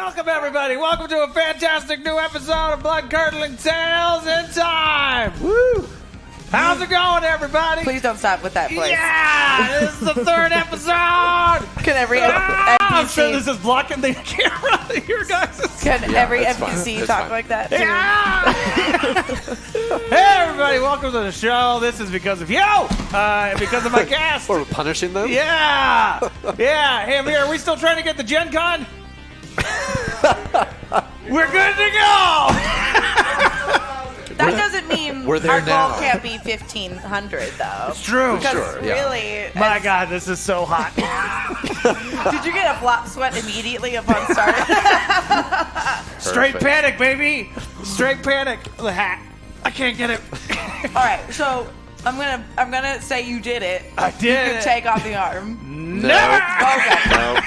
Welcome, everybody. Welcome to a fantastic new episode of Bloodcurdling Tales in Time. Woo! How's it going, everybody? Please don't stop with that voice. Yeah! This is the third episode. Can every I'm NPC... sure this is blocking the camera. Your guys. Can every NPC talk like that, too? Yeah! Hey, everybody. Welcome to the show. This is because of you. Because of my cast. We're punishing them? Yeah! Yeah. Hey, Amir, are we still trying to get the Gen Con? We're good to go! That doesn't mean We're there our now. goal can't be 1,500, though. It's true. Because Sure, yeah. really... My God, this is so hot. Did you get a flop sweat immediately upon starting? Straight Perfect. panic, baby. Straight panic. The hat. I can't get it. All right, so I'm gonna say you did it. I You did. can take off the arm. Never. Okay. No.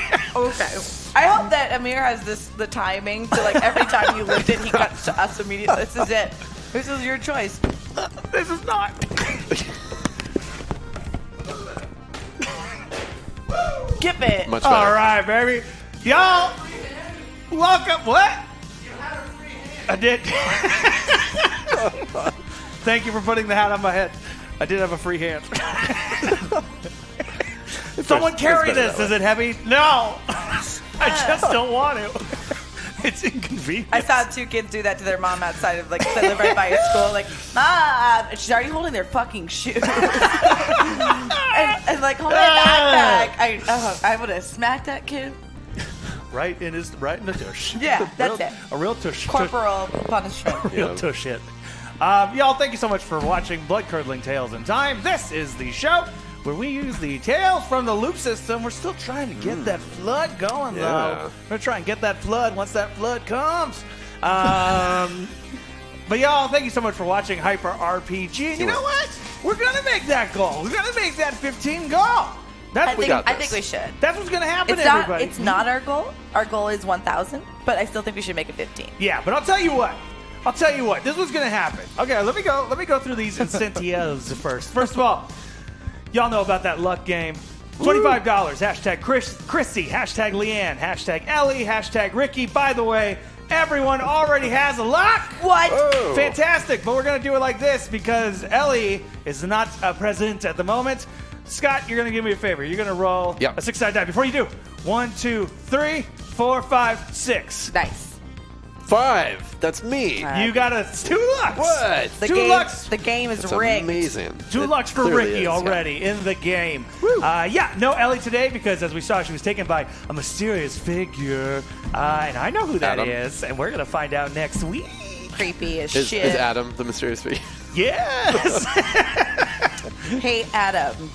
Okay. I hope that Amir has the timing to like every time you lift it, he cuts to us immediately. This is it. This is your choice. This is not. Skip it. Much better. All right, baby. Y'all, welcome. What? I did. Thank you for putting the hat on my head. I did have a free hand. Someone carry better this. that Is it heavy? No. I just don't want to. It's inconvenient. I saw two kids do that to their mom outside of, like, they live right by a school, like, Mom! And she's already holding their fucking shoes. and like, hold my backpack. I would have smacked that kid. Right in the tush. Yeah, that's it. A real tush. Corporal punishment. Real Yeah. tush hit. Y'all, thank you so much for watching Bloodcurdling Tales in Time. This is the show where we use the tales from the loop system. We're still trying to get that flood going, though. Yeah. We're going to try and get that flood once that flood comes. But y'all, thank you so much for watching Hyper RPG. And you know what? We're going to make that goal. We're going to make that 15 goal. I That's, think we should. that's what's going to happen, It's not, everybody. it's not our goal. Our goal is 1,000, but I still think we should make it 15. Yeah, but I'll tell you what. This was going to happen. Okay, let me go through these incentives first. First of all, y'all know about that luck game. $25. Hashtag Chrissy. Hashtag Leanne. Hashtag Ellie. Hashtag Ricky. By the way, everyone already has a luck. What? Oh. Fantastic. But we're going to do it like this because Ellie is not present at the moment. Scott, you're going to give me a favor. You're going to roll Yep. a 6-sided die. Before you do, 1, 2, 3, 4, 5, 6. Nice. 5. That's me. You got 2 lucks. What? The Two game, lucks. The game is That's rigged. amazing. 2 It lucks for clearly Ricky is, yeah. already in the game. No Ellie today because, as we saw, she was taken by a mysterious figure. And I know who that Adam. is, and we're going to find out next week. Creepy as Is shit. Adam the mysterious figure? Yes! Hey, Adam.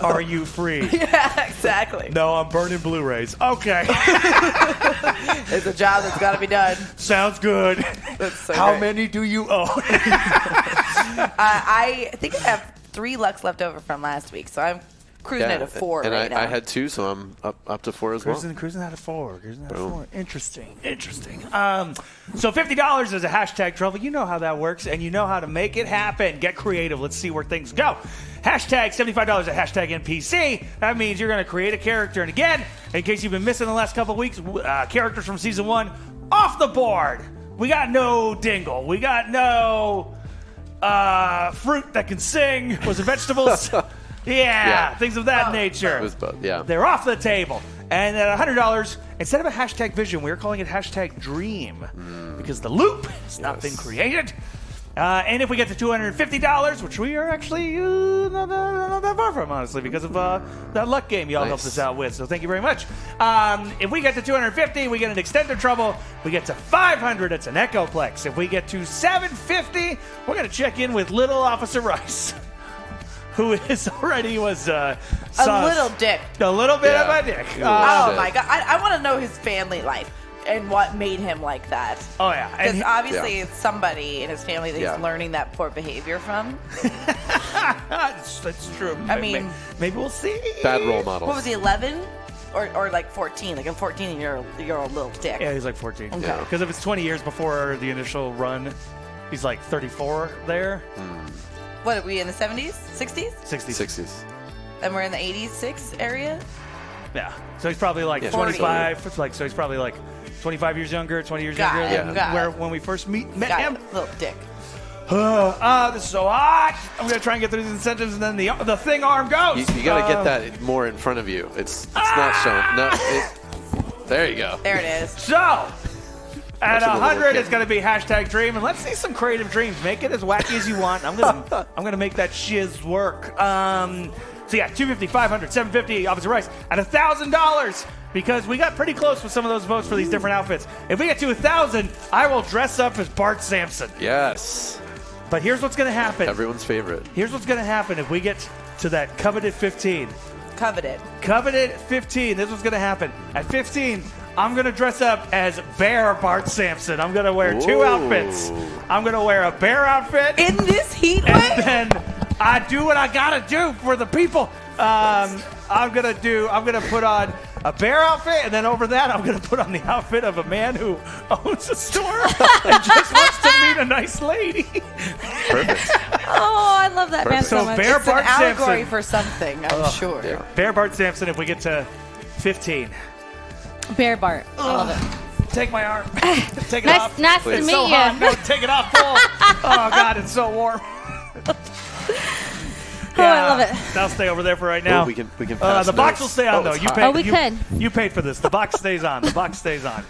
Are you free? Yeah, exactly. No, I'm burning Blu-rays. Okay. It's a job that's got to be done. Sounds good. That's so How great. many do you own? I think I have 3 lucks left over from last week, so I'm cruising at a 4 and right now. I had 2, so I'm up to 4 as well. Cruising out of 4. Boom. Interesting. So $50 is a hashtag trouble. You know how that works, and you know how to make it happen. Get creative. Let's see where things go. Hashtag $75 at hashtag NPC. That means you're going to create a character. And again, in case you've been missing the last couple of weeks, characters from season 1 off the board. We got no dingle. We got no fruit that can sing. Was it vegetables? Yeah, things of that nature. It was both, yeah. They're off the table. And at $100, instead of a hashtag vision, we're calling it hashtag dream because the loop has not been created. And if we get to $250, which we are actually not that far from, honestly, because of that luck game y'all helped us out with. So thank you very much. If we get to $250, we get an extended trouble. We get to $500, it's an Echoplex. If we get to $750, we're going to check in with Little Officer Rice. Who is already was a sus. little dick. A little bit Yeah. of a dick. Oh, shit. my God. I want to know his family life and what made him like that. Oh, yeah. And Because he- obviously it's somebody in his family that Yeah. he's learning that poor behavior from. that's true. I mean- maybe we'll see. Bad role models. What was he, 11? Or like 14? Like a 14-year-old little dick. Yeah, he's like 14. Okay. Yeah. Because if it's 20 years before the initial run, he's like 34 there. What, are we in the 70s? 60s? 60. 60s. And we're in the 86 area? Yeah. So he's probably like 25. It's like, so he's probably like 25 years younger, 20 years younger than when we first met him. Little dick. This is so hot. I'm going to try and get through these incentives, and then the thing arm goes. You got to get that more in front of you. It's not shown. No, there you go. There it is. So, at 100, it's going to be #dream, and let's see some creative dreams. Make it as wacky as you want. I'm gonna make that shiz work. So yeah, 250, 500, 750, Officer Rice, at $1,000, because we got pretty close with some of those votes for these different outfits. If we get to 1,000, I will dress up as Bart Simpson. Yes. But here's what's going to happen. Everyone's favorite. Here's what's going to happen if we get to that coveted 15. Coveted 15. This is what's going to happen. At 15, I'm going to dress up as Bear Bart Simpson. I'm going to wear two outfits. I'm going to wear a bear outfit. In this heat wave? And then I do what I got to do for the people. I'm going to put on a bear outfit, and then over that, I'm going to put on the outfit of a man who owns a store and just wants to meet a nice lady. Perfect. Oh, I love that man so much. Bear It's Bart an allegory Simpson. for something, I'm sure. Yeah. Bear Bart Simpson if we get to 15. Bear Bart. I love it. Take my arm. Take it off. Nice to It's meet so you. hot. No, take it off full. Oh, God, it's so warm. Oh, I love it. That'll stay over there for right now. Well, we can pass the box notes. will stay on, though. It's You hot. paid, we you paid for this. The box stays on. The box stays on.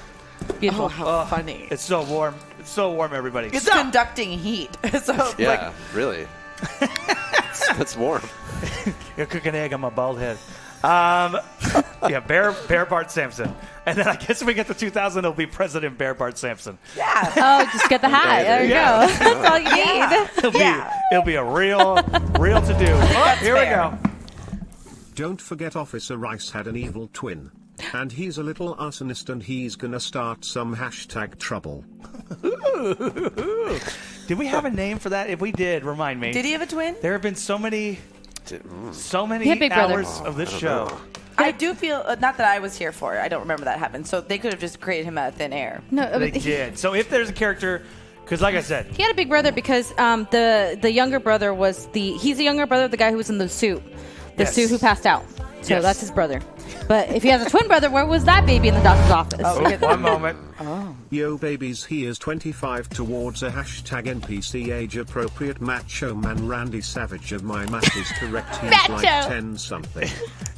Beautiful. Oh, how funny. It's so warm. It's so warm, everybody. It's conducting heat. So, Yeah, really. That's warm. You're cooking egg on my bald head. Yeah, Bear Bart Simpson. And then I guess if we get to 2,000, it'll be President Bear Bart Simpson. yeah. Oh, just get the hat. There you Yeah. go. That's all you need. It'll be a real to do. Oh, here we go. Don't forget Officer Rice had an evil twin. And he's a little arsonist and he's gonna start some #trouble. Did we have a name for that? If we did, remind me. Did he have a twin? There have been so many He had Big Brother. hours of this show. I do feel, not that I was here for it. I don't remember that happened. So they could have just created him out of thin air. No, They did. So if there's a character, because like I said, he had a big brother because the younger brother was he's the younger brother of the guy who was in the suit. The Yes. suit who passed out. So Yes. that's his brother. But if he has a twin brother, where was that baby in the doctor's office? one moment. Yo babies, he is 25 towards a #NPC age appropriate macho man Randy Savage of my math is correct. He's like Macho. 10 something.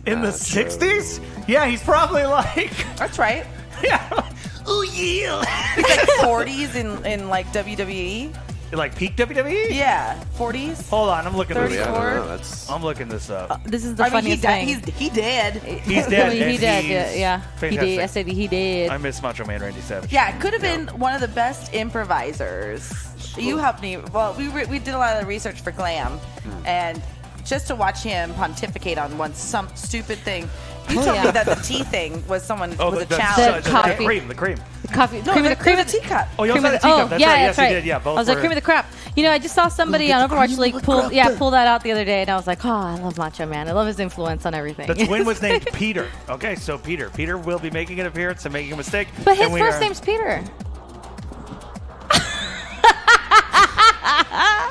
In the 60s? Yeah, he's probably like, That's right. yeah. Ooh, yeah. He's like 40s in like WWE. Like peak WWE? Yeah, 40s. Hold on, I'm looking this Yeah, I up. don't 34? know. That's I'm looking this up. This is the I mean, funniest thing. he did. He's dead. He and did. he's Yeah. He did. I fantastic. said he did. I miss Macho Man Randy Savage. Yeah, it could have been one of the best improvisers. You helped me. Well, we did a lot of the research for Glam, and just to watch him pontificate on some stupid thing. You told me that the tea thing was someone Oh, was a the challenge. The coffee. The cream. Coffee. No, cream of the the teacup. Oh, you also cream had of a teacup. oh, That's yeah, right. that's Yes, you right. did. Yeah, both I was like, were- cream of the crap. You know, I just saw somebody on Overwatch like pull that out the other day, and I was like, oh, I love Macho Man. I love his influence on everything. The twin was named Peter. Okay, so Peter. Peter will be making an appearance and making a mistake. But his and we first are- name's Peter.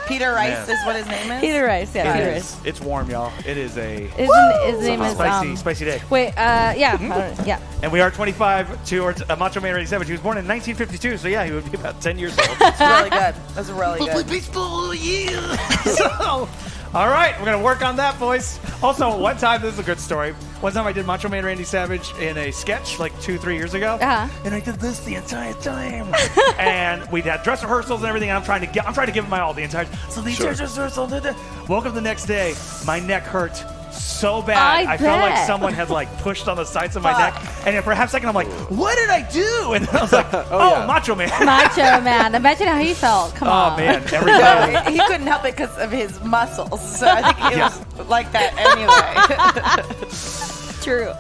Peter Rice Man. is what his name is. Peter Rice. Yeah, It Peter is. Rice. It's warm, y'all. It is a His name is spicy day. Wait, yeah, I don't- yeah. And we are 25 towards Macho Man Randy Savage. He was born in 1952, so yeah, he would be about 10 years old. That's really good. That's really good. Baseball, yeah. So, all right, we're going to work on that, boys. Also, one time, this is a good story. One time I did Macho Man Randy Savage in a sketch like 2-3 years ago. Uh-huh. And I did this the entire time. And we had dress rehearsals and everything. And I'm trying to give him my all the entire time. So the entire dress rehearsal. Woke up the next day, my neck hurt so bad. I felt like bet. someone had like pushed on the sides of my neck. And then for a half second, I'm like, what did I do? And then I was like, yeah. Macho Man. Macho Man. Imagine how he felt. Come on. Oh, man. Every day. No, he couldn't help it because of his muscles. So I think it was like that anyway. True.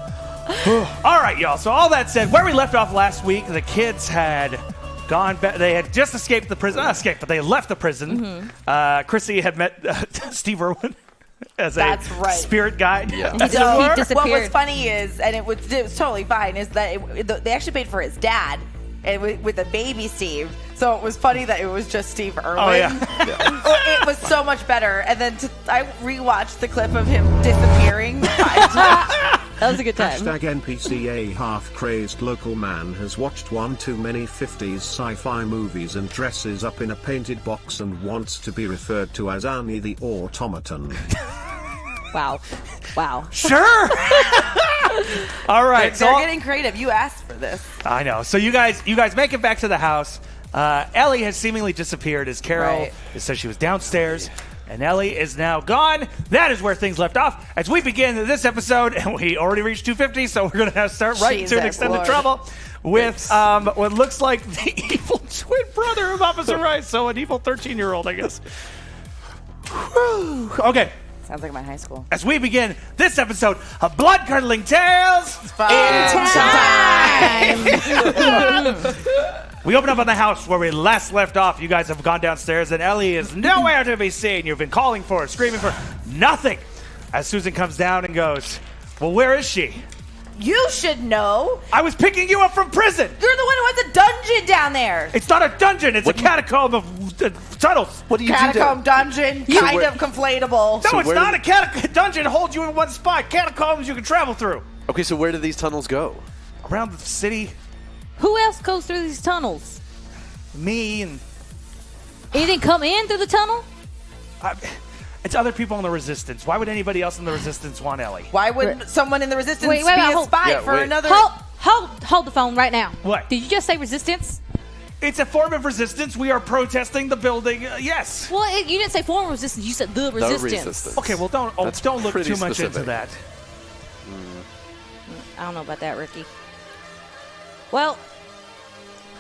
All right, y'all. So all that said, where we left off last week, the kids had gone back. They had just escaped the prison. Not escaped, but they left the prison. Chrissy had met Steve Irwin as That's a right. spirit guide. Yeah. as He it were. disappeared. What was funny is, and it was totally fine, is that they actually paid for his dad and with a baby Steve. So it was funny that it was just Steve Irwin. Oh, yeah. It was so much better. And then I rewatched the clip of him disappearing 5 times. That was a good time. Hashtag NPCA half-crazed local man has watched one too many 50s sci-fi movies and dresses up in a painted box and wants to be referred to as Arnie the Automaton. Wow. Sure. All right. They're getting creative. You asked for this. I know. So you guys make it back to the house. Ellie has seemingly disappeared as Carol says she was downstairs. And Ellie is now gone. That is where things left off. As we begin this episode, and we already reached 250, so we're going to have to start right into an extended trouble with what looks like the evil twin brother of Officer Rice. So an evil 13-year-old, I guess. Okay. Sounds like my high school. As we begin this episode of Bloodcurdling Tales in Time. We open up on the house where we last left off. You guys have gone downstairs, and Ellie is nowhere to be seen. You've been calling for her, screaming for her. Nothing. As Susan comes down and goes, well, where is she? You should know. I was picking you up from prison. You're the one who has a dungeon down there. It's not a dungeon. It's a catacomb of tunnels. What do you Catacomb do? dungeon, kind of conflatable. No, it's not a dungeon. Holds you in one spot. Catacombs you can travel through. Okay, so where do these tunnels go? Around the city. Who else goes through these tunnels? Me and... You didn't come in through the tunnel? It's other people in the Resistance. Why would anybody else in the Resistance want Ellie? Why would someone in the Resistance be a hold- spy for another... Hold the phone right now. What? Did you just say resistance? It's a form of resistance. We are protesting the building. Yes. Well, you didn't say form of resistance. You said the resistance. Okay, well, don't look pretty too much specific. into that. I don't know about that, Ricky. Well,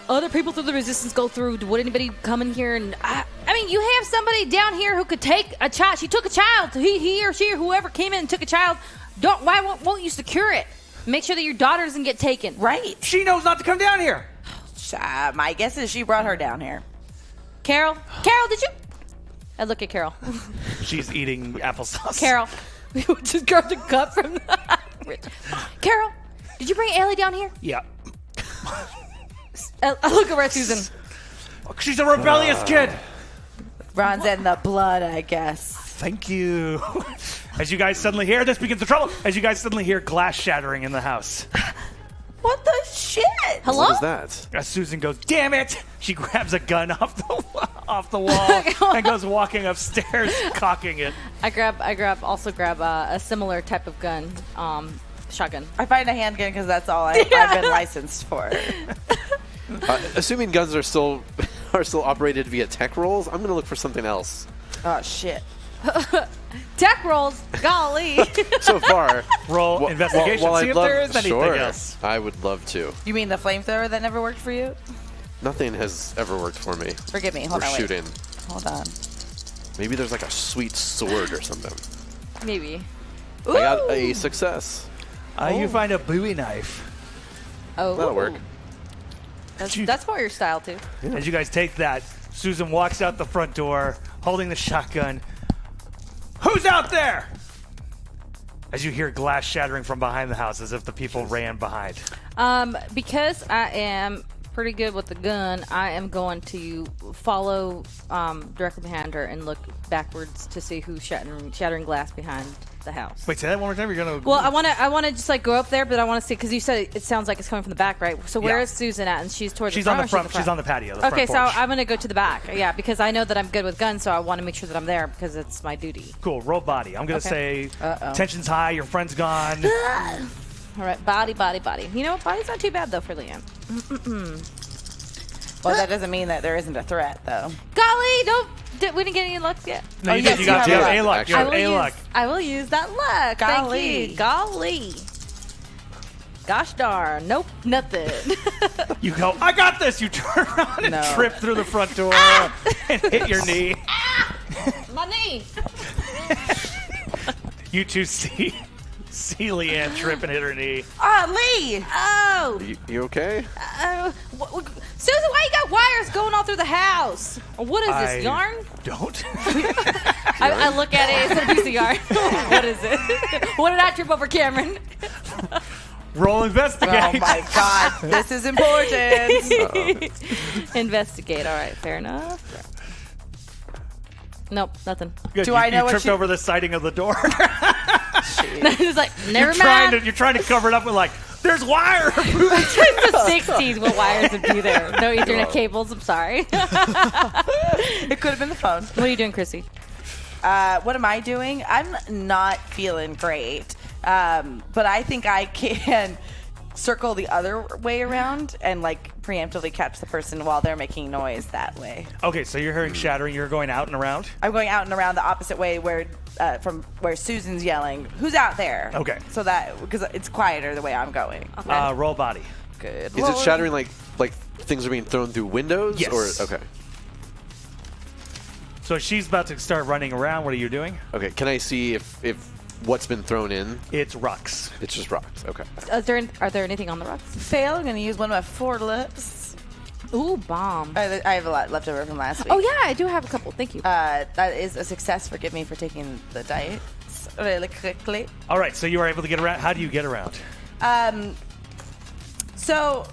other people through the resistance go through. Would anybody come in here and... I mean, you have somebody down here who could take a child. She took a child. He or she or whoever came in and took a child. Why won't you secure it? Make sure that your daughter doesn't get taken. Right. She knows not to come down here. My guess is she brought her down here. Carol, did you... I look at Carol. She's eating applesauce. Carol. We just grabbed a cup from the... Carol, did you bring Ellie down here? Yeah. I look over at Susan. She's a rebellious kid. Runs in the blood, I guess. Thank you. As you guys suddenly hear, this begins the trouble. As you guys suddenly hear glass shattering in the house. What the shit? Hello? What is that? As Susan goes, damn it! She grabs a gun off the wall and goes walking upstairs, cocking it. I also grab a similar type of gun, shotgun. I find a handgun because that's all I've been licensed for. Assuming guns are still operated via tech rolls, I'm going to look for something else. Oh, shit. Tech rolls, golly. So far, Roll investigation. See if there is anything else. I would love to. You mean the flamethrower that never worked for you? Nothing has ever worked for me. Forgive me. Hold for on. shooting. Wait. Hold on. Maybe there's like a sweet sword or something. Maybe. I got a success. You find a Bowie knife. Oh. That'll work. That's more your style, too. Yeah. As you guys take that, Susan walks out the front door, holding the shotgun. Who's out there? As you hear glass shattering from behind the house, as if the people ran behind. Because I am pretty good with the gun, I am going to follow directly behind her and look backwards to see who's shattering glass behind the house. Wait, say that one more time. You're gonna. Well, I want to just like go up there, but I want to see because you said it sounds like it's coming from the back, right? So where is Susan at? And she's towards. She's the front on the front. She's on the patio. The okay, front so I'm gonna go to the back. Yeah, because I know that I'm good with guns, so I want to make sure that I'm there because it's my duty. Cool. Roll body. I'm gonna say tension's high. Your friend's gone. All right, body. You know, body's not too bad though for Liam. Well, that doesn't mean that there isn't a threat, though. Golly, we didn't get any luck yet. No, you did. You got A luck. You have A luck. I will use that luck. Golly. Thank you. Golly. Gosh darn. Nope, nothing. You go, I got this. You turn around and trip through the front door and hit your knee. My knee. You two see Leanne trip and hit her knee. Lee! Oh. You okay? Susan, why you got wires going all through the house? What is this, yarn? Don't. I look at it. It's a piece of yarn. What is it? What did I trip over, Cameron? Roll investigate. Oh my God, this is important. Investigate. All right, fair enough. Nope, nothing. Good. Do I know you what tripped she- over the siding of the door? He's like, never You're mind. trying to cover it up with like, there's wire. It's the 60s when wires would be there. No Ethernet cables. I'm sorry. It could have been the phone. What are you doing, Chrissy? What am I doing? I'm not feeling great. But I think I can circle the other way around and like preemptively catch the person while they're making noise that way. Okay, so you're hearing shattering. You're going out and around. I'm going out and around the opposite way where from where Susan's yelling, "Who's out there?" Okay. So that because it's quieter the way I'm going. Okay. Roll body. Good. Is it shattering like things are being thrown through windows? Yes. Or okay. So she's about to start running around. What are you doing? Okay. Can I see if what's been thrown in? It's rocks. It's just rocks. Okay. Are there anything on the rocks? Fail. I'm going to use one of my 4 lips. Ooh, bomb. I have a lot left over from last week. Oh, yeah, I do have a couple. Thank you. That is a success. Forgive me for taking the diet really quickly. All right, so you are able to get around. How do you get around? So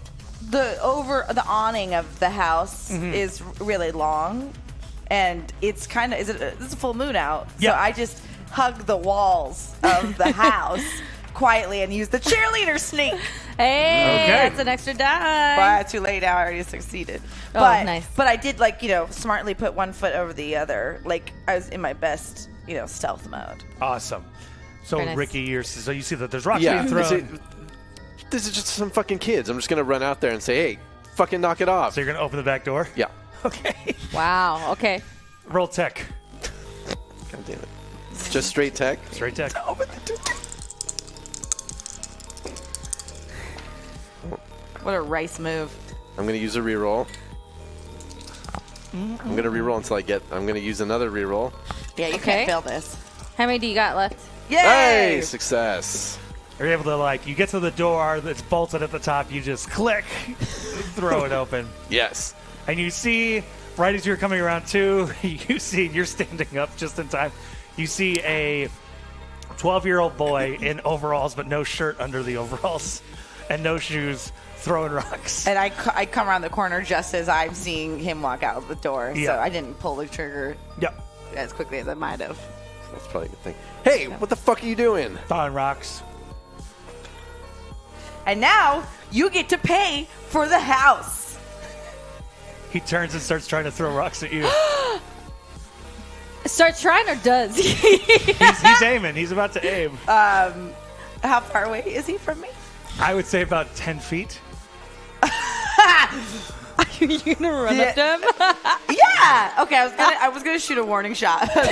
the awning of the house is really long, and it's kind of it's a full moon out. Yeah. So I just hug the walls of the house quietly and use the cheerleader sneak. Hey, Okay. that's an extra die. But too late now. I already succeeded. Oh, But, nice. But I did smartly put one foot over the other. Like I was in my best stealth mode. Awesome. So Very nice. Ricky, so you see that there's rocks Yeah. being thrown. This is just some fucking kids. I'm just gonna run out there and say, "Hey, fucking knock it off." So you're gonna open the back door. Yeah. Okay. Wow, okay. Roll tech. God damn it. Just straight tech. Straight tech. What a rice move. I'm gonna use a reroll. I'm gonna reroll until I'm gonna use another reroll. Yeah, you Okay. can't fail this. How many do you got left? Yay! Hey, success. You're able to you get to the door that's bolted at the top. You just click, throw it open, Yes. and you see right as you're coming around too. You're standing up just in time. You see a 12-year-old boy in overalls, but no shirt under the overalls, and no shoes, throwing rocks. And I come around the corner just as I'm seeing him walk out the door. Yeah. So I didn't pull the trigger Yep, as quickly as I might have. That's probably a good thing. Hey, what the fuck are you doing? throwing rocks. And now you get to pay for the house. He turns and starts trying to throw rocks at you. Start trying or does? He's aiming. He's about to aim. How far away is he from me? I would say about 10 feet. Are you gonna run up to him? Yeah. Okay, I was gonna shoot a warning shot. But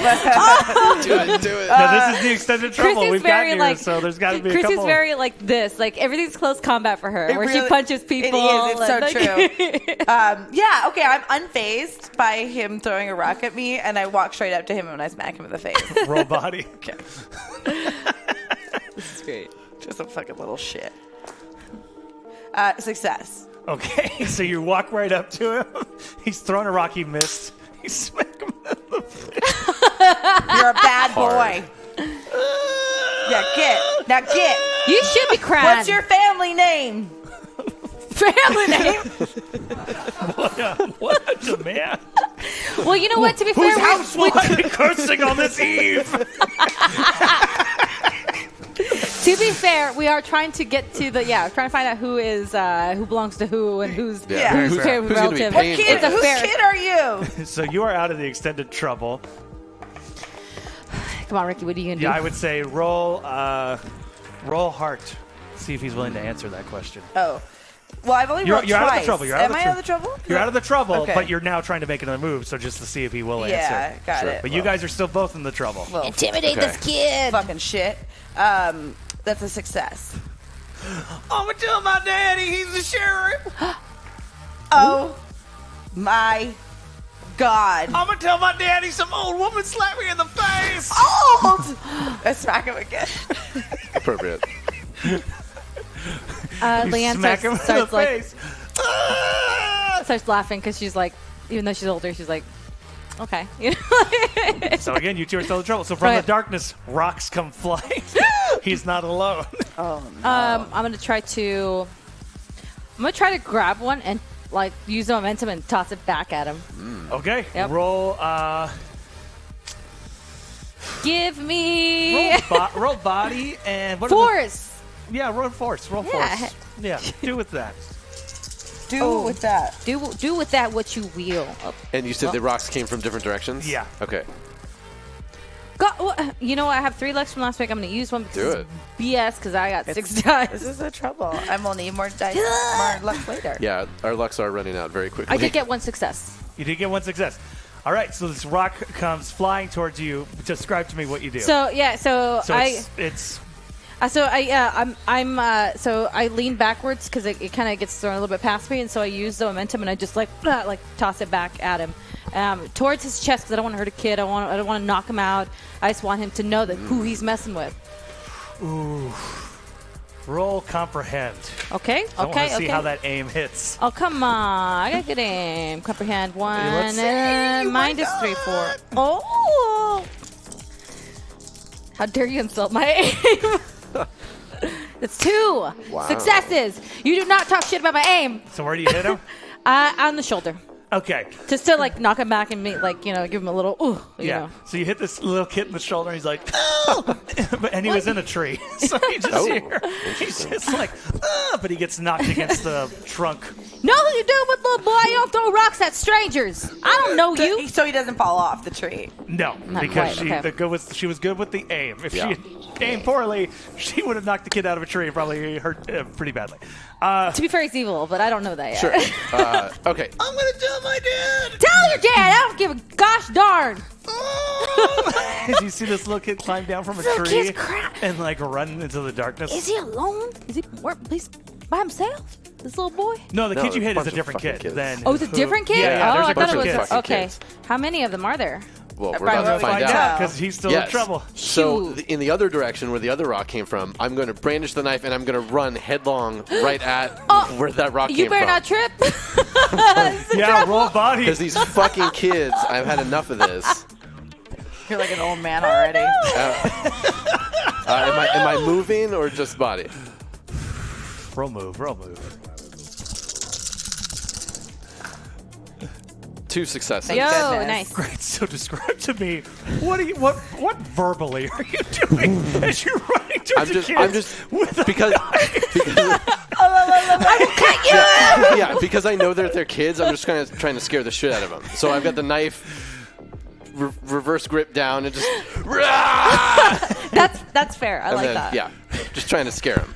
Do it. Now, this is the extended trouble Chrissy's we've got very, here, like- so there's got to be a Chrissy's couple. very like this. Like everything's close combat for her, It where she really- punches people. It is. It's so and, true. Yeah. Okay. I'm unfazed by him throwing a rock at me, and I walk straight up to him and I smack him in the face. Roll body. Okay. This is great. Just a fucking little shit. Success. Okay, so you walk right up to him. He's throwing a rock. He missed. You smack him in the face. You're a bad boy. Yeah, get. You should be crying. What's your family name? family name? What a demand. Well, you know what? To be fair, Whose house will I be cursing on this eve? To be fair, we are trying to get to trying to find out who is who belongs to who and who's Yeah. who's Very fair. who's Who's gonna be relative. paying for It's a Whose fair. kid are you? So you are out of the extended trouble. Come on, Ricky. What are you gonna do? Yeah, I would say roll heart. See if he's willing to answer that question. Oh. Well, I've only rolled You're out of twice. the trouble. You're out Am of the I out of the trouble? You're out of the trouble, Okay. but you're now trying to make another move. So just to see if he will Yeah, answer. got it. But you guys are still both in the trouble. Well, Intimidate Okay. this kid. fucking shit. That's a success. I'm gonna tell my daddy he's the sheriff. Oh my god. I'm gonna tell my daddy some old woman slapped me in the face. Old! I smack him again. Appropriate. Leanne Smack him in the starts like face. Ah! starts laughing because she's like, even though she's older, she's like, okay. You know? So again, you two are still in trouble. So from Right. the darkness, rocks come flying. He's not alone. Oh no. I'm gonna try to grab one and like use the momentum and toss it back at him. Okay. Yep. Roll. Give me roll body and what? force. Yeah, roll force. Roll Yeah. force. Yeah, do with that. Do with that. Do with that what you will. Oh. And you said the rocks came from different directions? Yeah. Okay. You know, I have 3 lucks from last week. I'm going to use one because Do it's BS because I got 6 dice. This is the trouble. I'm gonna need more dice, more luck later. Yeah, our lucks are running out very quickly. I did get 1 success. You did get 1 success. All right, so this rock comes flying towards you. Describe to me what you do. So I lean backwards because it kind of gets thrown a little bit past me, and so I use the momentum and I just like toss it back at him towards his chest because I don't want to hurt a kid. I don't want to knock him out. I just want him to know that who he's messing with. Ooh. Roll comprehend. Okay. I want to see how that aim hits. Oh, come on. I got good aim. Comprehend 1 let's see. and minus 3, 4. Oh! How dare you insult my aim? That's 2 successes. You do not talk shit about my aim. So where do you hit him? On the shoulder. Okay. Just to knock him back and give him a little ooh. You know. So you hit this little kid in the shoulder and he's like, oh! And he was in a tree. So you just hear, he's just like, but he gets knocked against the trunk. Nothing to do with little boy. You don't throw rocks at strangers. I don't know you. So he doesn't fall off the tree. No, Not because quite, she was good with the aim. If Yeah. she had aimed poorly, she would have knocked the kid out of a tree and probably hurt pretty badly. To be fair, he's evil, but I don't know that yet. Sure. Okay. I'm going to tell my dad. Tell your dad. I don't give a gosh darn. As you see this little kid climb down from a Little tree kid's crap. and run into the darkness. Is he alone? Is he by himself? This little boy? No, the kid you hit is bunch a of different fucking kid. kids. Than Oh, it's a different kid? Yeah, oh, there's I a thought bunch it of was kids. okay. kids. How many of them are there? Well, we're Right, about to find out. because he's still in trouble. So Shoot. in the other direction where the other rock came from, I'm going to brandish the knife and I'm going to run headlong right at where that rock You came better from. not trip. Yeah, roll body. Because these fucking kids, I've had enough of this. You're like an old man already. Am I moving or just body? Roll move. 2 successes. Thank Yo, goodness. nice. Great. So describe to me what verbally are you doing as you're running towards the kids? I'm just with a because I will cut you. because I know they're kids. I'm just kind of trying to scare the shit out of them. So I've got the knife reverse grip down and just That's fair. I like that. Yeah, just trying to scare them.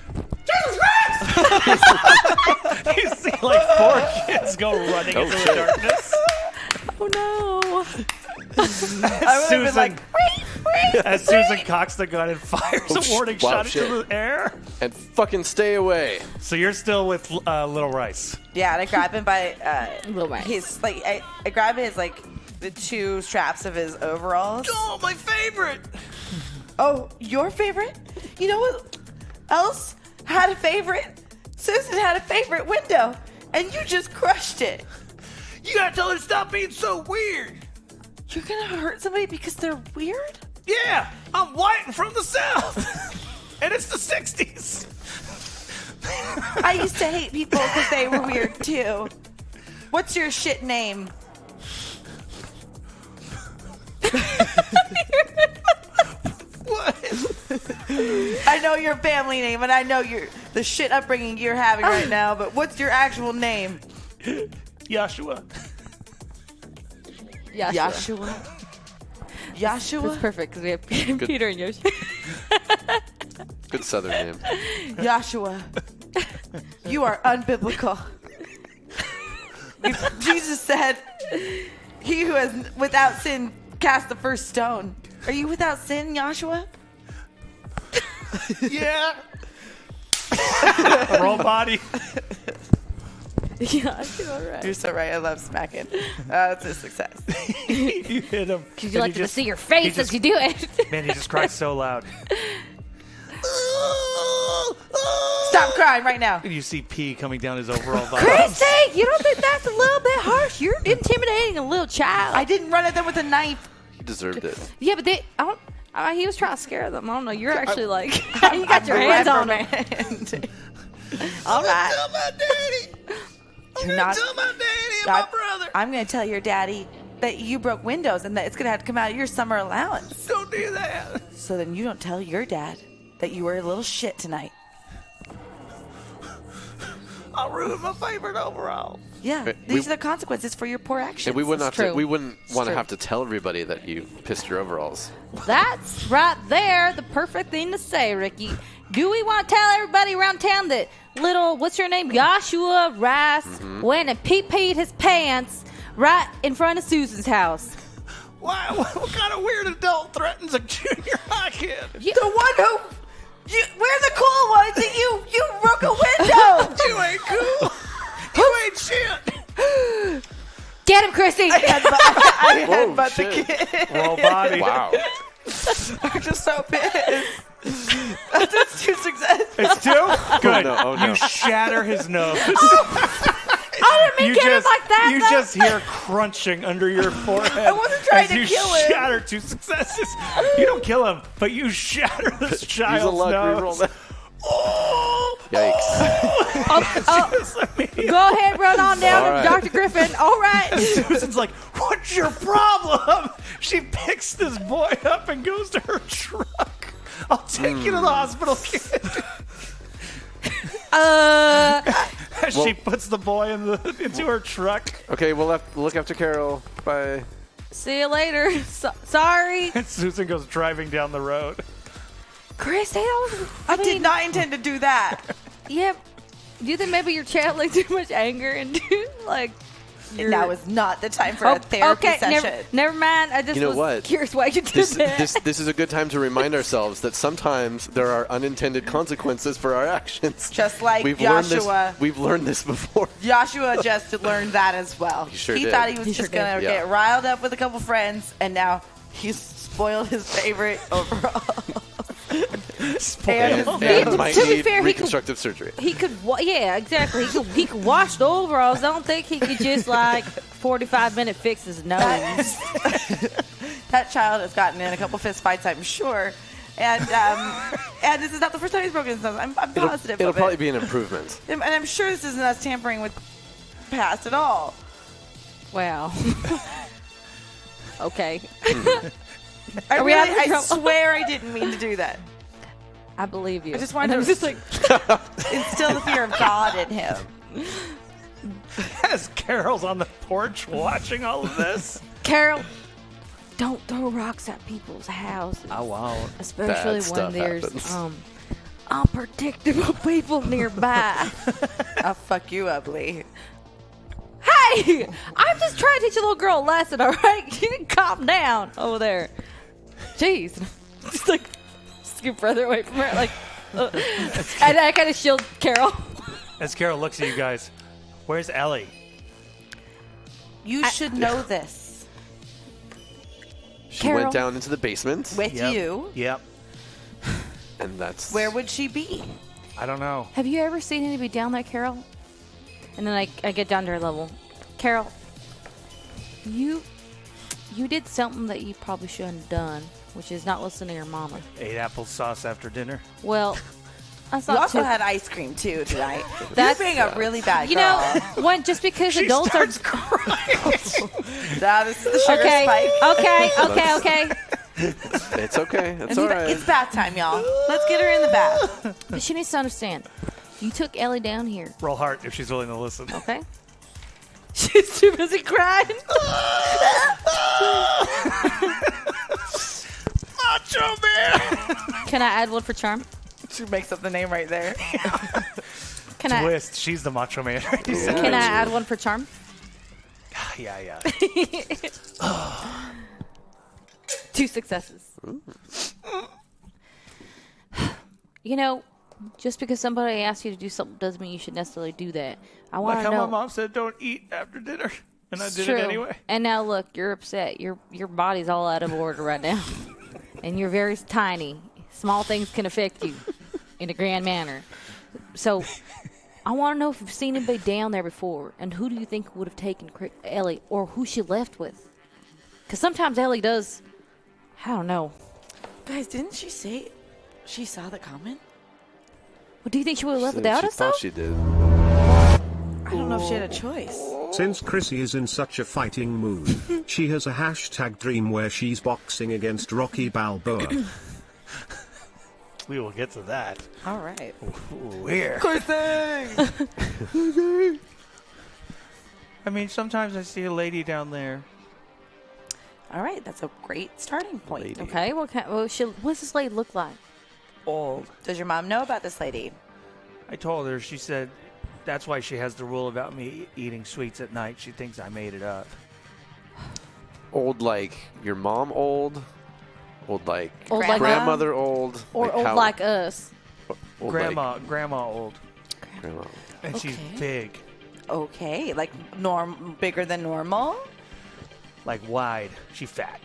You see like 4 kids go running into the darkness. Oh no. I would have been like, As Susan cocks the gun and fires a warning Wow, shot shit. into the air. And fucking stay away. So you're still with Little Rice. yeah, and I grab him by Little Rice. his I grab his the 2 straps of his overalls. Oh, my favorite. Oh, your favorite? You know what else had a favorite? Susan had a favorite window, and you just crushed it. You gotta tell her to stop being so weird. You're gonna hurt somebody because they're weird? Yeah, I'm white and from the South. And it's the 60s. I used to hate people because they were weird too. What's your shit name? I know your family name, and I know the shit upbringing you're having right now, but what's your actual name? Joshua. Joshua. That's Joshua? perfect because we have Peter and Yoshi. Good Southern name. Joshua. You are unbiblical. Jesus said, he who has without sin cast the first stone. Are you without sin, Joshua? Yeah. Roll body. Yeah, I feel all right. You're so right. I love smacking. That's a success. You hit him. You and like he to see your face as you do it. Man, he just cries so loud. Stop crying right now. And you see pee coming down his overall body. Christy, you don't think that's a little bit harsh? You're intimidating a little child. I didn't run at them with a knife. He deserved it. Yeah, but he was trying to scare them. I don't know. You're actually like, you got your hands on them. All right. Tell my daddy. You're not. Tell my daddy and my brother. I'm going to tell your daddy that you broke windows and that it's going to have to come out of your summer allowance. Don't do that. So then you don't tell your dad that you were a little shit tonight. I'll ruin my favorite overall. Yeah, these are the consequences for your poor actions. And we wouldn't It's true. we wouldn't want to true. have to tell everybody that you pissed your overalls. That's right there, the perfect thing to say, Ricky. Do we want to tell everybody around town that little, what's your name, Joshua Rice went and pee-peed his pants right in front of Susan's house? Why? What kind of weird adult threatens a junior high kid? The one who... we're the cool ones and you broke a window! You ain't cool. You ain't shit. Get him, Chrissy! I Whoa, headbutt the shit. kid. Well, body. Wow. I'm just so pissed. That's 2 successes. It's 2? Good. Oh, no. You shatter his nose. I didn't mean get him like that, You though. just hear crunching under your forehead. I wasn't trying as to you kill him. shatter 2 successes. You don't kill him, but you shatter this Use a child's luck. Reroll nose. that. Oh! Yikes. Go ahead, run on down All to right. Dr. Griffin. All right. Susan's like, what's your problem? She picks this boy up and goes to her truck. I'll take you to the hospital, kid. She puts the boy into her truck. Okay, we'll have to look after Carol. Bye. See you later. Sorry. And Susan goes driving down the road. Chris, they don't... I did not intend to do that. Yeah. Do you think maybe you're channeling too much anger and like... That was not the time for a therapy session. Never mind. I just You know was what? curious why you did This that. this is a good time to remind ourselves that sometimes there are unintended consequences for our actions. Just like Learned Joshua. we've learned this before. Joshua just learned that as well. He sure he did. thought he was He just sure going to did. get Yeah. riled up with a couple friends, and now he's spoiled his favorite overall. And Yeah, might to be need fair, he reconstructive surgery. He could, yeah, exactly. He could wash the overalls. I don't think he could just like 45-minute fix his nose. That child has gotten in a couple fist fights, I'm sure. And this is not the first time he's broken his nose. I'm positive It'll of probably it. be an improvement. And I'm sure this isn't us tampering with past at all. Wow. Okay. I Are we having I trouble? swear I didn't mean to do that. I believe you. I just wanted And to I'm just like, instill the fear of God in him. As Carol's on the porch watching all of this. Carol, don't throw rocks at people's houses. I won't. Especially Bad when stuff there's happens. unpredictable people nearby. I'll fuck you up, Lee. Hey! I'm just trying to teach a little girl a lesson, all right? You can calm down over there. Jeez. Just like scoot further away from her. Like, and I kind of shield Carol. As Carol looks at you guys, where's Ellie? You should know this. She Carol. went down into the basement, With you, Yep. and that's where would she be? I don't know. Have you ever seen anybody down there, Carol? And then I get down to her level. Carol, you did something that you probably shouldn't have done, which is not listen to your mama. Ate applesauce after dinner. Well, that's You not also too... had ice cream too tonight. That's- You're being a really bad You girl. know, when just because She adults starts are crying. Nah, this is the sugar okay, spike. okay. it's okay. It's It's, all right. it's bath time, y'all. Let's get her in the bath. But she needs to understand. You took Ellie down here, Roll heart if she's willing to listen. okay? She's too busy crying. Macho Man! Can I add one for charm? She makes up the name right there. Can I? Twist. She's the Macho Man. Can I add one for charm? Yeah. 2 successes. You know, just because somebody asks you to do something doesn't mean you should necessarily do that. I want Like to how know. my mom said don't eat after dinner. And I It's did true. it anyway. And now look, you're upset. Your body's all out of order right now, and you're very tiny. Small things can affect you in a grand manner. So, I want to know if you've seen anybody down there before, and who do you think would have taken Ellie, or who she left with? Because sometimes Ellie does. I don't know. Guys, didn't she say she saw the comment? Well, do you think she would have left without she us? thought Though? she did. I don't know if she had a choice. Since Chrissy is in such a fighting mood, she has a hashtag dream where she's boxing against Rocky Balboa. We will get to that. All right. Where? I mean, sometimes I see a lady down there. All right. That's a great starting point. Lady. Okay, what does this lady look like? Old. Does your mom know about this lady? I told her, she said that's why she has the rule about me eating sweets at night. She thinks I made it up. Old like your mom old? Old like Old like grandmother old? Or like old how- like us? old Grandma Like old. grandma. And she's Okay. big, Okay. Like bigger than normal? like wide. She fat.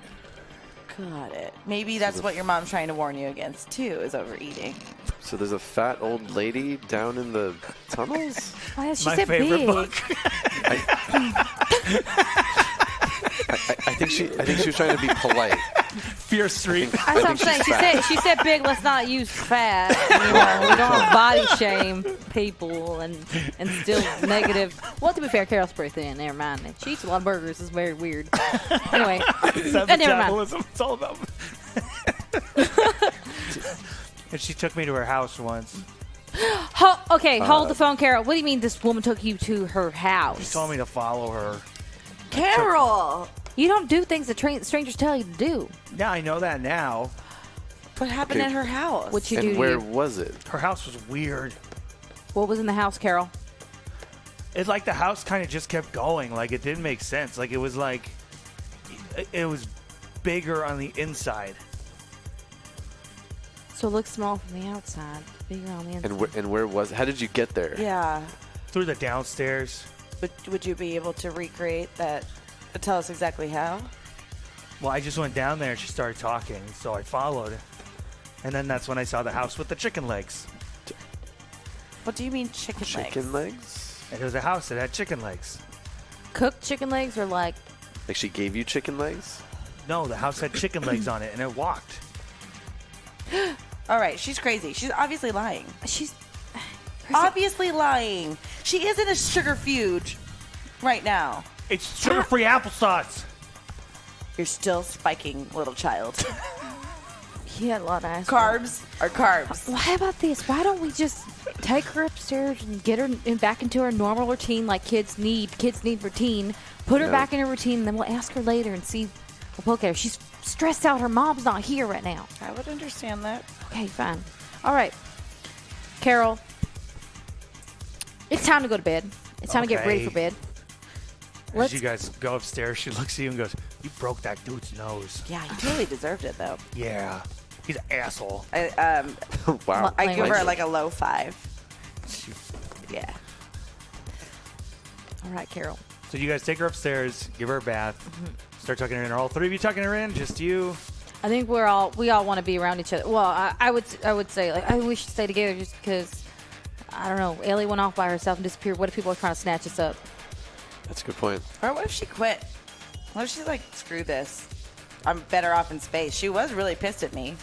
Got it. Maybe that's what your mom's trying to warn you against, too, is overeating. So there's a fat old lady down in the tunnels? Why she My said favorite big? book. I think she was trying to be polite. Fierce Street. That's what I'm saying. She said big. Let's not use fat. You know, we don't body shame people and still negative. Well, to be fair, Carol's pretty thin. Never mind. She eats a lot of burgers. It's very weird. Anyway, Is that never mind. metabolism? It's all about. And she took me to her house once. Hold the phone, Carol. What do you mean this woman took you to her house? She told me to follow her. Carol! You don't do things that strangers tell you to do. Yeah, I know that now. What happened Okay. at her house? What you do And to where you? was it? Her house was weird. What was in the house, Carol? It's like the house kind of just kept going. Like it didn't make sense. Like it was bigger on the inside. So it looks small from the outside, bigger on the inside. And where was it? How did you get there? Yeah. Through the downstairs. Would you be able to recreate that? Tell us exactly how? Well, I just went down there and she started talking, so I followed. And then that's when I saw the house with the chicken legs. What do you mean chicken legs? Chicken legs? And it was a house that had chicken legs. Cooked chicken legs or like Like she gave you chicken legs? No, the house had chicken legs on it, and it walked. All right, she's crazy. She's obviously lying. she's Obviously lying. She is in a sugar-fuge right now. It's sugar-free applesauce. You're still spiking, little child. he had a lot of ice cream. Carbs are carbs. Well, how about this? Why don't we just take her upstairs and get her back into her normal routine like kids need? Kids need routine. Put her No. back in her routine, and then we'll ask her later and see. We'll look at her. She's stressed out. Her mom's not here right now. I would understand that. Okay, fine. All right. Carol, it's time to go to bed. It's time to get ready Okay. for bed. As you guys go upstairs, she looks at you and goes, "You broke that dude's nose." Yeah, he totally deserved it, though. Yeah. He's an asshole. Wow. I give her Like- like a low 5. Yeah. All right, Carol. So you guys take her upstairs, give her a bath, start tucking her in. Are all three of you tucking her in? Just you? I think we all want to be around each other. Well, I would say like we should stay together just because I don't know. Ellie went off by herself and disappeared. What if people are trying to snatch us up? That's a good point. Or what if she quit? What if she's like, screw this? I'm better off in space. She was really pissed at me.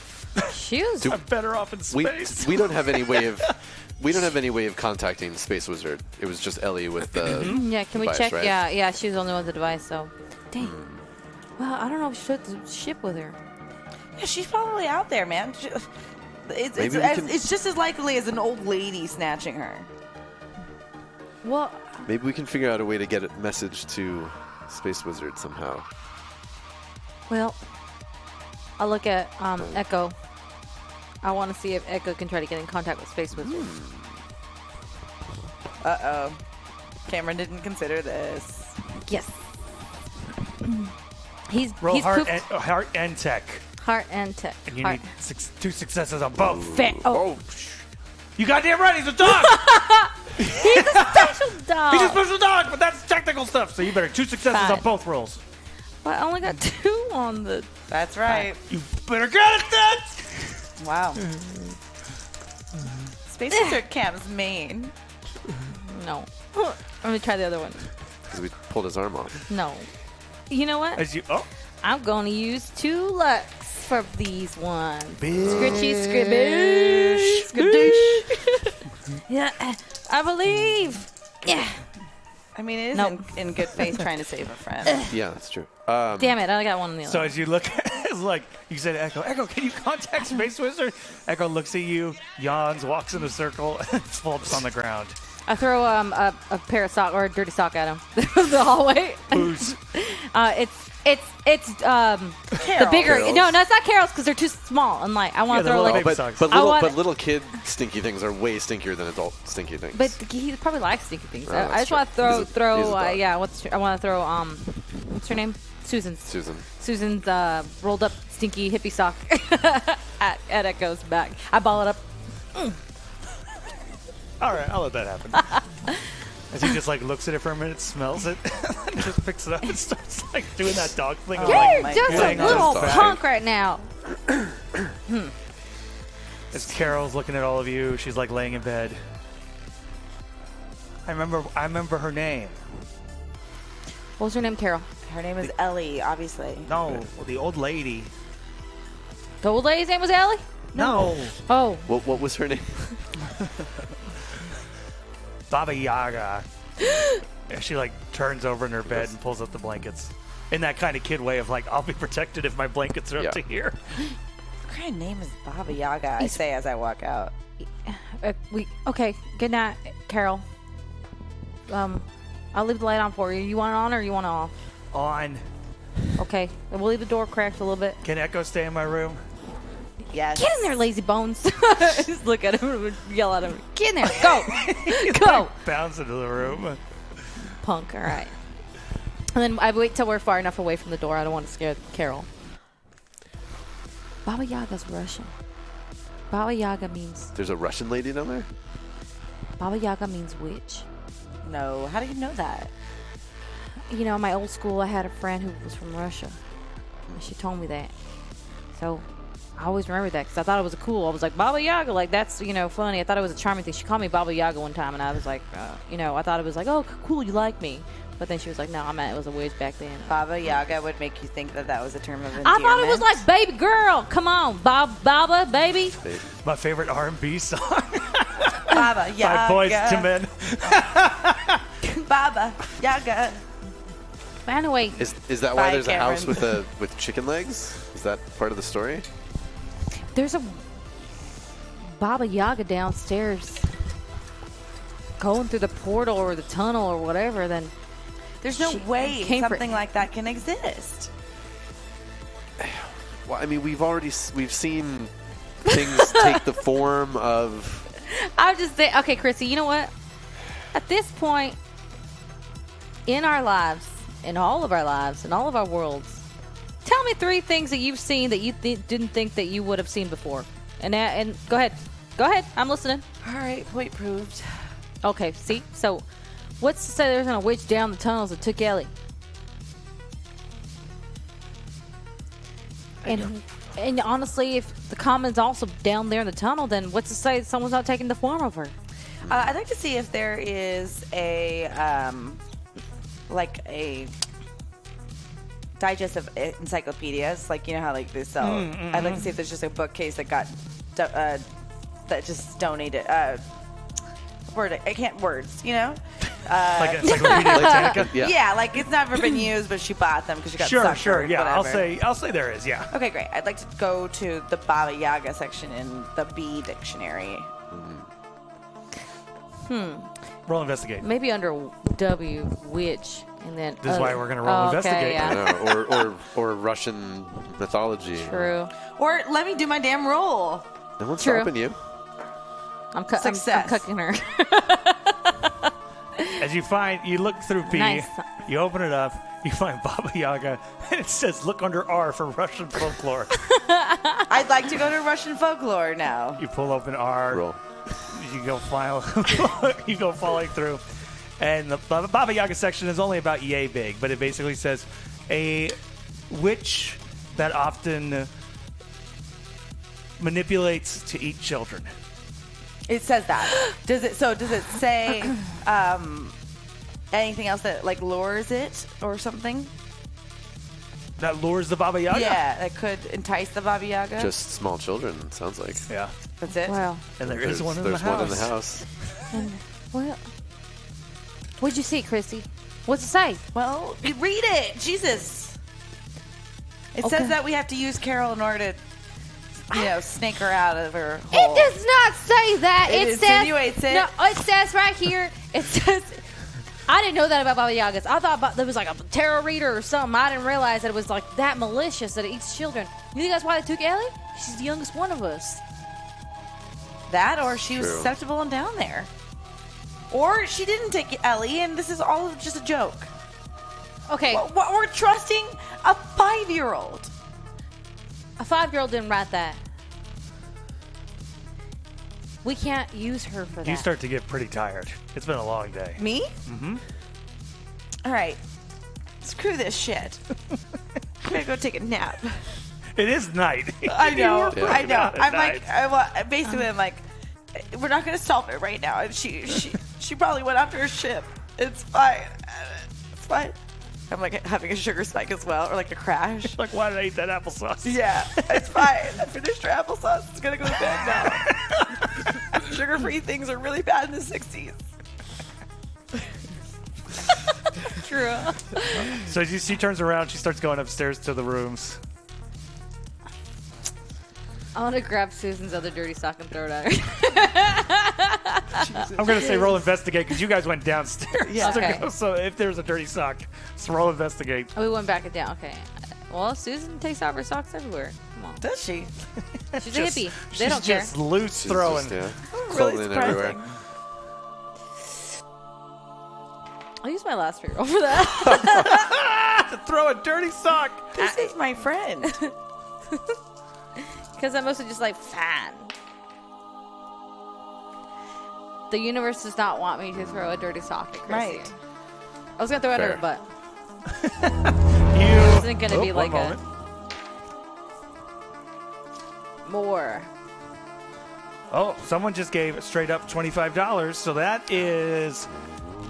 She was. I'm better off in space. We don't have any way of contacting Space Wizard. It was just Ellie with the Yeah, can we device, check? right? Yeah, she was the only one with the device. So, dang. Well, I don't know if she took the ship with her. Yeah, she's probably out there, man. Maybe we can- It's just as likely as an old lady snatching her. Well, Maybe we can figure out a way to get a message to Space Wizard somehow. I'll look at Echo. I want to see if Echo can try to get in contact with Space Wizard. Uh-oh. Cameron didn't consider this. Yes. He's Roll pooped. heart and tech. Heart and tech. And you Heart. need 2 successes on both. Oh, You goddamn right, he's a dog! he's a special dog. He's a special dog, but that's technical stuff, so you better 2 successes Fine. on both rolls. But I only got 2 on the. That's right. You better get it then! Wow. Space Wizard Cam's main. No. Let me try the other one. Because we pulled his arm off. No. You know what? I'm going to use 2 Lux for these ones. Scritchy, scribbish, skadoosh. Yeah, I believe. Yeah. I mean, it is Nope. in good faith trying to save a friend. Yeah, that's true. Damn it, I got one in the other. So as you look, it's like you said, Echo. Echo, can you contact Space Wizard? Echo looks at you, yawns, walks in a circle, and flops on the ground. I throw a pair of sock or a dirty sock at him the hallway. Booze. It's the bigger. Carol's? No, it's not Carol's because they're too small. And like I want to Yeah, throw they're like. little But, sucks. but, I little, want- but little kid stinky things are way stinkier than adult stinky things. But he probably likes stinky things. Oh, I that's just want to true. He's a throw. dog. Yeah, I want to throw. What's her name? Susan's. Susan's rolled up stinky hippie sock at Echo's back. I ball it up. All right, I'll let that happen. As he just like looks at it for a minute, smells it, and just picks it up and starts like doing that dog thing. of, You're like, just a hang on little his back. punk right now. As Carol's looking at all of you, she's like laying in bed. I remember her name. What was her name, Carol? Her name is Ellie, obviously. No, the old lady. The old lady's name was Ellie? No. Oh. What was her name? Baba Yaga. And she like turns over in her bed and pulls up the blankets. In that kind of kid way of like, I'll be protected if my blankets are up to here. What kind of name is Baba Yaga? I say as I walk out. Okay. Good night, Carol. I'll leave the light on for you. You want it on or you want it off? On. Okay. We'll leave the door cracked a little bit. Can Echo stay in my room? Yes. Get in there, lazy bones. Just look at him and yell at him. Get in there. Go. Go. Bounce into the room. Punk. All right. And then I wait till we're far enough away from the door. I don't want to scare Carol. Baba Yaga's Russian. Baba Yaga means There's a Russian lady down there? Baba Yaga means witch. No. How do you know that? You know, in my old school, I had a friend who was from Russia. And she told me that. So I always remember that because I thought it was cool. I was like, Baba Yaga, like that's, funny. I thought it was a charming thing. She called me Baba Yaga one time, and I was like, I thought it was like, oh, cool, you like me. But then she was like, no, I meant it was a witch back then. Baba Yaga would make you think that was a term of endearment. I thought it was like, baby girl, come on, Baba, baby. My favorite R&B song. Baba Yaga. By Boys to Men. Baba Yaga. Anyway, Is that why Bye, there's a house Karen. with chicken legs? Is that part of the story? there's a Baba Yaga downstairs going through the portal or the tunnel or whatever, then There's no She way came for- something like that can exist. Well, I mean, we've seen things take the form of. I'm just saying, okay, Chrissy, you know what? At this point in our lives, in all of our lives, in all of our worlds, tell me 3 things that you've seen that you didn't think that you would have seen before. And go ahead. Go ahead. I'm listening. All right, point proved. Okay, see? So, what's to say there's a witch down the tunnels that took Ellie? And honestly, if the common's also down there in the tunnel, then what's to say someone's not taking the form of her? I'd like to see if there is a digest of encyclopedias, like how like they sell. I'd like to see if there's just a bookcase that got that just donated. Words. Like Encyclopedia Britannica. Yeah. Like it's never been used, but she bought them because she got Sure, sucked sure. or Yeah, whatever. I'll say there is. Yeah. Okay, great. I'd like to go to the Baba Yaga section in the B dictionary. Roll investigate. Maybe under W, witch, and then. This is why we're gonna roll investigate. I Yeah. know, or Russian mythology. True. Or let me do my damn roll. No one's True. stopping you. I'm Success. cooking her. As you look through P, Nice. you open it up, you find Baba Yaga, and it says, look under R for Russian folklore. I'd like to go to Russian folklore now. You pull open R, Roll. you go falling through. And the Baba Yaga section is only about yay big, but it basically says, a witch that often manipulates to eat children. It says that. Does it say anything else that like lures it or something? That lures the Baba Yaga? Yeah, that could entice the Baba Yaga. Just small children, it sounds like. Yeah. That's it. Wow. And there is one in the There's house. one in the house. And, well, What'd you see, Chrissy? What's it say? Well, you read it. Jesus. It says that we have to use Carol in order to, snake her out of her hole. It does not say that. It insinuates says, it. No, it says right here. It says. I didn't know that about Baba Yagas. I thought there was like a tarot reader or something. I didn't realize that it was like that malicious that it eats children. You think that's why they took Ellie? She's the youngest one of us. That, or she was susceptible and down there. Or she didn't take Ellie, and this is all just a joke. Okay. We're trusting a 5-year-old. A 5-year-old didn't write that. We can't use her for that. You start to get pretty tired. It's been a long day. Me? Mm-hmm. All right. Screw this shit. I'm going to go take a nap. It is night. I know. Yeah. I know. I'm Night. like, basically, I'm like, we're not going to solve it right now. And she probably went after her ship. It's fine. It's fine. I'm like having a sugar spike as well, or like a crash. Like, why did I eat that applesauce? Yeah, it's fine. I finished her applesauce. It's gonna go to bed now. Sugar-free things are really bad in the 60s. True. So she turns around. She starts going upstairs to the rooms. I want to grab Susan's other dirty sock and throw it at her. I'm going to say roll investigate because you guys went downstairs. Yeah. Okay. So if there's a dirty sock, so roll investigate. Oh, we went back and down. Okay. Well, Susan takes off her socks everywhere. Come on. Does she? She's a hippie. They don't She's care. just loose She's throwing. just, Really clothing everywhere. surprising. I'll use my last reroll for that. To throw a dirty sock. This is my friend. Because I'm mostly just like, fine. The universe does not want me to throw a dirty sock at Chrissy. Right. I was going to throw it at her Fair. butt. You. Isn't going to be like one moment. more. Oh, someone just gave straight up $25, so that is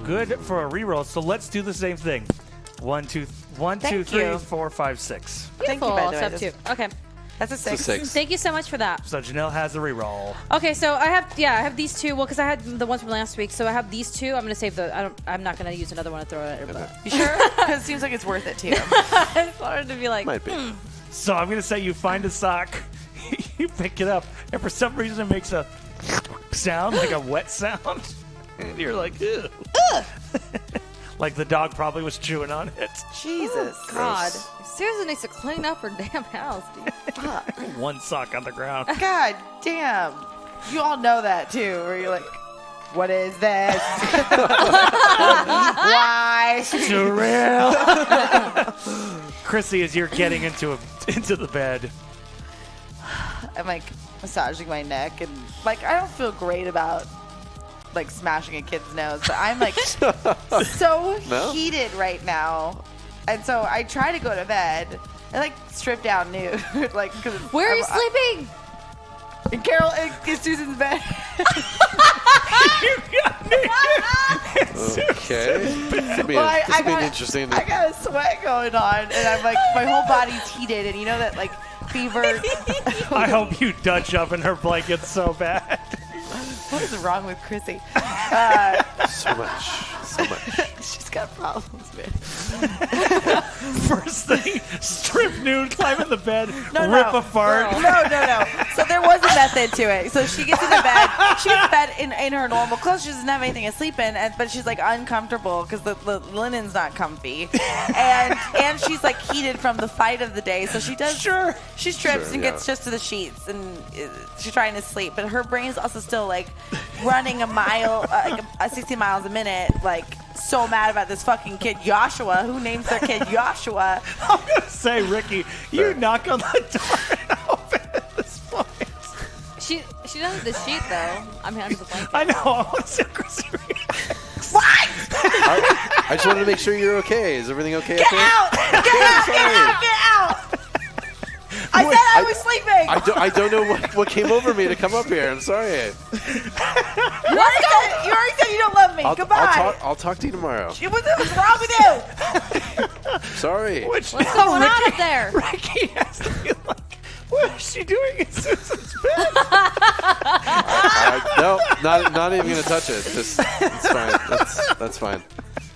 good for a reroll. So let's do the same thing. 1, 2, 1, 2, Thank 3, you. 4, 5, 6. Thank you, Beautiful. by the way. Step two. Okay. That's a 6. It's a 6. Thank you so much for that. So Janelle has a reroll. Okay, so I have these two. Well, because I had the ones from last week, so I have these two. I'm gonna save I'm not gonna use another one to throw it at her butt. You sure? Because it seems like it's worth it to you. I just wanted to be like, Might be. So I'm going to say you find a sock, you pick it up, and for some reason it makes a sound, like a wet sound. And you're like, ew. Like the dog probably was chewing on it. Jesus. God, Susan needs to clean up her damn house, dude. Fuck. One sock on the ground. God damn. You all know that too, where you're like, what is this? Why? Surreal. Chrissy, as you're getting into the bed. I'm like massaging my neck and like I don't feel great about like smashing a kid's nose, but I'm like so heated right now. And so I try to go to bed and like strip down nude. Like, cause Where are you sleeping? in Carol in Susan's bed. You got naked. Okay. This would be Well, interesting. I got a sweat going on and I'm like my whole body's heated and you know that like fever. I hope you Dutch up in her blanket so bad. What is wrong with Chrissy? So much. She's got problems, man. First thing, strip nude, climb in the bed, No. rip a fart. No. So there was a method to it. So she gets into bed. She gets to bed in her normal clothes. She doesn't have anything to sleep in, but she's like uncomfortable because the linen's not comfy, and she's like heated from the fight of the day. So she does. Sure. She strips and yeah. gets just to the sheets, and she's trying to sleep, but her brain's also still like running a mile, 60 miles a minute, like so mad about this fucking kid Joshua. Who names their kid Joshua? I'm going to say, Ricky, you knock on the door and open at this point. She doesn't have the sheet though. I'm under the blanket. I know. I want to see Chrissy react. What? I just wanted to make sure you're okay. Is everything okay? Get out! Get out! I said I was sleeping. I don't know what came over me to come up here. I'm sorry. You already said you don't love me. Goodbye. I'll talk to you tomorrow. What's wrong with you? Sorry. What's What's going on up there? Ricky has to be like, what is she doing in Susan's bed? No, not even gonna touch it. Just it's fine. That's fine.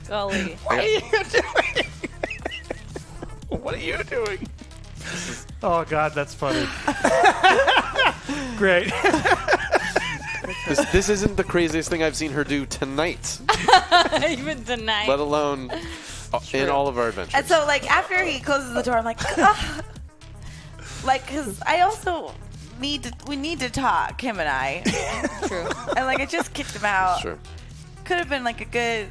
Golly. What are you doing? What are you doing? Oh, God, that's funny. Great. This isn't the craziest thing I've seen her do tonight, Even tonight. let alone in all of our adventures. And so, like, after he closes the door, I'm like, ugh. Like, because I also we need to talk, him and I. True. And, like, I just kicked him out. Sure. Could have been, like, a good,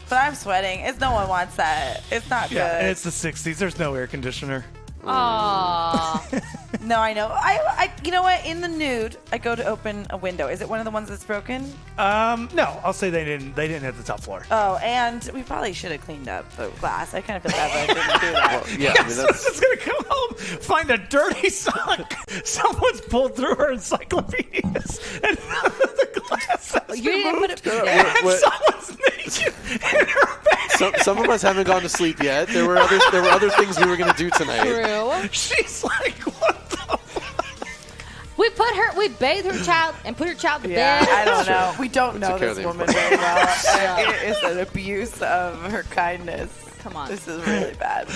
but I'm sweating. No one wants that. It's not Yeah, and good. it's the 60s. There's no air conditioner. Aww. No, I know. I you know what? In the nude, I go to open a window. Is it one of the ones that's broken? No, I'll say they didn't hit the top floor. Oh, and we probably should have cleaned up the glass. I kind of feel bad that I didn't do that. Yeah, I mean, that's, Someone's gonna come home, find a dirty sock. Someone's pulled through her encyclopedias, and none of the glass has You didn't removed. put it. And What- someone's naked in her bed. some of us haven't gone to sleep yet. There were other things we were going to do tonight. True. She's like, what the fuck? We bathed her child and put her child to Yeah, bed. I don't know. We don't know Took care of this the woman very well. It is an abuse of her kindness. Come on. This is really bad.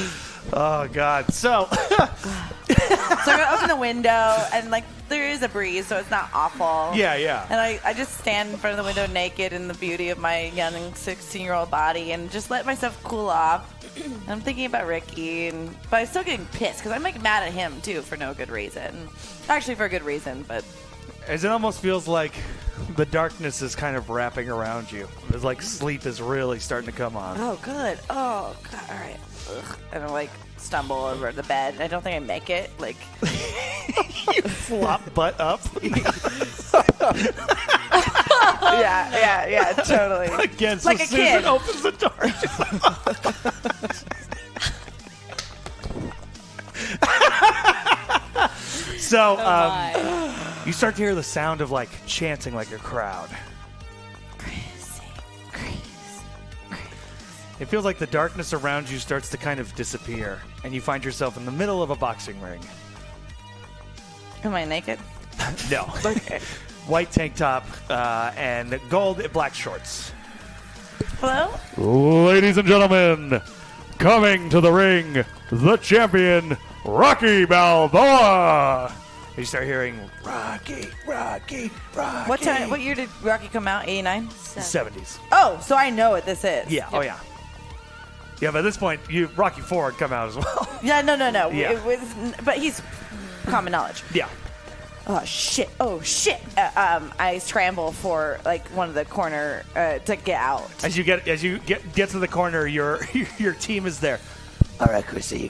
Oh, God. So, So I'm gonna open the window, and like there is a breeze, so it's not awful. yeah. And I just stand in front of the window naked in the beauty of my young 16-year-old body and just let myself cool off. And I'm thinking about Ricky, but I'm still getting pissed because I'm like mad at him too for no good reason. Actually, for a good reason, but As it almost feels like the darkness is kind of wrapping around you. It's like sleep is really starting to come on. oh, good. Oh, God. All right. Ugh. And I like stumble over the bed. I don't think I make it. Like, You flop butt up yeah, totally. again. So Like a Susan kid. opens the door. So, you start to hear the sound of like chanting like a crowd. It feels like the darkness around you starts to kind of disappear, and you find yourself in the middle of a boxing ring. Am I naked? No. Okay. White tank top and gold black shorts. Hello? Ladies and gentlemen, coming to the ring, the champion, Rocky Balboa. You start hearing Rocky. What time? What year did Rocky come out? 89. 70s. Oh, so I know what this is. Yeah. Oh yeah. Yeah, but at this point, Rocky IV had come out as well. Yeah. No. Yeah. It was, but he's common knowledge. Yeah. Oh shit! I scramble for like one of the corner to get out. As you get to the corner, your team is there. All right, Chrissy, you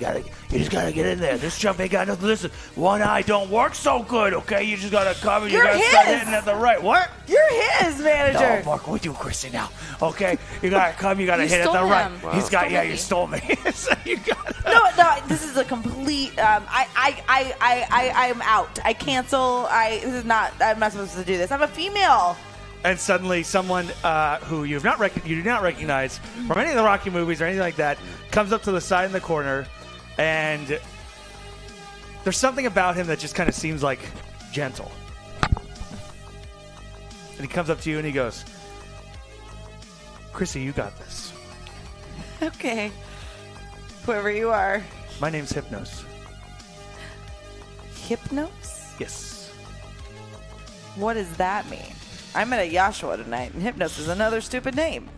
just gotta get in there. This jump ain't got nothing. Listen, one eye don't work so good, okay? You just gotta come and you You're gotta start his! hitting at the right. What? You're his manager. No, I'm working with you, Chrissy, now. Okay? You gotta come, you gotta You hit at the stole right. him. Wow. He's got, Stole yeah, me. you stole me. So you got No. This is a complete. I'm out. I cancel. This is not. I'm not supposed to do this. I'm a female. And suddenly, someone who you do not recognize from any of the Rocky movies or anything like that comes up to the side in the corner, and there's something about him that just kind of seems like gentle. And he comes up to you and he goes, "Chrissy, you got this. Okay. Whoever you are. My name's Hypnos." Hypnos? Yes. What does that mean? I'm at a Yashua tonight, and Hypnos is another stupid name.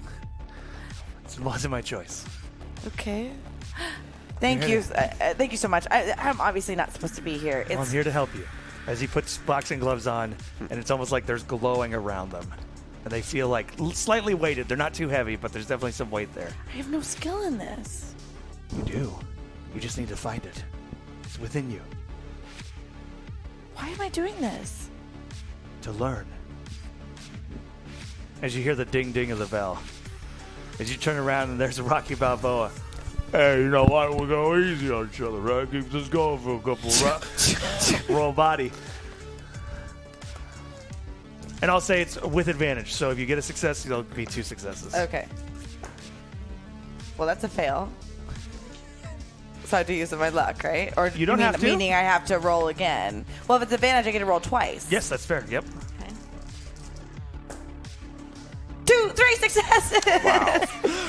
It wasn't my choice. Okay. Thank you. Thank you so much. I'm obviously not supposed to be here. Well, I'm here to help you. As he puts boxing gloves on, and it's almost like there's glowing around them. And they feel like slightly weighted. They're not too heavy, but there's definitely some weight there. I have no skill in this. You do. You just need to find it. It's within you. Why am I doing this? To learn. As you hear the ding-ding of the bell. As you turn around and there's Rocky Balboa. Hey, you know what? We'll go easy on each other, right? Keep this going for a couple of roll body. And I'll say it's with advantage. So if you get a success, it'll be 2 successes. Okay. Well, that's a fail. So I have to use my luck, right? Or You don't have to. Meaning I have to roll again. Well, if it's advantage, I get to roll twice. Yes, that's fair. Yep. 2, 3 successes.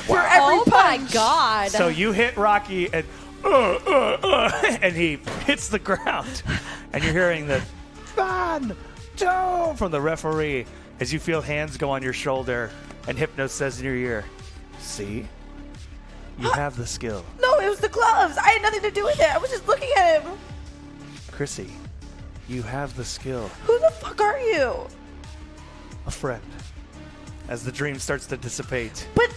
Wow. for every Oh punch. my god. So you hit Rocky and he hits the ground. And you're hearing the "Ban! Joe!" from the referee as you feel hands go on your shoulder and Hypno says in your ear, "See? You have the skill." No, it was the gloves. I had nothing to do with it. I was just looking at him. Chrissy, you have the skill. Who the fuck are you? A friend. As the dream starts to dissipate But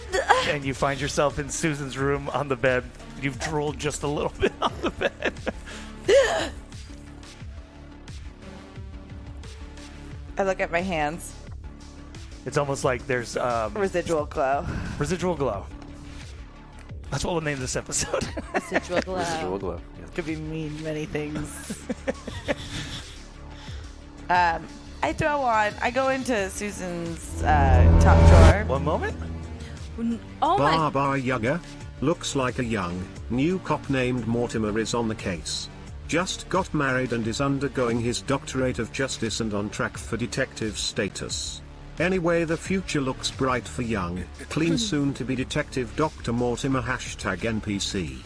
and you find yourself in Susan's room on the bed, you've drooled just a little bit on the bed. I look at my hands. It's almost like there's Residual glow. residual glow. That's what we'll name this episode. Residual glow. Residual glow. Yeah. Could be mean many things. I throw on. I go into Susan's top drawer. One moment. Oh my. Baba Yaga. Looks like a young, new cop named Mortimer is on the case. Just got married and is undergoing his doctorate of justice and on track for detective status. Anyway, the future looks bright for young, clean soon-to-be detective Dr. Mortimer #NPC.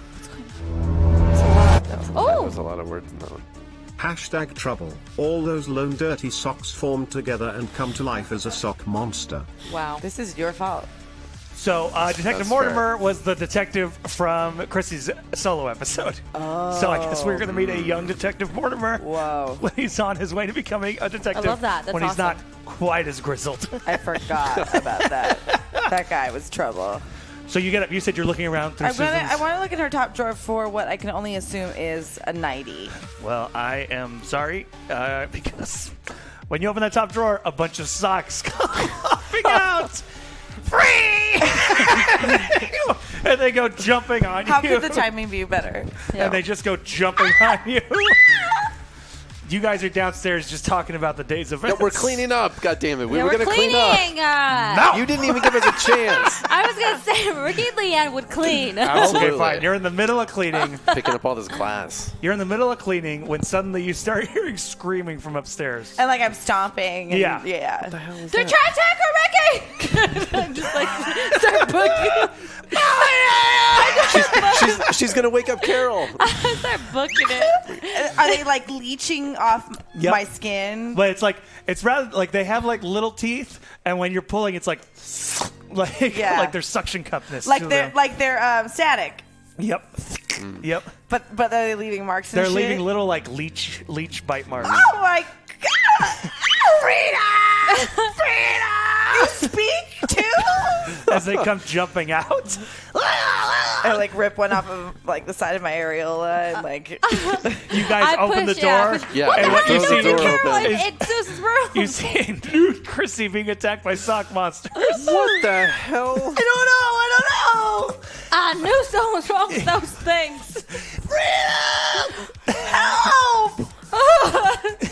That Oh. was a lot of words in that one. #trouble. All those lone dirty socks form together and come to life as a sock monster. Wow. This is your fault. So, Detective That's Mortimer was the detective from Chrissy's solo episode. So I guess we're going to meet a young Detective Mortimer Whoa. when he's on his way to becoming a detective. I love that. That's when he's not awesome. quite as grizzled. I forgot about that. That guy was trouble. So you get up. You said you're looking around through I Susan's. want to look at her top drawer for what I can only assume is a nightie. Well, I am sorry because when you open that top drawer, a bunch of socks come popping out. Free! And they go jumping on How you. could the timing be better? And they just go jumping on you. You guys are downstairs just talking about the day's No, events. we're cleaning up. God damn it. We Yeah, were we're going to clean up. cleaning. No! You didn't even give us a chance. I was gonna say Ricky and Leanne would clean. Absolutely. Okay, fine. You're in the middle of cleaning. Picking up all this glass. You're in the middle of cleaning when suddenly you start hearing screaming from upstairs. And like I'm stomping. And, Yeah. Yeah. They're trying to attack her, Ricky. I'm just like start booking. She's going to wake up Carol. Start booking it. Are they like leeching off Yep. my skin? But it's rather like they have like little teeth, and when you're pulling, it's like Yeah. like there's suction cupness. Like to they're them. like they're static. Yep. Yep. But are they leaving marks and They're shit? leaving little like leech bite marks. Oh my god! Frida! Frida! You speak too? As they come jumping out. I like rip one off of like the side of my areola and like You guys open the door. Yeah, and what you throw see the door Carol open. in Susan's room. You see nude Chrissy being attacked by sock monsters. What the hell? I don't know. I knew something was wrong with those things. Help!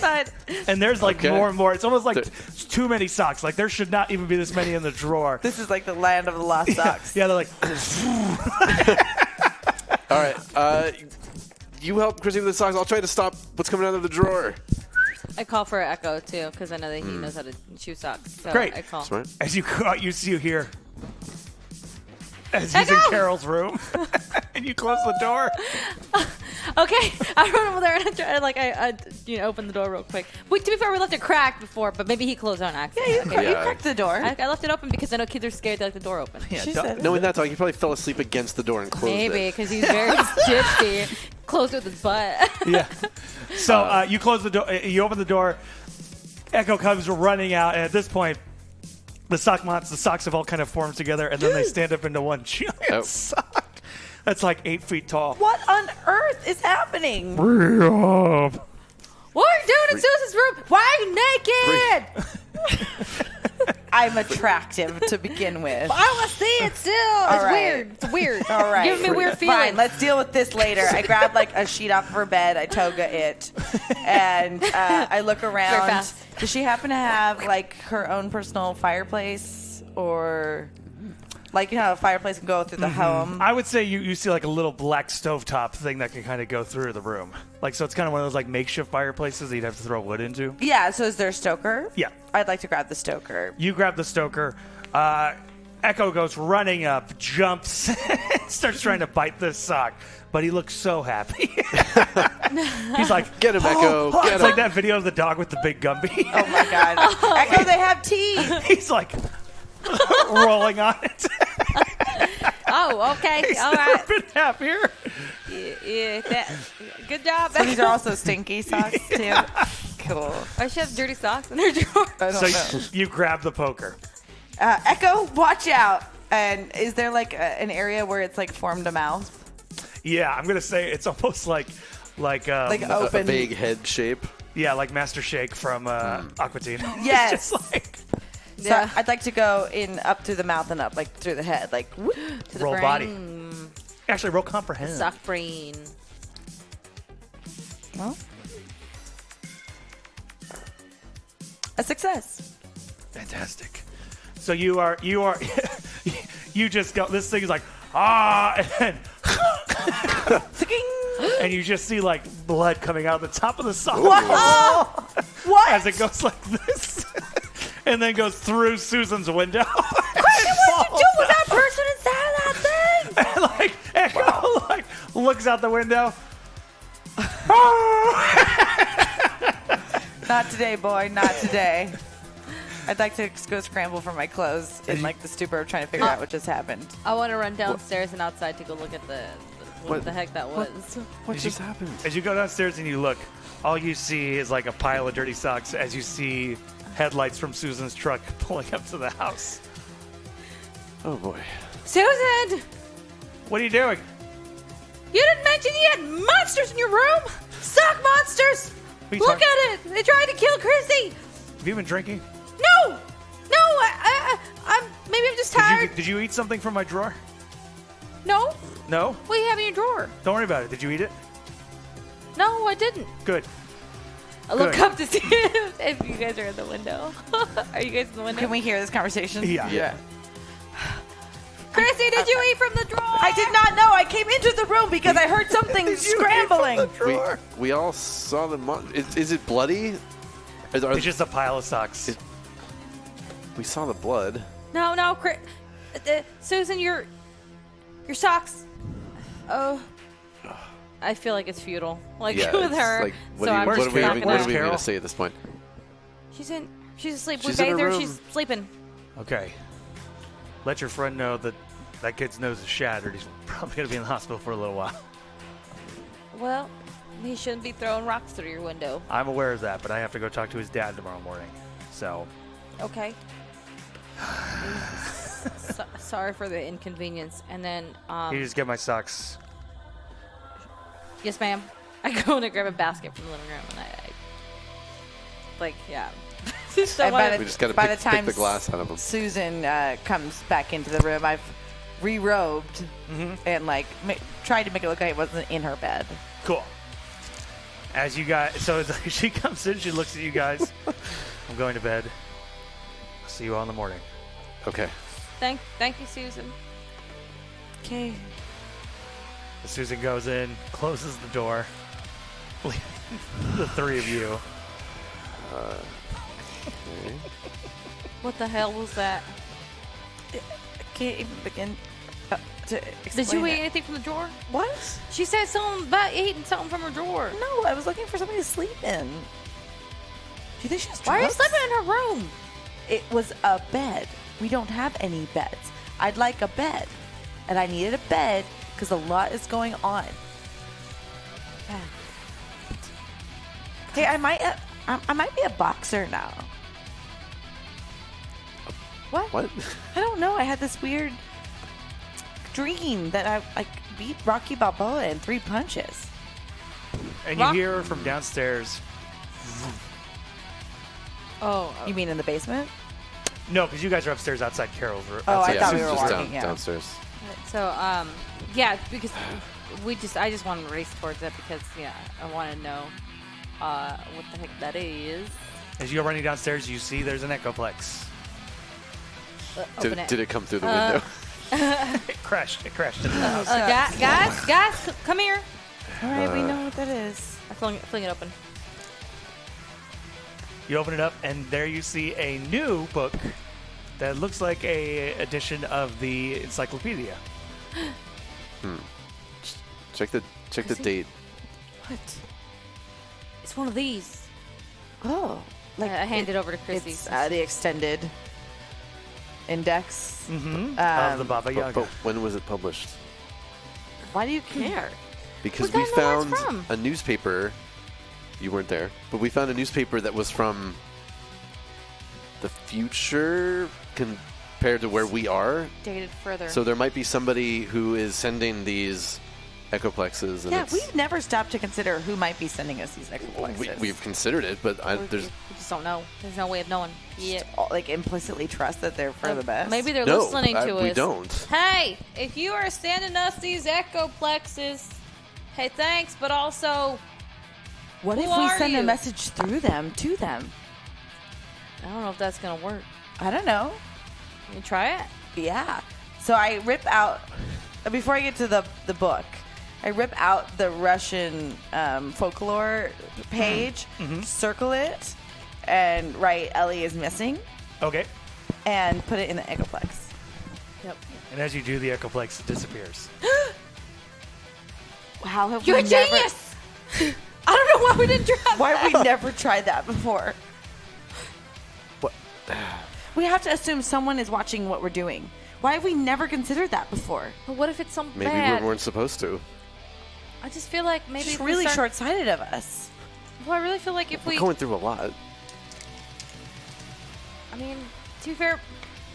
But And there's like Okay. more and more. It's almost like There- too many socks. Like there should not even be this many in the drawer. This is like the land of the lost socks. Yeah, they're like, All right. You help Chrissy with the socks. I'll try to stop what's coming out of the drawer. I call for Echo too because I know that he knows how to chew socks. So Great. I call. Smart. as you go out, you see you hear. As he's in Echo! Carol's room, and you close the door. Okay, I run over there and I try, I open the door real quick. To be fair, we left it cracked before, but maybe he closed on accident. You Yeah. cracked the door. I left it open because I know kids are scared to let the door open. Yeah, She don't- said- Knowing that, he probably fell asleep against the door and closed Maybe it. because he's very tipsy. Closed with his butt. yeah. So you close the door. You open the door. Echo comes running out, and at this point, the socks have all kind of formed together, and then they stand up into one giant Oh. sock that's like 8 feet tall. What on earth is happening? What are you doing in Susan's room? Why are you naked? I'm attractive to begin with. I want to see it still. It's right. weird. It's weird. All right. Giving me weird feelings. Fine, let's deal with this later. I grab like a sheet off of her bed, I toga it, and I look around. Very fast. Does she happen to have like her own personal fireplace, or like you know how a fireplace can go through the home? I would say you see like a little black stovetop thing that can kind of go through the room. Like, so it's kind of one of those like makeshift fireplaces that you'd have to throw wood into. Yeah. So is there a stoker? Yeah. I'd like to grab the stoker. You grab the stoker. Echo goes running up, jumps, starts trying to bite this sock, but he looks so happy. He's like, Get him, Echo. Get it's him. like that video of the dog with the big Gumby. Oh my god. Echo, they have teeth. He's like rolling on it. Oh, okay. He's All never right. been happier. Good job. So these are also stinky socks too. Cool. I should have dirty socks in her drawer. I don't know. So you grab the poker. Echo, watch out. And is there like an area where it's like formed a mouth? Yeah, I'm gonna say it's almost like Like A open. vague head shape. yeah, like Master Shake from Aqua Teen. Yes. It's just like So Yeah. I'd like to go in up through the mouth and up, like through the head, like whoop. To the roll brain. body. Actually, roll comprehend. Sock brain. Well, a success. Fantastic. So you are you just go. This thing is like and you just see like blood coming out of the top of the sock. What? As it goes like this, and then goes through Susan's window. What did you do with that person inside of that thing? And like Echo like looks out the window. Not today, boy. Not today. I'd like to go scramble for my clothes in like the stupor of trying to figure out what just happened. I want to run downstairs and outside to go look at what the heck that was. What just happened? As you go downstairs and you look, all you see is like a pile of dirty socks as you see headlights from Susan's truck pulling up to the house. Oh boy. Susan! What are you doing? You didn't mention you had monsters in your room? Sock monsters! What are you Look talking- at it! They tried to kill Chrissy! Have you been drinking? No! Maybe I'm just tired. Did you eat something from my drawer? No? No? What do you have in your drawer? Don't worry about it. Did you eat it? No, I didn't. Good. I look Good. up to see if you guys are in the window. Are you guys in the window? Can we hear this conversation? Yeah. Chrissy, did you eat from the drawer? I did not know. I came into the room because I heard something scrambling. We all saw the is it bloody? It's just a pile of socks. We saw the blood. No, Susan, your socks. Oh, I feel like it's futile. Like Yeah, with it's her. like, what so are I'm we, just what are not we gonna. going Carol? to say at this point? She's asleep. She's We in her bathed her. room. She's sleeping. Okay. Let your friend know that that kid's nose is shattered. He's probably going to be in the hospital for a little while. Well, he shouldn't be throwing rocks through your window. I'm aware of that, but I have to go talk to his dad tomorrow morning. So, Okay. Sorry for the inconvenience. And then, you just get my socks. yes, ma'am. I go and grab a basket from the living room, and I like, yeah. So And by We just got to by the pick time the glass out of them. Susan comes back into the room, I've re-robed and like tried to make it look like it wasn't in her bed. Cool. As you guys, so she comes in, she looks at you guys. I'm going to bed. I'll see you all in the morning. Okay. Thank you, Susan. Okay. Susan goes in, closes the door. The three of you. What the hell was that? I can't even begin to explain Did you eat it. anything from the drawer? What? She said something about eating something from her drawer. No, I was looking for something to sleep in. Do you think she has Why are you drugs? sleeping in her room? It was a bed. We don't have any beds. I'd like a bed. And I needed a bed because a lot is going on. Hey, I might be a boxer now. What? What? I don't know. I had this weird dream that I like beat Rocky Balboa in 3 punches. And you hear from downstairs. Oh, You mean in the basement? No, because you guys are upstairs outside Carol's room. Oh, I Yeah, thought we Susan's were just walking. Yeah. downstairs. so yeah, because I just want to race towards it because I want to know what the heck that is. As you go running downstairs, you see there's an Echoplex. Open it. Did it come through the window? It crashed. It crashed into the house. Guys, come here. All right, we know what that is. I fling it open. You open it up, and there you see a new book That looks like a edition of the encyclopedia. Check the date. What? It's one of these. Oh. I hand it over to Chrissy. It's the extended index. Of the Baba Yaga. But when was it published? Why do you care? Because We we gotta know where found it's from. a newspaper. You weren't there, but we found a newspaper that was from the future compared to where we are. Dated further. So there might be somebody who is sending these echoplexes. And Yeah, it's, we've never stopped to consider who might be sending us these exoplexes. we've considered it, but we there's just don't know. There's no way of knowing. Yeah. Like implicitly trust that they're for the best. Maybe they're no. listening to us. We don't. Hey, if you are sending us these echoplexes, hey, thanks, but also, What Who if we are send a you? message through them to them? I don't know if that's going to work. I don't know. You try it? Yeah. So I rip out before I get to the book. I rip out the Russian folklore page, circle it, and write Ellie is missing, Okay. and put it in the echoplex. Yep. And as you do, the echoplex disappears. How have You're we a never? genius! I don't know why we didn't try Why have we never tried that before? What? We have to assume someone is watching what we're doing. Why have we never considered that before? But what if it's some Maybe bad? we weren't supposed to. I just feel like maybe It's if we really start- short-sighted of us. Well, I really feel like if We're we... going through a lot. I mean, to be fair,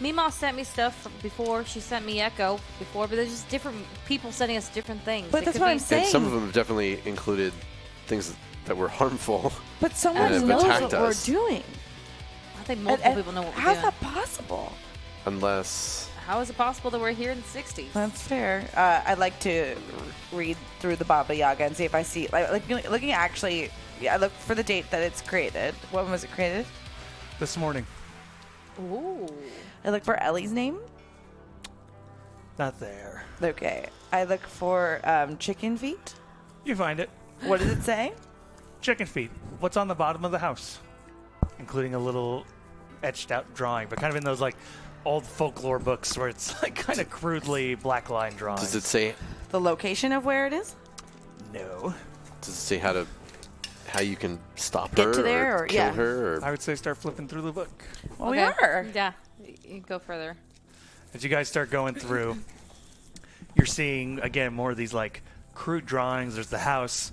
Meemaw sent me stuff before. She sent me Echo before, but there's just different people sending us different things. But It that's could what be- I'm saying. And some of them have definitely included things that were harmful. But someone And have knows attacked what us. we're doing. I think multiple people know what we're How's doing. that possible? Unless... How is it possible that we're here in the 60s? That's fair. I'd like to read through the Baba Yaga and see if I see, like looking at actually, I look for the date that it's created. When was it created? This morning. Ooh. I look for Ellie's name. Not there. Okay. I look for chicken feet. You find it. What does it say? Chicken feet. What's on the bottom of the house? Including a little etched out drawing, but kind of in those like old folklore books where it's like kind of crudely black line drawings. Does it say... The location of where it is? No. Does it say how you can stop Get her to there, or or- kill yeah. her? Or I would say start flipping through the book. Well, Okay. we are. Yeah. You go further. As you guys start going through, you're seeing again more of these like crude drawings. There's the house.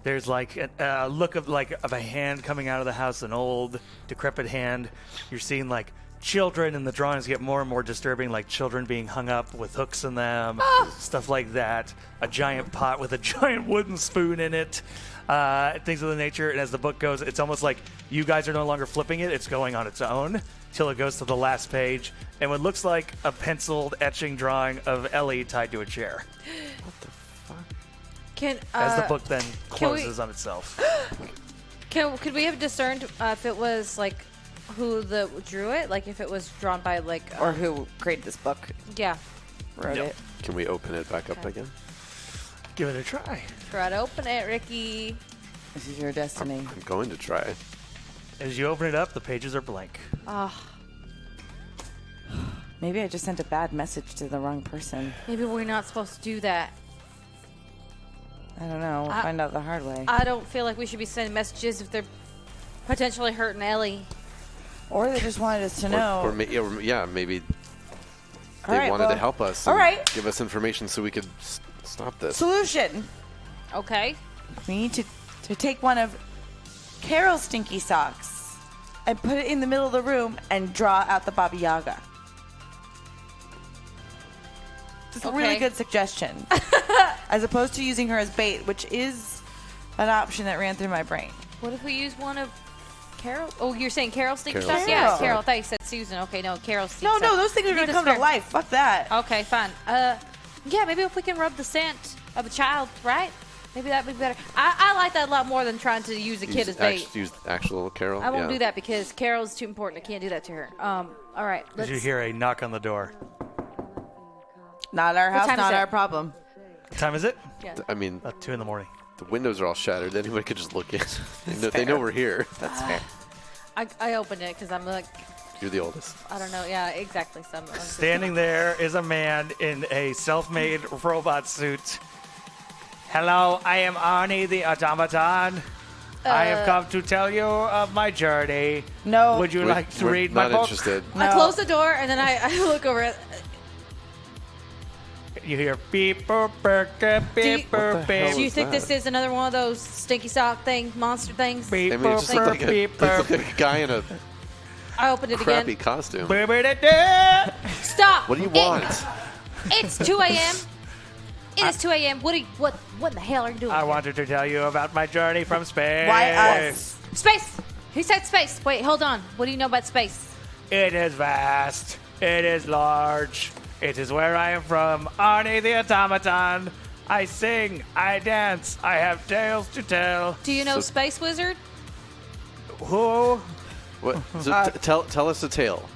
There's like a look of a hand coming out of the house, an old decrepit hand. You're seeing like children, and the drawings get more and more disturbing, like children being hung up with hooks in them, stuff like that. A giant pot with a giant wooden spoon in it, things of the nature. And as the book goes, it's almost like you guys are no longer flipping it; it's going on its own till it goes to the last page, and what looks like a penciled etching drawing of Ellie tied to a chair. Can As the book then can we- closes on itself. could we have discerned if it was like who drew it? Like if it was drawn by like Or who created this book, yeah. wrote No. it. Can we open it back up Okay. again? Give it a try. Try to open it, Ricky. This is your destiny. I'm going to try. As you open it up, the pages are blank. Maybe I just sent a bad message to the wrong person. Maybe we're not supposed to do that. I don't know. We'll find out the hard way. I don't feel like we should be sending messages if they're potentially hurting Ellie. Or they just wanted us to know. Or maybe All they right, wanted to well, help us. all and right. Give us information so we could stop this. Solution. Okay. We need to take one of Carol's stinky socks and put it in the middle of the room and draw out the Baba Yaga. It's a really Okay. good suggestion. As opposed to using her as bait, which is an option that ran through my brain. What if we use one of Carol? Oh, you're saying Carol's stinky Carol's socks? Yeah, socks. Carol. I thought you said Susan. Okay, no, Carol's stinky No, socks. those things are You going to just come to fair. life. Fuck that. Okay, fine. Yeah, maybe if we can rub the scent of a child, right? Maybe that'd be better. I like that a lot more than trying to use a kid as bait. Use actual Carol. I won't yeah. do that because Carol's too important. I can't do that to her. All right. As you hear a knock on the door. Not our house, time is not it? our problem. What time is it? I mean, About 2 in the morning. the windows are all shattered. Anyone could just look in. They know we're here. That's fair. I opened it because I'm like, You're the oldest. I don't know. Yeah, exactly. Standing there is a man in a self-made robot suit. Hello, I am Arnie the Automaton. I have come to tell you of my journey. No. Would you like to read my not book? interested. No. I close the door and then I look over it. You hear beep, boop, burp, beep, boop, hell Do you beep, think that? this is another one of those stinky sock monster things? beep, I mean, it boop, just looked like, burp, beep, it burp. looked like a guy in a I opened it crappy again. costume. Boop-a-da-da. Stop! What do you want? It's 2 a.m. It is 2 a.m. What in the hell are you doing? I wanted to tell you about my journey from space. Why us? Space! Who said space? Wait, hold on. What do you know about space? It is vast. It is large. It is where I am from. Arnie the Automaton. I sing. I dance. I have tales to tell. Do you know So- Space Wizard? Who? What? So tell us a tale.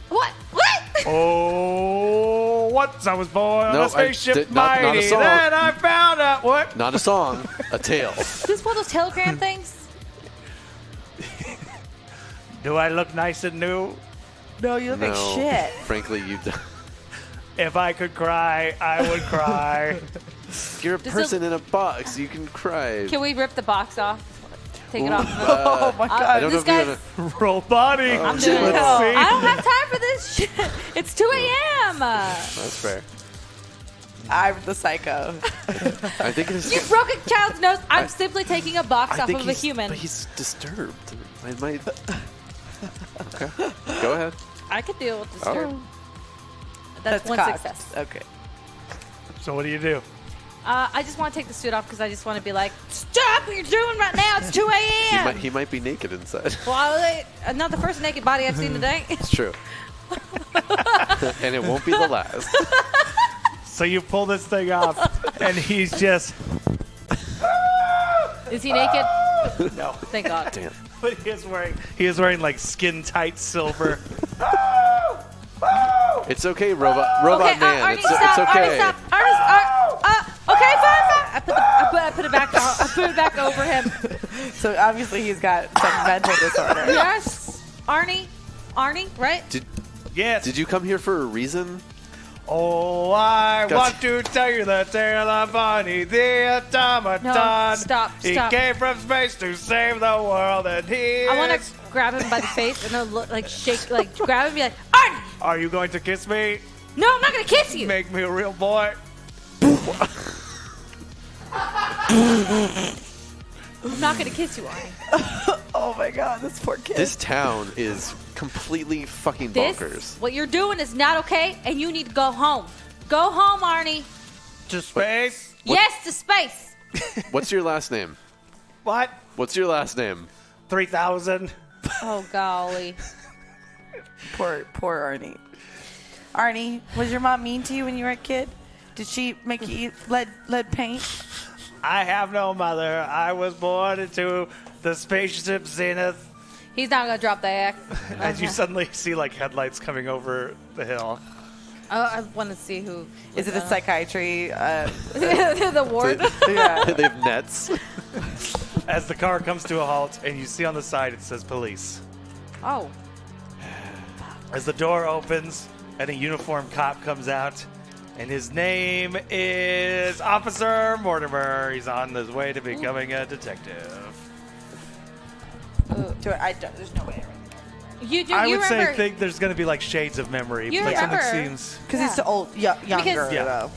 What? What? Oh, once I was born on No, a spaceship not a mighty. song. Then I found out what. Not a song, a tale. Is this one of those telegram things? Do I look nice and new? No, you look No, like shit. frankly, If I could cry, I would cry. you're a Does person in a box. You can cry. Can we rip the box off? Take it off. Oh my god. I don't know this if you're guy's- gonna. Roll body. Oh, I'm doing it. let's see. I don't have time for this shit. It's 2 a.m. That's fair. I'm the psycho. I think it's. You broke a child's nose. I'm simply taking a box I off think of a he's, human. but he's disturbed. I might. Okay, go ahead. I could deal with disturb. Oh. That's one cocked. success. Okay. So what do you do? I just want to take the suit off because I just want to be like, stop what you're doing right now. It's 2 a.m. He might be naked inside. Well, not the first naked body I've seen today. It's true. And it won't be the last. So you pull this thing off, and he's just. Is he naked? No. Thank God. Damn. But he is wearing like skin tight silver. It's okay, robot Okay, man. Arnie, It's stop. okay. Arnie, stop. Arnie, okay, fine. I put it back. I put it back over him. So obviously he's got some mental disorder. Yes, Arnie, right? Yes. Did you come here for a reason? Oh, I Gotcha. want to tell you the tale of Arnie the Automaton. No, stop. He came from space to save the world, and he I want is- to grab him by the face and then look, like shake, like grab him and be like, Arnie! Are you going to kiss me? No, I'm not gonna kiss you. Make me a real boy? I'm not gonna kiss you, Arnie. Oh my god, this poor kid. This town is completely fucking This, bonkers. what you're doing is not okay, and you need to go home. Go home, Arnie. To space? Yes, to space. What's your last name? What? What's your last name? 3,000. Oh golly. Poor Arnie. Arnie, was your mom mean to you when you were a kid? Did she make you eat lead paint? I have no mother. I was born into the spaceship Zenith. He's not gonna drop the act. As you suddenly see like headlights coming over the hill. I want to see who. Is it a psychiatry? the ward? Yeah. They have nets. As the car comes to a halt, and you see on the side it says police. Oh. As the door opens, and a uniformed cop comes out, and his name is Officer Mortimer. He's on his way to becoming a detective. There's no way. You do. I you would remember? think there's going to be like shades of memory. You like something remember- seems. Because he's so old, younger Because- Yeah. though.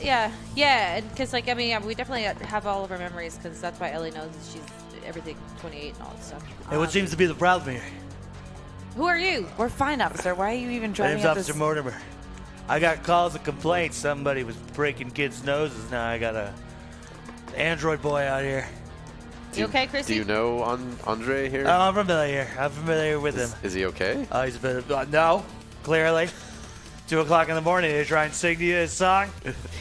Yeah, and because like I mean, we definitely have all of our memories because that's why Ellie knows that she's everything 28 and all that stuff. And what seems to be the problem here? Who are you? We're fine, officer. Why are you even My driving name's up Officer this? Mortimer. I got calls and complaints. Somebody was breaking kids' noses. Now I got a android boy out here. You okay, Chrissy? Do you know Andre here? I'm familiar. I'm familiar with him. Is he okay? He's a bit of, no, clearly. 2 o'clock in the morning, they try and sing to you his song.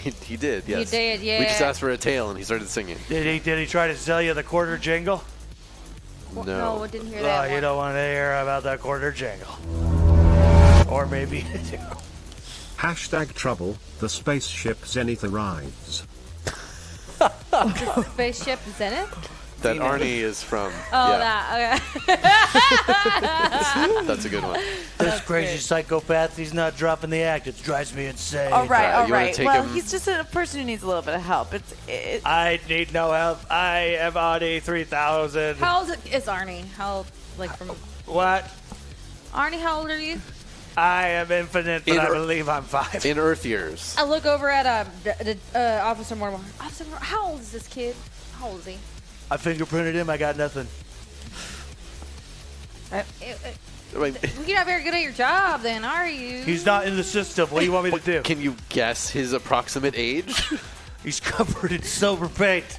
He did, yes. did, yeah. We just asked for a tale and he started singing. Did he try to sell you the quarter jingle? No, I didn't hear Oh, that you one. don't want to hear about that quarter jingle. Or maybe you do. Hashtag trouble, the spaceship Zenith arrives. Spaceship Zenith? that seen it. Arnie is from. Oh, yeah, that. Okay. that's a good one. This crazy psychopath, he's not dropping the act. It drives me insane. All right, all you wanna right. take Well, him- he's just a person who needs a little bit of help. I need no help. I am Arnie 3000. How old is Arnie? How old, like from What? Arnie? How old are you? I am infinite, but In I Earth- believe I'm 5. In Earth years. I look over at Officer Mortimer. Officer Mortimer, how old is this kid? How old is he? I fingerprinted him. I got nothing. Wait, You're not very good at your job, then, are you? He's not in the system. What do you want me to do? can you guess his approximate age? He's covered in silver paint.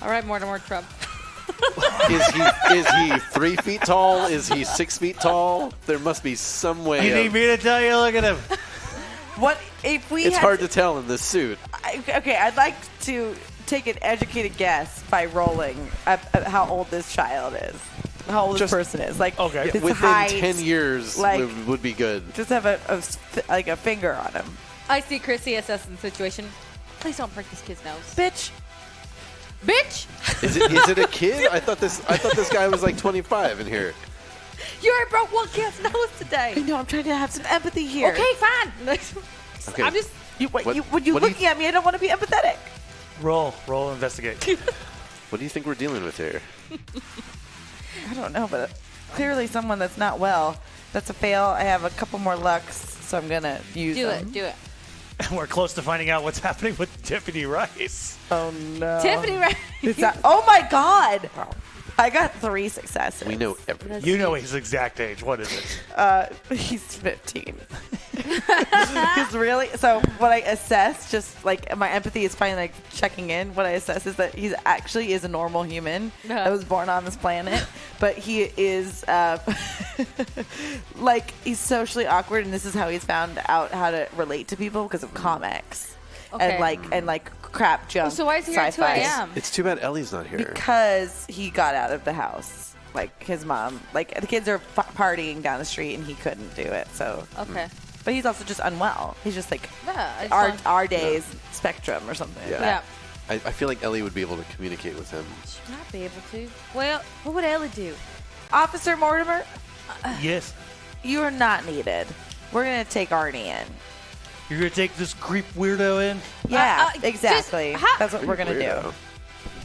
All right, Mortimer Trump. Is he 3 feet tall? Is he 6 feet tall? There must be some way. You need me to tell you? Look at him. What if we? It's had hard to tell in this suit. Okay, I'd like to take an educated guess by rolling at how old this child is. How old this person is. Like, Okay. his Within height, 10 years like- would be good. Just have a finger on him. I see Chrissy assessing the situation. Please don't break this kid's nose. Bitch. Bitch! Is it a kid? I thought this guy was like 25 in here. You already broke one kid's nose today. I know, I'm trying to have some empathy here. Okay, fine. Okay. I'm just. What When you do you- looking at me, I don't want to be empathetic. Roll, investigate. What do you think we're dealing with here? I don't know, but clearly someone that's not well. That's a fail. I have a couple more lucks, so I'm going to use them. Do it. We're close to finding out what's happening with Tiffany Rice. Oh, no. Tiffany, right? Oh, my God. I got 3 successes. We know everything. You know his exact age. What is it? He's 15. He's really so. What I assess, just like my empathy is finally like checking in. What I assess is that he actually is a normal human that was born on this planet, but he is like he's socially awkward, and this is how he's found out how to relate to people because of comics Okay. and like crap junk. So why is he here at 2 sci-fi. a.m.? It's too bad Ellie's not here. Because he got out of the house. Like his mom, like the kids are partying down the street, and he couldn't do it. So, Okay. but he's also just unwell. He's just like Yeah, I just don't- our days spectrum or something. Yeah. Yeah. I feel like Ellie would be able to communicate with him. She might be able to. Well, what would Ellie do? Officer Mortimer, Yes. you are not needed. We're gonna take Arnie in. You're going to take this creep weirdo in? Yeah, just- exactly. how- That's what we're gonna Weirdo.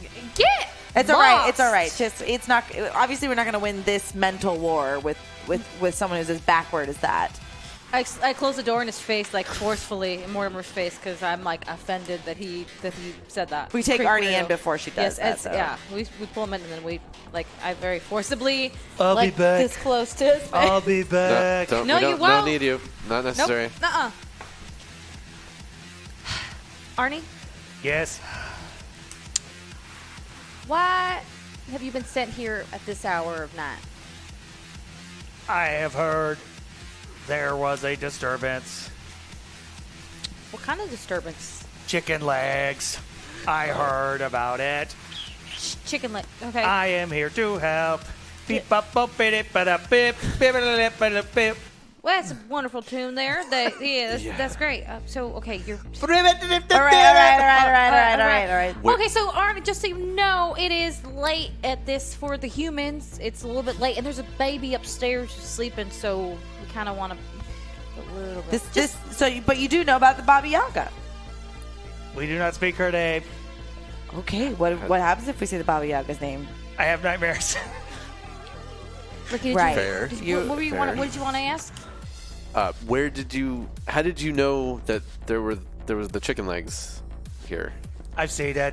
do. Get. It's all right. It's all lost. right. Just it's not. Obviously, we're not gonna win this mental war with someone who's as backward as that. I close the door in his face, like forcefully, in Mortimer's face, because I'm like offended that he said that. We take Creep Arnie weirdo. in before she does that. So. Yeah, we pull him in, and then I very forcibly, I'll be like, back. this close to his face. I'll be back. Don't, No, we you don't, won't. don't need you. Not necessary. Nope. Nuh-uh. Arnie, Yes. why have you been sent here at this hour of night? I have heard there was a disturbance. What kind of disturbance? Chicken legs. I heard about it. Chicken leg. Okay. I am here to help. Beep, bop, bop, bidip, bada, bip, bip, bada, bip. Well, that's a wonderful tune there. That's great. So, okay, you're. All right. Okay, so Arnie, just so you know, it is late at this for the humans. It's a little bit late, and there's a baby upstairs who's sleeping, so we kind of want to a little bit. But you do know about the Baba Yaga. We do not speak her name. Okay, what happens if we say the Baba Yaga's name? I have nightmares. Like, did Right. Fair. What did you want to ask? How did you know that there was the chicken legs here? I've seen it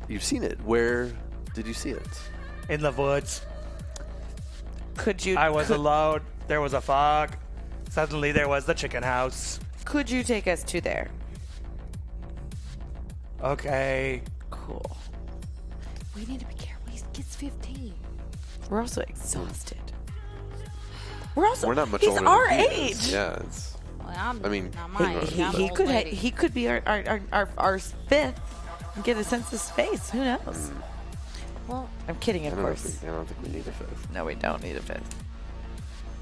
You've seen it. Where did you see it? in the woods. Could you? I was alone. There was a fog. Suddenly there was the chicken house. Could you take us to there? Okay. Cool. We need to be careful. He's 15. We're also exhausted. We're We're not much he's older our than he age. is. Yeah, it's Well, I'm. I mean, not my age. I'm He an old could lady. he could be our fifth and get a sense of space. Who knows? Well, I'm kidding, I of don't course. think we need a fifth. No, we don't need a fifth.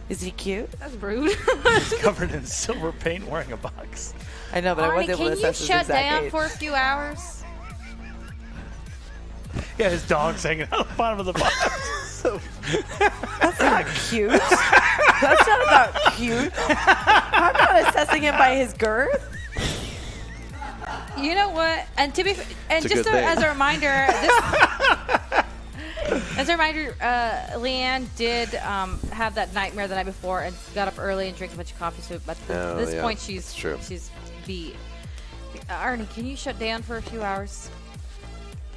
Is he cute? that's rude. He's covered in silver paint wearing a box. I know, but I Arnie, wasn't able to can you assess his shut exact down age. for a few hours? Yeah, his dog's hanging out the bottom of the box. That's not cute. That's not about cute. I'm not assessing him by his girth. You know what? And to be and It's a just good thing. as a reminder, Leanne did have that nightmare the night before and got up early and drank a bunch of coffee. So at this point, It's true. she's beat. Arnie, can you shut down for a few hours?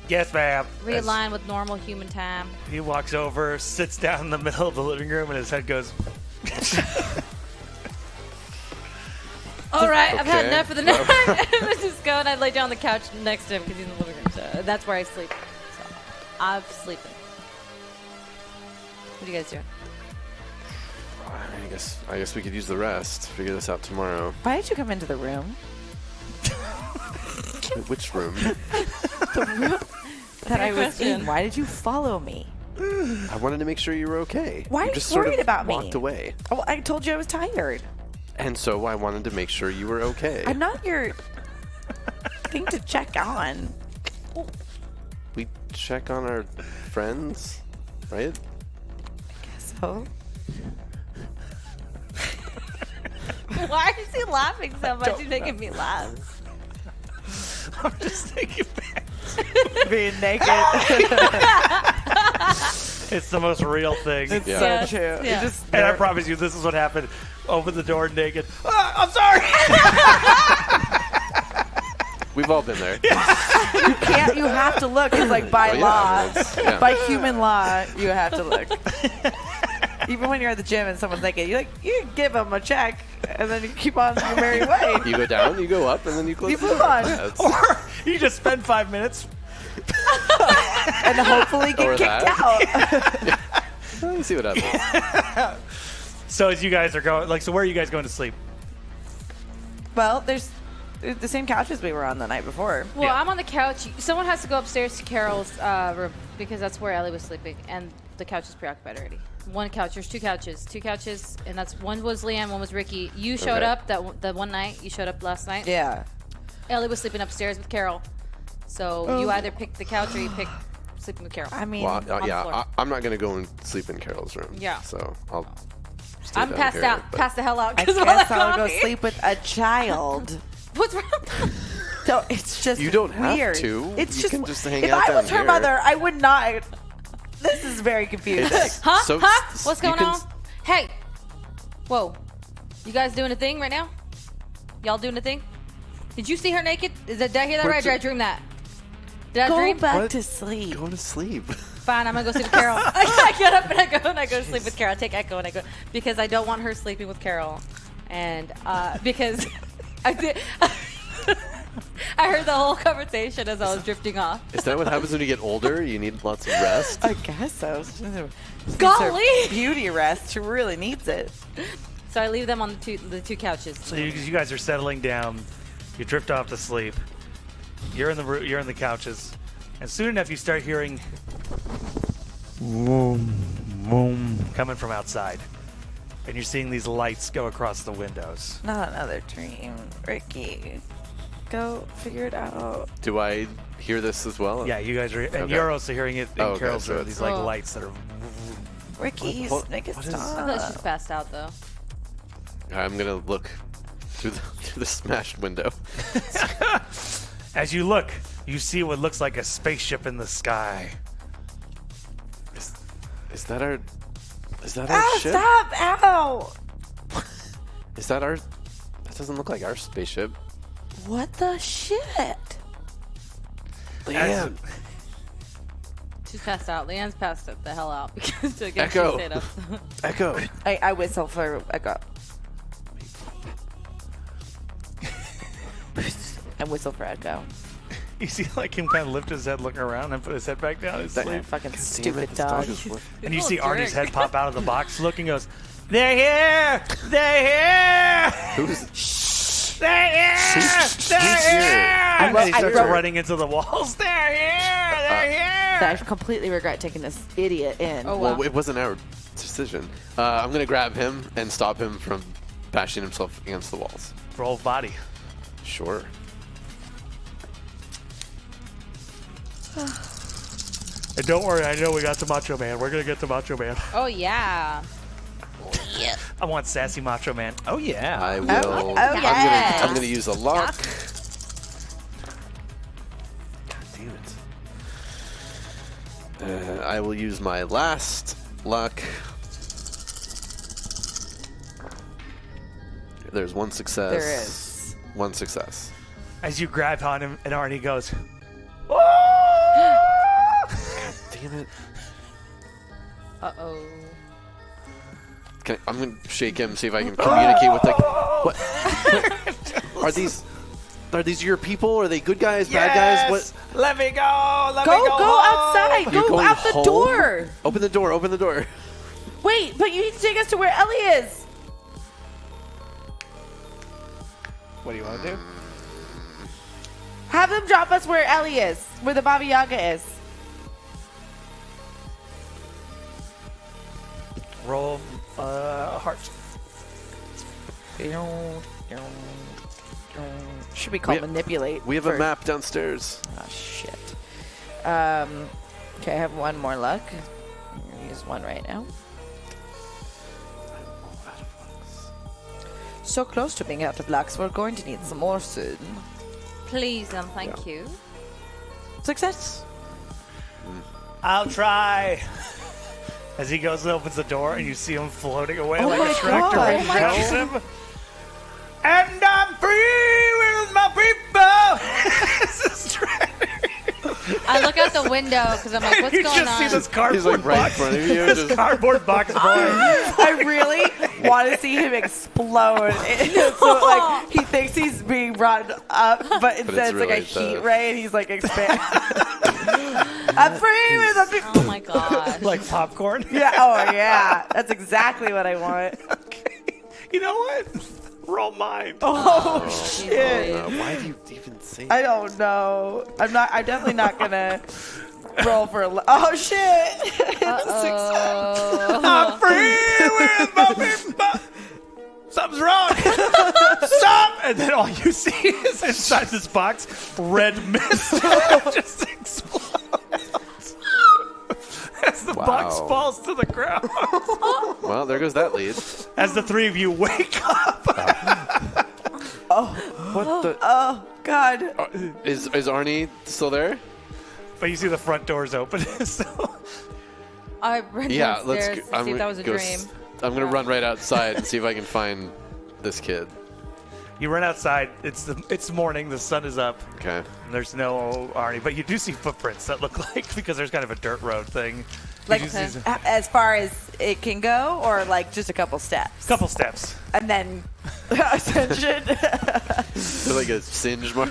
Yes, ma'am. Realign with normal human time. He walks over, sits down in the middle of the living room, and his head goes. All right, I've had Okay. enough for the night. Let's just go, and I lay down on the couch next to him because he's in the living room. So that's where I sleep. So I'm sleeping. What are you guys doing? I guess we could use the rest. Figure this out tomorrow. Why did you come into the room? Which room? That I was question. in. Why did you follow me? I wanted to make sure you were okay. Why are you you just sort worried of about me? walked away. Oh, I told you I was tired. And so I wanted to make sure you were okay. I'm not your thing to check on. We check on our friends, right? So Why is he laughing so much? He's making me laugh. I'm just thinking back. being naked. It's the most real thing. It's Yeah. so true. Yeah. You just And I promise you, this is what happened. Open the door naked. I'm sorry. We've all been there. can't. You have to look. It's like by Oh, yeah, law, yeah. by human law, you have to look. Even when you're at the gym and someone's naked, you give them a check and then you keep on your merry way. You go down, you go up, and then you close You the move door. on. Yeah, it's- Or you just spend 5 minutes. And hopefully get Or kicked that. out. Well, you see what happens. So as you guys are going, so where are you guys going to sleep? Well, there's the same couches we were on the night before. Well, Yeah. I'm on the couch. Someone has to go upstairs to Carol's room because that's where Ellie was sleeping, and the couch is preoccupied already. One couch. There's two couches, and that's one was Liam, one was Ricky. You showed Okay. up that one night. You showed up last night. Yeah. Ellie was sleeping upstairs with Carol, so you either picked the couch or you picked sleeping with Carol. I mean, Well, on the floor. I'm not going to go and sleep in Carol's room. Yeah. So I'll stay I'm down passed here, out, but- passed the hell out. I 'cause of all guess that I'll go coffee. sleep with a child. What's wrong? So it's just You don't have weird. to. It's You just can just hang if out I was down her here. mother, I would not. This is very confusing. Huh? So Huh? s- What's you going can on? s- Hey. Whoa. You guys doing a thing right now? Y'all doing a thing? Did you see her naked? Did I hear that right? Or did I dream that? Did I Go dream? back What? to sleep. Go to sleep. Fine, I'm gonna go sleep with Carol. I get up and I go to sleep with Carol. I take Echo and I go because I don't want her sleeping with Carol, and because I did. I heard the whole conversation as I was drifting off. Is that what happens when you get older? You need lots of rest? I guess so. Golly! Beauty rest. She really needs it. So I leave them on the two couches. So you guys are settling down. You drift off to sleep. You're in the couches, and soon enough you start hearing boom, boom coming from outside, and you're seeing these lights go across the windows. Not another dream, Ricky. Go figure it out. Do I hear this as well? Yeah, you guys are, and Okay. you're also hearing it in Oh, okay, Carol's so room. it's- These Oh. lights that are. Ricky, What- make it what is- I thought she's stop. passed out though. I'm going to look through the smashed window. As you look, you see what looks like a spaceship in the sky. Is that our Ah, ship? stop! Ow! Is that our... That doesn't look like our spaceship. What the shit? Liam. She's passed out. Leanne's passed the hell out because again, Echo. she stayed up. Echo. I whistle for Echo. I whistle for Echo. You see, like him kind of lift his head, look around, and put his head back down. And That sleep. fucking Damn it, stupid this dog. is what- And you He's a see little Arnie's jerk. head pop out of the box, look and goes, "They're here! They're here! Who's... They're here! Who's They're here? here!" And he I starts wrote- running into the walls. They're here! They're here! I completely regret taking this idiot in. Oh wow. Well, it wasn't our decision. I'm going to grab him and stop him from bashing himself against the walls. Roll body. Sure. And don't worry, I know we got the Macho Man. We're going to get the Macho Man. Oh, yeah. I want sassy Macho Man. Oh, yeah. I will. Oh, yes. I'm gonna use a luck. God damn it. I will use my last luck. There's one success. There is. One success. As you grab on him, and Arnie goes, Damn it. Uh-oh. I'm gonna shake him, see if I can communicate with what? Are these your people? Are they good guys, bad guys? What? Let me go. Let me Go go outside. You're Go going out the home? door. Open the door. Open the door. Wait, but you need to take us to where Ellie is. What do you want to do? Have them drop us where Ellie is, where the Baba Yaga is. Roll heart. Should be called manipulate. We have a for- map downstairs. Oh, shit. Okay, I have one more luck. I'm going to use one right now. So close to being out of lucks, we're going to need some more soon. Please and thank you. Success. I'll try. As he goes and opens the door, and you see him floating away Oh like my a tractor God. and Oh my helps him. And I'm free with my people. This is tractor. I look out the window because I'm like, what's You going just on? see this He's cardboard like right in box. front of you. This Just, cardboard box boy. I really want to see him explode. So, like, he thinks he's being brought up, but instead it's like a really heat the- ray, and he's like expanding. I'm free with my people. Oh my god. Like popcorn. Yeah, oh yeah. That's exactly what I want. Okay. You know what? Roll mine. Oh, shit. why do you even say I don't know. I'm definitely not gonna roll for oh shit. Uh-oh. I'm free with my people. Something's wrong. Stop! And then all you see is inside this box, red mist just explodes as the box Wow. falls to the ground. Well, there goes that lead. As the three of you wake up. What the? Oh god. Is Arnie still there? But you see the front door's open. So I ran Yeah, downstairs let's. to see if that was a dream. I'm gonna run right outside and see if I can find this kid. you run outside. It's morning. The sun is up. Okay. And there's no Arnie, but you do see footprints that look like because there's kind of a dirt road thing. Like You do see as far as it can go, or like just a couple steps, couple steps. and then ascension. So like a singe mark.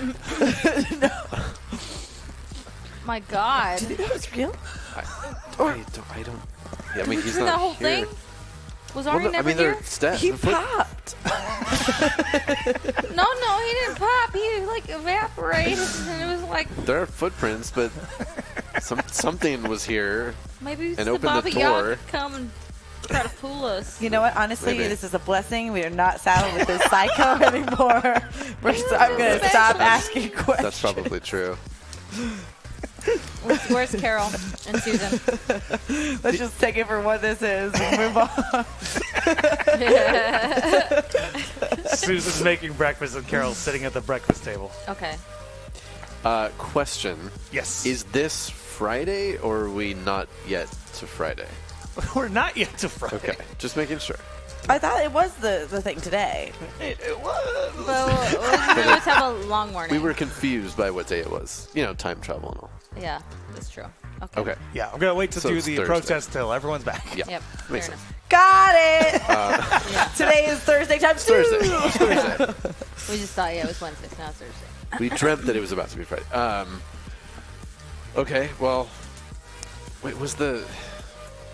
My god. Do you think that was real? I don't. Yeah, I mean, he's Through not that whole here. thing? Was Well, Arnie no, I never mean, here? they're steps. He popped. No, he didn't pop. He like evaporated, and it was like There are footprints, but something was here. maybe And the open the Baba door. Yaga could come and try to fool us. You know what? Honestly, Maybe. this is a blessing. We are not saddled with this psycho anymore. I'm going to stop asking questions. That's probably true. Where's Carol and Susan? Let's just take it for what this is and move on. Susan's making breakfast and Carol's sitting at the breakfast table. Okay. Question: Yes. Is this Friday, or are we not yet to Friday? We're not yet to Friday. Okay, just making sure. I thought it was the thing today. It was. But we always have a long morning. We were confused by what day it was. You know, time travel and all. Yeah, that's true. Okay. Okay. Yeah, I'm gonna wait to So do it's the Thursday. protest till everyone's back. Yeah. Yep. Fair Makes enough. sense. Got it. Today is Thursday time. Thursday. Thursday. We just thought, yeah, it was Wednesday. Now it's Thursday. We dreamt that it was about to be Friday. Okay. Well, wait. Was the?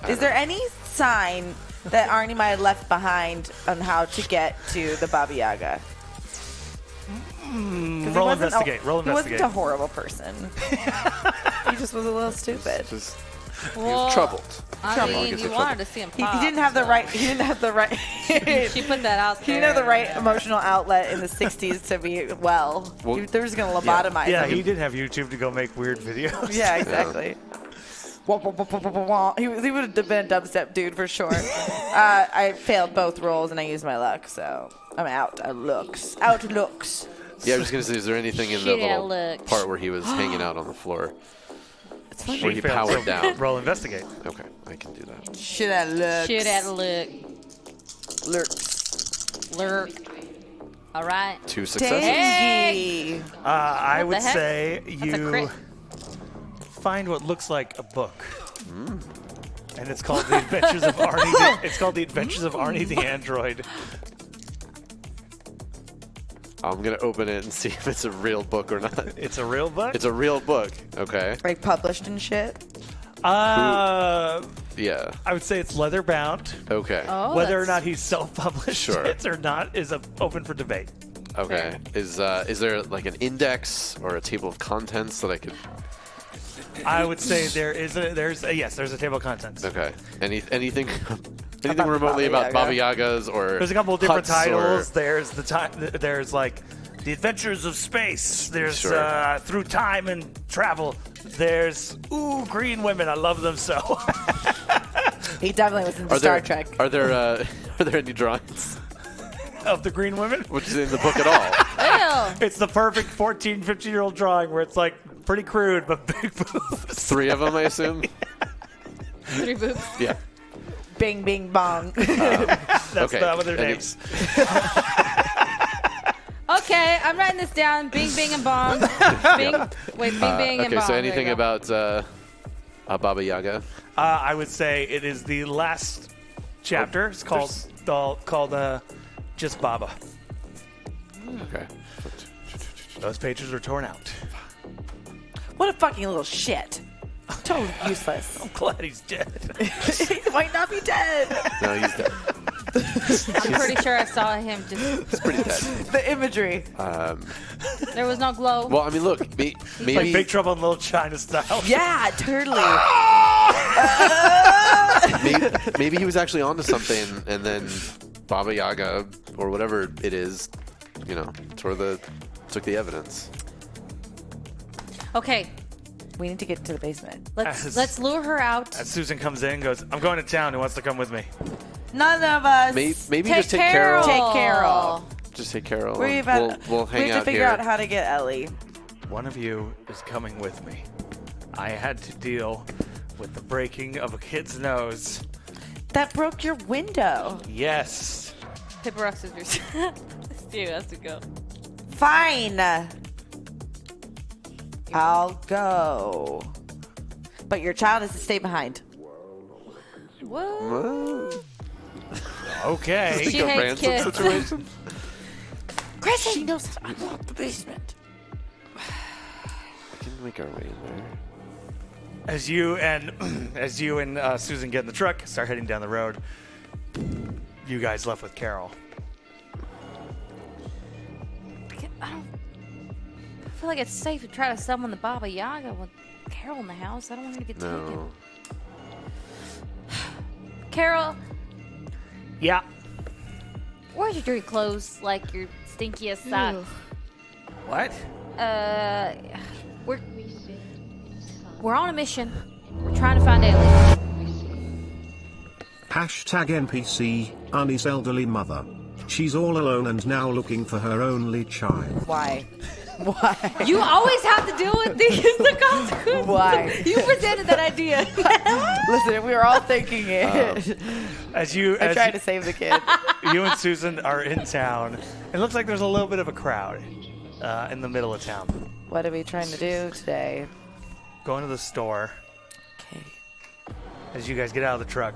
Is there any sign that Arnie might have left behind on how to get to the Baba Yaga? 'Cause he Roll wasn't investigate. Roll He investigate. wasn't a horrible person. He just was a little stupid. Just he Well, was troubled. I Trouble. mean, Gets you in wanted trouble. to see him He pop. didn't have the so- right. He didn't have the right. She put that out He there. didn't have the right emotional outlet in the 60s to be well. Well, They were just going to lobotomize Yeah, him. he did have YouTube to go make weird videos. Yeah, exactly. He would have been a dubstep dude for sure. I failed both rolls and I used my luck, so I'm out. Outlooks. Yeah, I was just gonna say, is there anything in the Shit, little look. part where he was hanging out on the floor? Where he failed, powered so down. Roll investigate. Okay, I can do that. Shit at looks. Shoot at a look. Lurks. Lurk. All right. 2 successes. Dangy. I What would the heck? say That's a you crit. find what looks like a book. And it's called The Adventures of Arnie. It's called The Adventures of Arnie the Android. I'm gonna open it and see if it's a real book or not. It's a real book? It's a real book. Okay. Like published and shit. Yeah. I would say it's leather bound. Okay. Oh, Whether or that's- not he's self-published Sure. it or not is open for debate. Okay. Is there like an index or a table of contents that I could? I would say there's a table of contents. Okay. Anything About remotely Baba about Baba Yagas or? There's a couple of different huts titles. or- There's like The Adventures of Space. There's Sure. Through Time and Travel. There's Green Women. I love them so. He definitely was into Are Star there, Trek. Are there any drawings? Of the Green Women. Which is in the book at all? Ew. It's the perfect 14, 15-year-old drawing where it's like pretty crude but big boobs. 3 of them, I assume. 3 boobs. Yeah. Bing, bing, bong. That's Okay. not what their Any- names. Okay, I'm writing this down. Bing, bing, and bong. Bing. Wait, bing, bing, and Okay, bong. so There you anything go. about Baba Yaga? I would say it is the last chapter. It's called Just Baba. Okay. Those pages are torn out. What a fucking little shit. Totally useless. I'm glad he's dead. He might not be dead. No, he's dead. I'm pretty sure I saw him just. He's pretty dead. The imagery. There was no glow. Well, I mean, look, maybe Like Big Trouble in Little China style. Yeah, totally. maybe he was actually onto something, and then Baba Yaga or whatever it is, took the evidence. Okay, We need to get to the basement. let's lure her out. As Susan comes in and goes, I'm going to town. Who wants to come with me? None of us. Maybe just take Carol. Take Carol. Just take Carol. We'll We'll hang we have out to figure here. out how to get Ellie. One of you is coming with me. I had to deal with the breaking of a kid's nose. That broke your window. Yes. Paper, rock, scissors. Stu has to go. Fine. I'll go. But your child is to stay behind. Whoa. Okay. She A hates ransom kids. situation. Kristen! She knows I unlocked the basement. We can make our way in there. As you and Susan get in the truck, start heading down the road. You guys left with Carol. I feel like it's safe to try to summon the Baba Yaga with Carol in the house. I don't want her to get taken. No. Carol, Yeah. where's your dirty clothes? Like your stinkiest socks? What? We're on a mission. We're trying to find Ellie. #NPC, Arnie's elderly mother. She's all alone and now looking for her only child. Why? Why? You always have to deal with the consequences. Why? You presented that idea. Listen, we were all thinking it. As you I tried to save the kid. you and Susan are in town, it looks like there's a little bit of a crowd in the middle of town. What are we trying to do today? Going to the store. Okay. As you guys get out of the truck,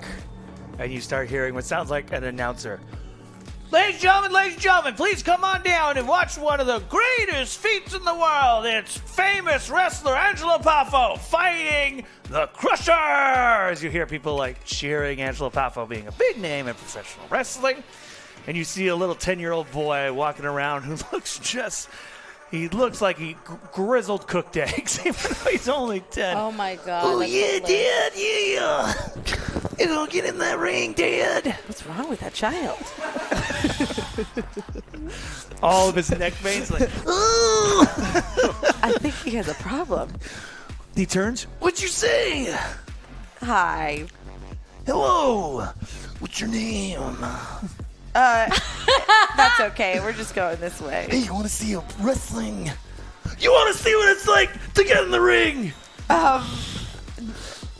and you start hearing what sounds like an announcer. Ladies and gentlemen, please come on down and watch one of the greatest feats in the world. It's famous wrestler Angelo Poffo fighting the Crusher. As you hear people like cheering Angelo Poffo being a big name in professional wrestling. And you see a little 10-year-old boy walking around who he looks like he grizzled cooked eggs, even though he's only 10. Oh my God. Oh, that's yeah, hilarious. Dad, yeah. You gonna get in that ring, Dad? What's wrong with that child? All of his neck veins like, I think he has a problem. He turns. What'd you say? Hi. Hello. What's your name? That's okay. We're just going this way. Hey, you want to see a wrestling? You want to see what it's like to get in the ring?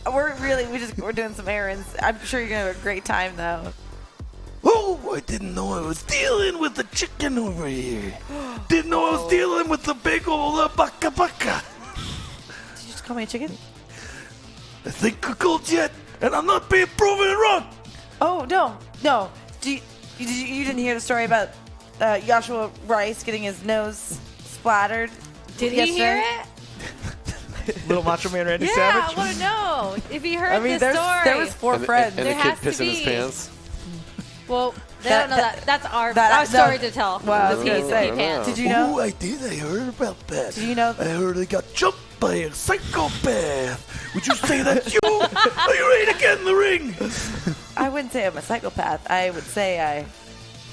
We're doing some errands. I'm sure you're gonna have a great time though. Oh, I didn't know I was dealing with the chicken over here. Didn't know I was dealing with the big old baka baka. Did you just call me a chicken? I think cookled yet, and I'm not being proven wrong. Oh no. You didn't hear the story about Joshua Rice getting his nose splattered? Did he hear it? Little Macho Man Randy Yeah, Savage. I want to know if he heard this story. There was 4 friends. And the There kid has to pissing his be. pants. Well, they don't know that. That's our that- story no. to tell. Well, I was He- gonna he say, can't. did you know? Oh, I did. I heard about that. Did you know? I heard I got jumped by a psychopath. Would you say that's you? Are you ready to get in the ring? I wouldn't say I'm a psychopath. I would say I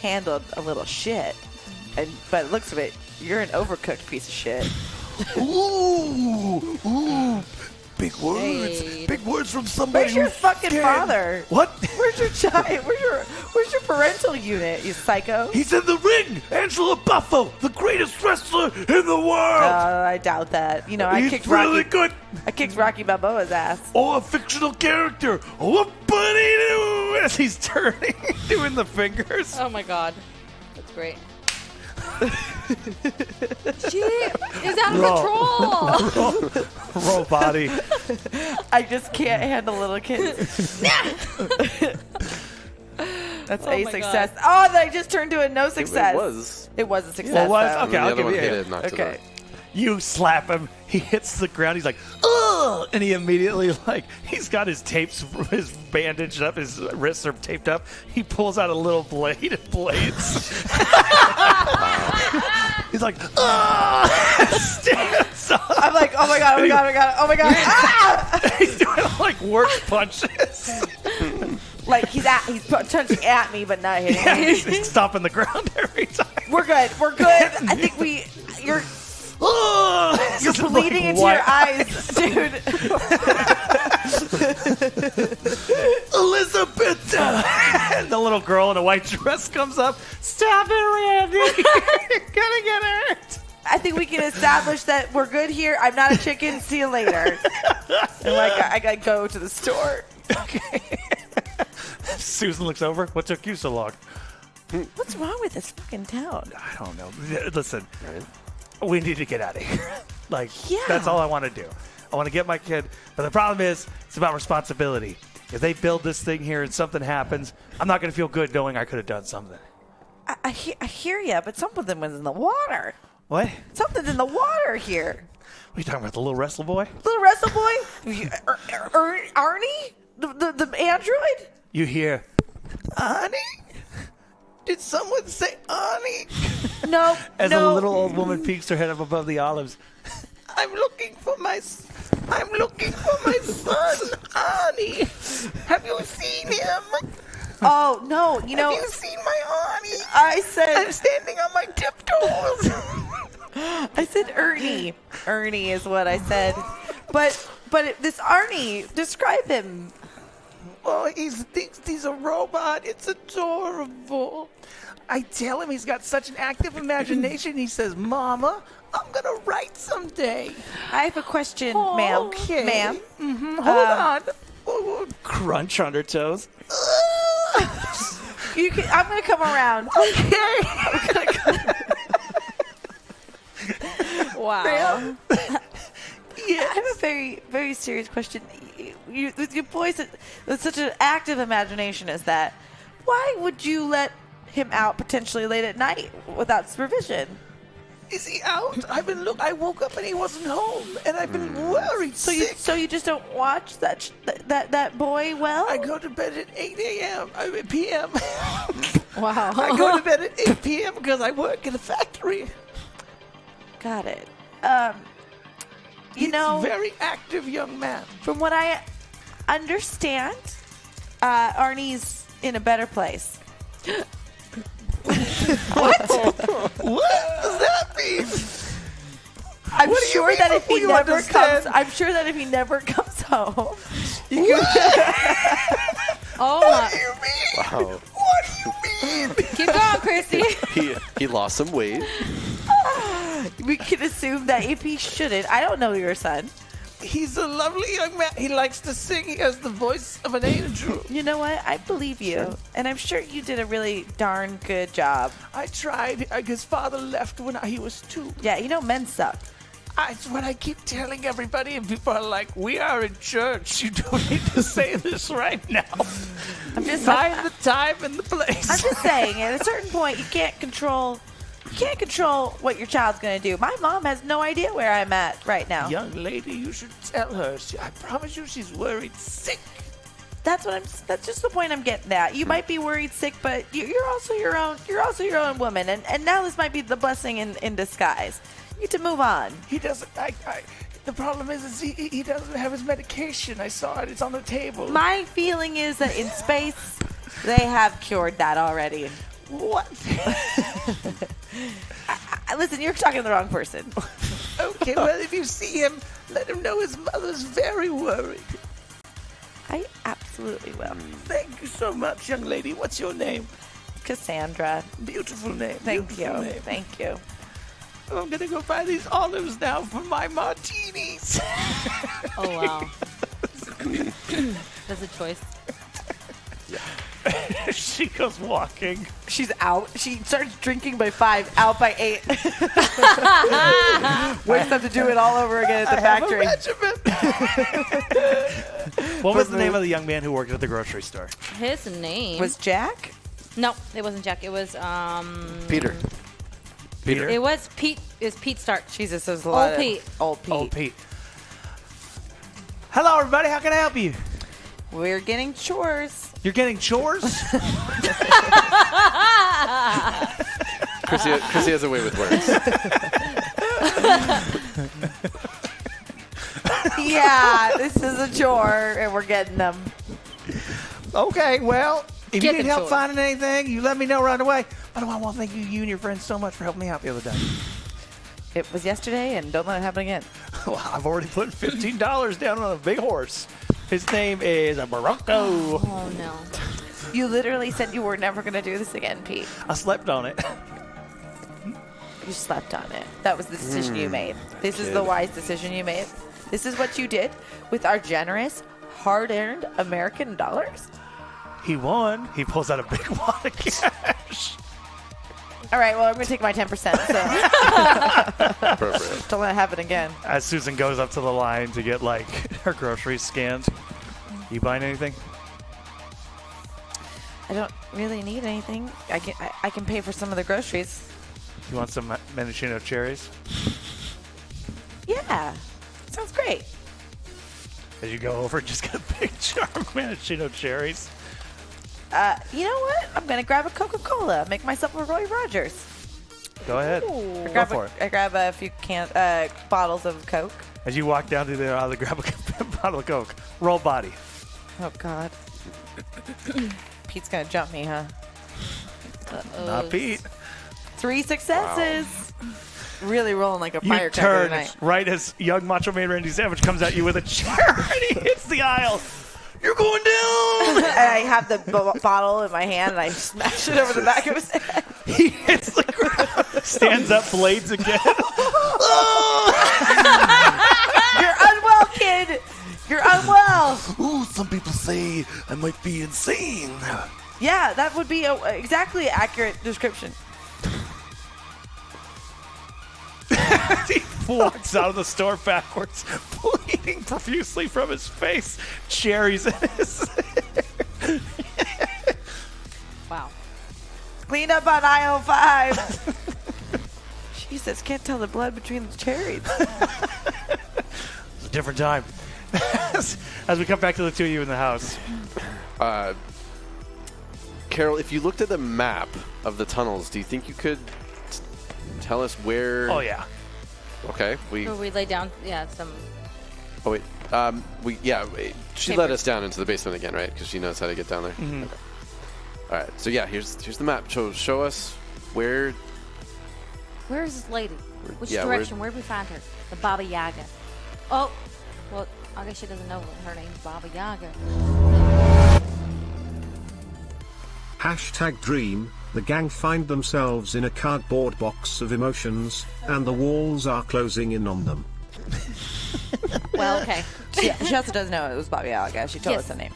handled a little shit. And by the looks of it, you're an overcooked piece of shit. Ooh. Big words. Hey. Big words from somebody Where's your who's fucking scared. father? What? Where's your child? Where's your parental unit? You psycho. He's in the ring. Angelo Buffo, the greatest wrestler in the world. I doubt that. You know, I He's kicked really Rocky. good. I kicked Rocky Balboa's ass. Or a fictional character. Whoop-a-dee-doo, as he's turning, doing the fingers. Oh my god, that's great. She is out of control. Roll body. I just can't handle little kids. That's Oh a my success. Oh, that just turned to a no It success. was. It was a success. Well, it was? though. Okay, And I'll the other give one you hit a- it, knocked it Okay. out. You slap him. He hits the ground. He's like, ugh! And he immediately, he's got his tapes, his bandaged up, his wrists are taped up. He pulls out a little blade and blades. He's like, ugh! Stands up. I'm like, oh my god. Ah! He's doing, work punches. Like he's punching at me, but not hitting Yeah, me. he's stomping the ground every time. We're good. I think you're Ugh! You're bleeding into your eyes, dude. Elizabeth! And the little girl in a white dress comes up. Stop it, Randy! You're gonna get hurt. I think we can establish that we're good here. I'm not a chicken. See you later. And I gotta go to the store. Okay. Susan looks over. What took you so long? What's wrong with this fucking town? I don't know. Listen, Right? we need to get out of here. Yeah. That's all I want to do. I want to get my kid. But the problem is, it's about responsibility. If they build this thing here and something happens, I'm not going to feel good knowing I could have done something. I hear you, but something was in the water. What? Something's in the water here. What are you talking about, the little wrestle boy? Little wrestle boy? Arnie? The android? You hear, Arnie? Did someone say Arnie? No. As no. a little old woman peeks her head up above the olives. I'm looking for my son, Arnie. Have you seen him? Oh, no. You know, Have you seen my Arnie? I said... I'm standing on my tiptoes. I said Ernie. Ernie is what I said. But this Arnie, describe him. Oh, he thinks he's a robot. It's adorable. I tell him he's got such an active imagination. He says, Mama, I'm going to write someday. I have a question, ma'am. Okay. Ma'am. Hold on. Crunch on her toes. I'm going to come around. Wow. I have a very, very serious question. With your boys with such an active imagination as that, why would you let him out potentially late at night without supervision? Is he out? I woke up and he wasn't home, and I've been worried. So you just don't watch that boy well? I go to bed at 8 a.m. p.m. Wow. I go to bed at 8 p.m. because I work in a factory. Got it. He's a very active young man. From what I understand, Arnie's in a better place. What does that mean? I'm What do you sure mean that if before he you never understand? comes, I'm sure that if he never comes home, Oh What do my! you mean? Wow. What do you mean? Keep going, Christy. He lost some weight. we can assume that if he shouldn't, I don't know your son. He's a lovely young man. He likes to sing. He has the voice of an angel. You know what? I believe you, and I'm sure you did a really darn good job. I tried. His father left when he was 2. Yeah, you know, men suck. It's what I keep telling everybody, and people are like, "We are in church. You don't need to say this right now." I'm just Find the time and the place. I'm just saying, at a certain point, you can't control what your child's going to do. My mom has no idea where I'm at right now. Young lady, you should tell her. I promise you, she's worried sick. That's just the point I'm getting at. You might be worried sick, but you're also your own woman, and now this might be the blessing in disguise. You need to move on. He doesn't. The problem is he doesn't have his medication. I saw it. It's on the table. My feeling is that in space, they have cured that already. What? Listen, you're talking to the wrong person. Okay, well, if you see him, let him know his mother's very worried. I absolutely will. Thank you so much, young lady. What's your name? Cassandra. Beautiful name. Thank Beautiful you. name. Thank you. I'm gonna go buy these olives now for my martinis. Oh wow. That's a choice. She goes walking. She's out. She starts drinking by 5, out by 8. Waits up to do it all over again at the factory. What was the name of the young man who worked at the grocery store? His name Was Jack? no, it wasn't Jack. It was Peter. It was Pete. It was Pete Stark. Jesus, there's a lot Old Pete. Old Pete. Old Pete. Hello, everybody. How can I help you? We're getting chores. You're getting chores? Chrissy has a way with words. Yeah, this is a chore, and we're getting them. Okay, well, if you Get need the help chores. finding anything, you let me know right away. By the way, I want to thank you and your friends so much for helping me out the other day. It was yesterday, and don't let it happen again. Well, I've already put $15 down on a big horse. His name is a Bronco. Oh no. You literally said you were never going to do this again, Pete. I slept on it. You slept on it. That was the decision you made. This is the wise decision you made. This is what you did with our generous, hard-earned American dollars. He won. He pulls out a big wad of cash. All right, well, I'm going to take my 10%, so Appropriate. don't let it happen again. As Susan goes up to the line to get, like, her groceries scanned. You buying anything? I don't really need anything. I can pay for some of the groceries. You want some maraschino cherries? Yeah, sounds great. As you go over, just get a big jar of maraschino cherries. You know what? I'm going to grab a Coca-Cola, make myself a Roy Rogers. Go ahead. I Go grab, for it. I grab a few bottles of Coke. As you walk down to the aisle to grab a bottle of Coke. Roll body. Oh, God. Pete's going to jump me, huh? Not Pete. 3 successes. Really rolling like a You firecracker turn tonight. right as young Macho Man Randy Savage comes at you with a chair and he hits the aisle. You're going down! And I have the bottle in my hand and I smash it over the back of his head. He hits the ground. Stands up, blades again. You're unwell, kid. You're unwell. Ooh, some people say I might be insane. Yeah, that would be exactly an accurate description. He walks out of the store backwards, bleeding profusely from his face. Cherries in his Wow. Clean up on aisle 5. Jesus, can't tell the blood between the cherries. It's a different time. As we come back to the two of you in the house. Carol, if you looked at the map of the tunnels, do you think you could tell us where? Oh, yeah. Okay. Where we lay down, some. Oh wait. She let us down into the basement again, right? Because she knows how to get down there. Mm-hmm. Okay. All right. So yeah, here's the map. Show us where. Where's this lady? Which Yeah, direction? Where'd we find her? The Baba Yaga. Oh, well, I guess she doesn't know her name's Baba Yaga. #dream. The gang find themselves in a cardboard box of emotions, and the walls are closing in on them. Well, okay. She also doesn't know it was Baba Yaga. She told us the name.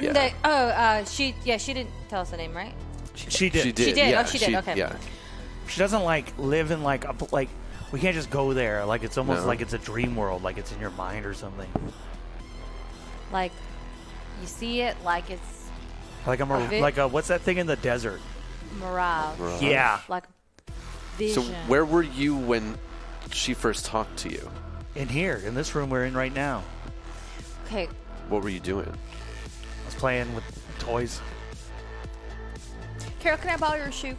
She didn't tell us the name, right? She did. She did. She did. Yeah, Oh, she did. Okay. Yeah. She doesn't live in we can't just go there. Like it's almost No. like it's a dream world, like it's in your mind or something. Like, you see it like it's Like what's that thing in the desert? mirage. Yeah, Like So vision. where were you when she first talked to you? in here, in this room we're in right now. Okay. What were you doing? I was playing with toys. Carol, can I borrow your shoe?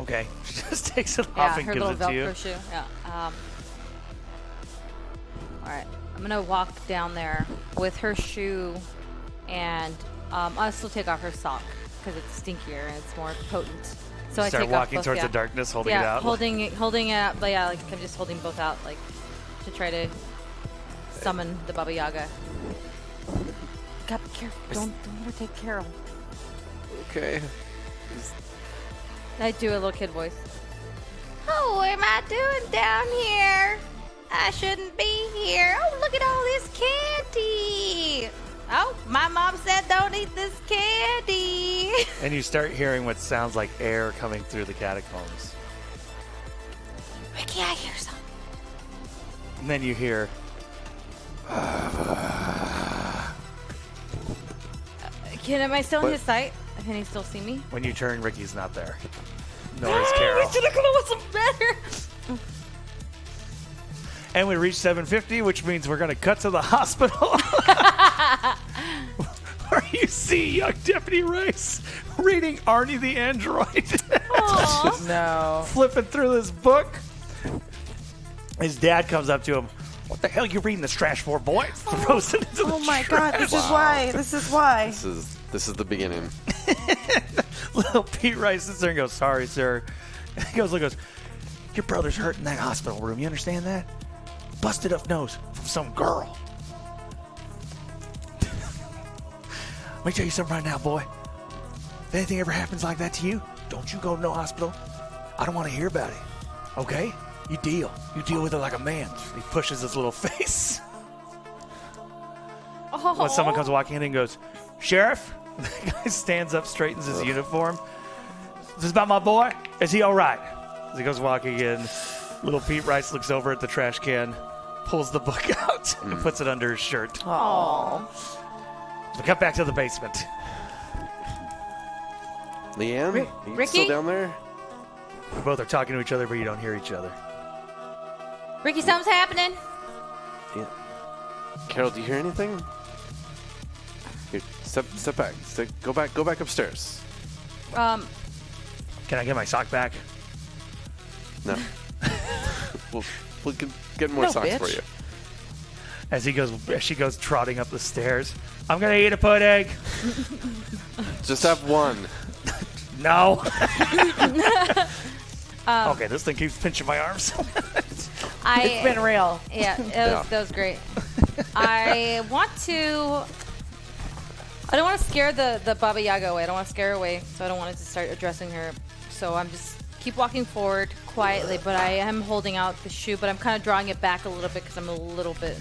Okay, she just takes it Yeah, off and her gives little it to you. Velcro shoe. Yeah. All right. I'm gonna walk down there with her shoe, and I'll still take off her sock because it's stinkier and it's more potent. So I Start take walking off both, towards yeah. the darkness, holding it out. holding it out. But yeah, like I'm just holding both out, like to try to summon the Baba Yaga. God, be careful! Don't let her take Carol. Okay. I do a little kid voice. Oh, what am I doing down here? I shouldn't be here. Oh, look at all this candy. Oh, my mom said don't eat this candy. And you start hearing what sounds like air coming through the catacombs. Ricky, I hear something. And then you hear, Am I still in What? his sight? Can he still see me? when you turn, Ricky's not there. Nor is Carol. We should have come up with some better. And we reached 7:50, which means we're going to cut to the hospital. Where you see young Deputy Rice reading Arnie the Android. Aw. No. Flipping through this book. His dad comes up to him. What the hell are you reading this trash for, boy? Throws it into the Oh my trash. God! This is why. This is why. This is the beginning. Little Pete Rice sits there and goes, sorry, sir. And he goes, your brother's hurt in that hospital room. You understand that? Busted up nose from some girl. Let me tell you something right now, boy. If anything ever happens like that to you, don't you go to no hospital. I don't want to hear about it. Okay? You deal. You deal with it like a man. He pushes his little face. When someone comes walking in and goes, Sheriff? The guy stands up, straightens his uniform. Is this about my boy? Is he all right? As he goes walking in, little Pete Rice looks over at the trash can, pulls the book out, and puts it under his shirt. Aww. We cut back to the basement. Leanne, are you Ricky? still down there? We both are talking to each other, but you don't hear each other. Ricky, something's happening. Yeah. Carol, do you hear anything? Here, step back. Go back upstairs. Can I get my sock back? No. we'll get more No, socks bitch. for you. As she goes trotting up the stairs. I'm gonna eat a pudding. Just have one. No. Okay, this thing keeps pinching my arms. It's been real. Yeah, that was great. I don't want to scare the Baba Yaga away. I don't want to scare her away, so I don't want to start addressing her. So I'm just keep walking forward quietly, but I am holding out the shoe, but I'm kind of drawing it back a little bit because I'm a little bit.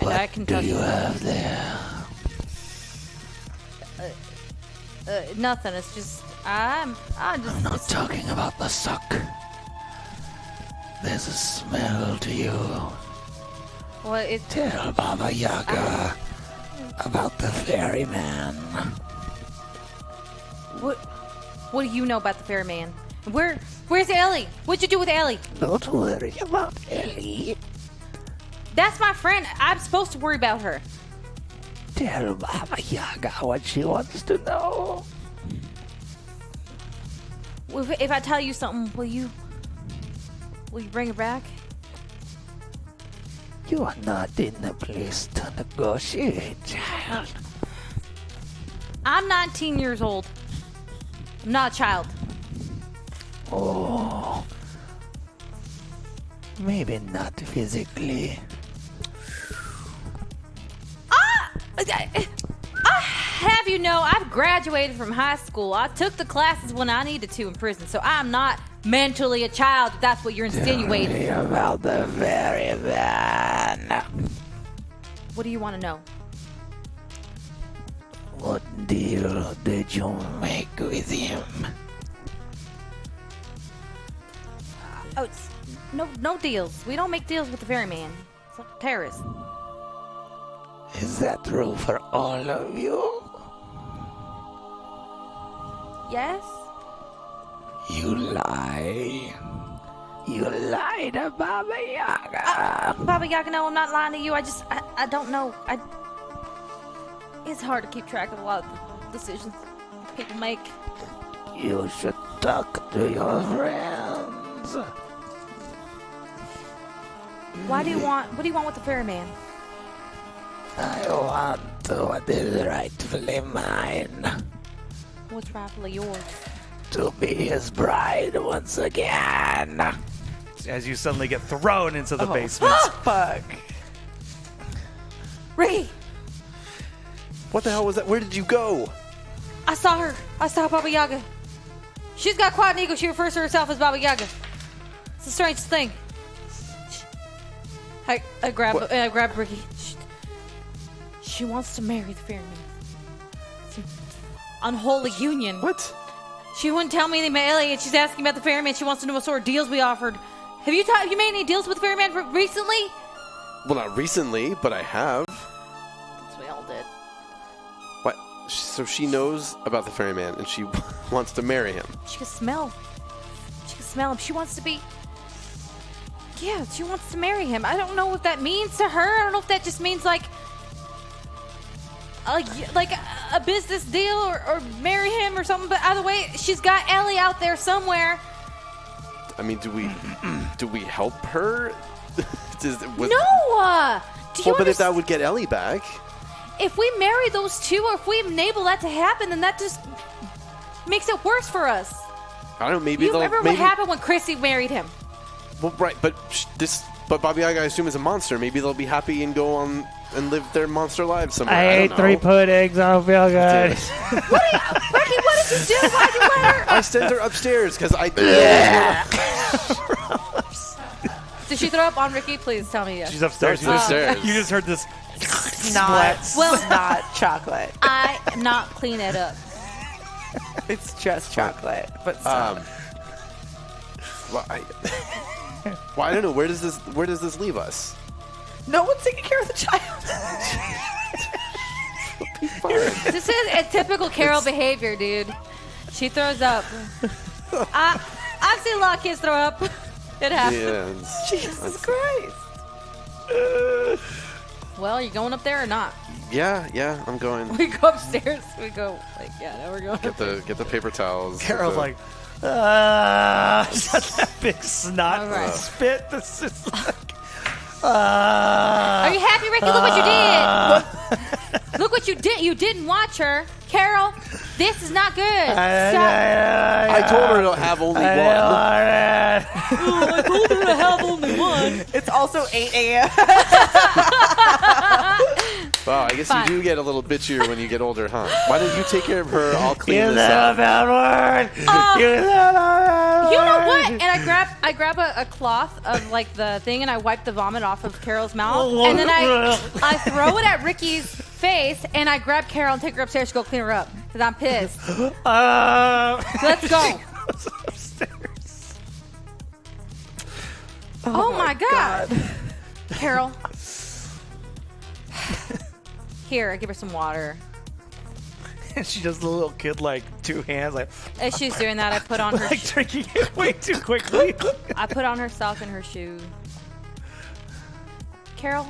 I can touch it. have there? Nothing. It's just I'm just. talking about the sock. There's a smell to you. Well, it. Tell Baba Yaga about the ferryman. What do you know about the ferryman? Where's Ellie? What'd you do with Ellie? Don't worry about Ellie. That's my friend. I'm supposed to worry about her. Tell Baba Yaga what she wants to know. If I tell you something, will you bring her back? You are not in a place to negotiate, child. I'm 19 years old. I'm not a child. Oh. Maybe not physically. Have you know, I've graduated from high school. I took the classes when I needed to in prison, so I'm not mentally a child, if that's what you're insinuating. Tell me about the ferryman. What do you want to know? What deal did you make with him? Oh, it's no deals. We don't make deals with the ferryman. It's a terrorist. Is that true for all of you? Yes? You lie. You lied to Baba Yaga. Baba Yaga, no, I'm not lying to you. I don't know. It's hard to keep track of a lot of decisions people make. You should talk to your friends. What do you want with the ferryman? I want what is rightfully mine. What's rightfully yours? To be his bride once again. As you suddenly get thrown into the basement. Fuck. Ricky! What the hell was that? Where did you go? I saw her. I saw Baba Yaga. She's got quite an ego. She refers to herself as Baba Yaga. It's the strangest thing. I grabbed Ricky. She wants to marry the ferryman. It's an unholy union. What? She wouldn't tell me anything about Ellie, and she's asking about the ferryman. She wants to know what sort of deals we offered. Have you made any deals with the ferryman recently? Well, not recently, but I have. That's what we all did. What? So she knows about the ferryman, and she wants to marry him. She can smell. She can smell him. She wants to be... Yeah, she wants to marry him. I don't know what that means to her. I don't know if that just means like a business deal or marry him or something. But either way, she's got Ellie out there somewhere. I mean, do we help her? No! Do you but if that would get Ellie back. If we marry those two, or if we enable that to happen, then that just makes it worse for us. I don't know. Maybe You remember what happened when Chrissy married him? Well, right, but Baba Yaga, I assume, is a monster. Maybe they'll be happy and go on and live their monster lives somewhere. I ate 3 puddings. I don't feel good. Ricky, what did you do? Why'd you let her? I sent her upstairs because I. Did she throw up on Ricky? Please tell me yes. She's upstairs. She's upstairs. You just heard this. Not chocolate. I am not clean it up. It's just chocolate, but still. Well, I don't know. Where does this leave us? No one's taking care of the child. This is a typical Carol behavior, dude. She throws up. I've seen a lot of kids throw up. It happens. Yeah, Jesus Christ. Well, are you going up there or not? Yeah, I'm going. We go upstairs. We go now we're going. Get the paper towels. Carol's like, that big snot All right. spit. This is like, Are you happy, Ricky? Look what you did. Look what you did. You didn't watch her. Carol, this is not good. I told her to have only one. I told her to have only one. It's also 8 a.m. Wow, I guess Fine. you do get a little bitchier when you get older, huh? Why don't you take care of her? I'll clean You this know up. that word. You You know what? And I grab a cloth of like the thing, and I wipe the vomit off of Carol's mouth, and then I throw it at Ricky's face, and I grab Carol and take her upstairs to go clean her up because I'm pissed. Let's go. Upstairs. Oh my God. Carol. Here, I give her some water. And she does the little kid like 2 hands like As she's doing that, I put on her like drinking it way too quickly. I put on her sock and her shoe. Carol,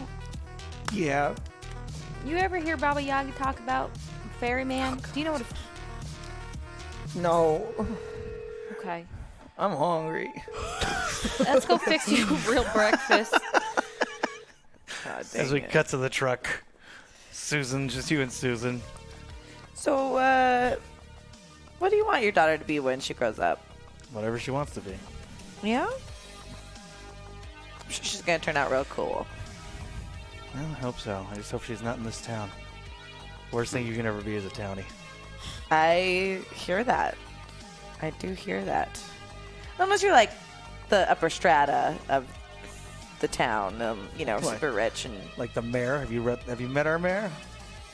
Yeah. you ever hear Baba Yaga talk about ferryman? Do you know what? No. Okay, I'm hungry. let's go fix you a real breakfast. God As dang we it. cut to the truck. Susan, just you and Susan. So, what do you want your daughter to be when she grows up? Whatever she wants to be. Yeah? sure she's going to turn out real cool. I hope so. I just hope she's not in this town. Worst thing you can ever be is a townie. I hear that. I do hear that. Unless you're like the upper strata of the town, What? super rich and Like the mayor. Have you met our mayor?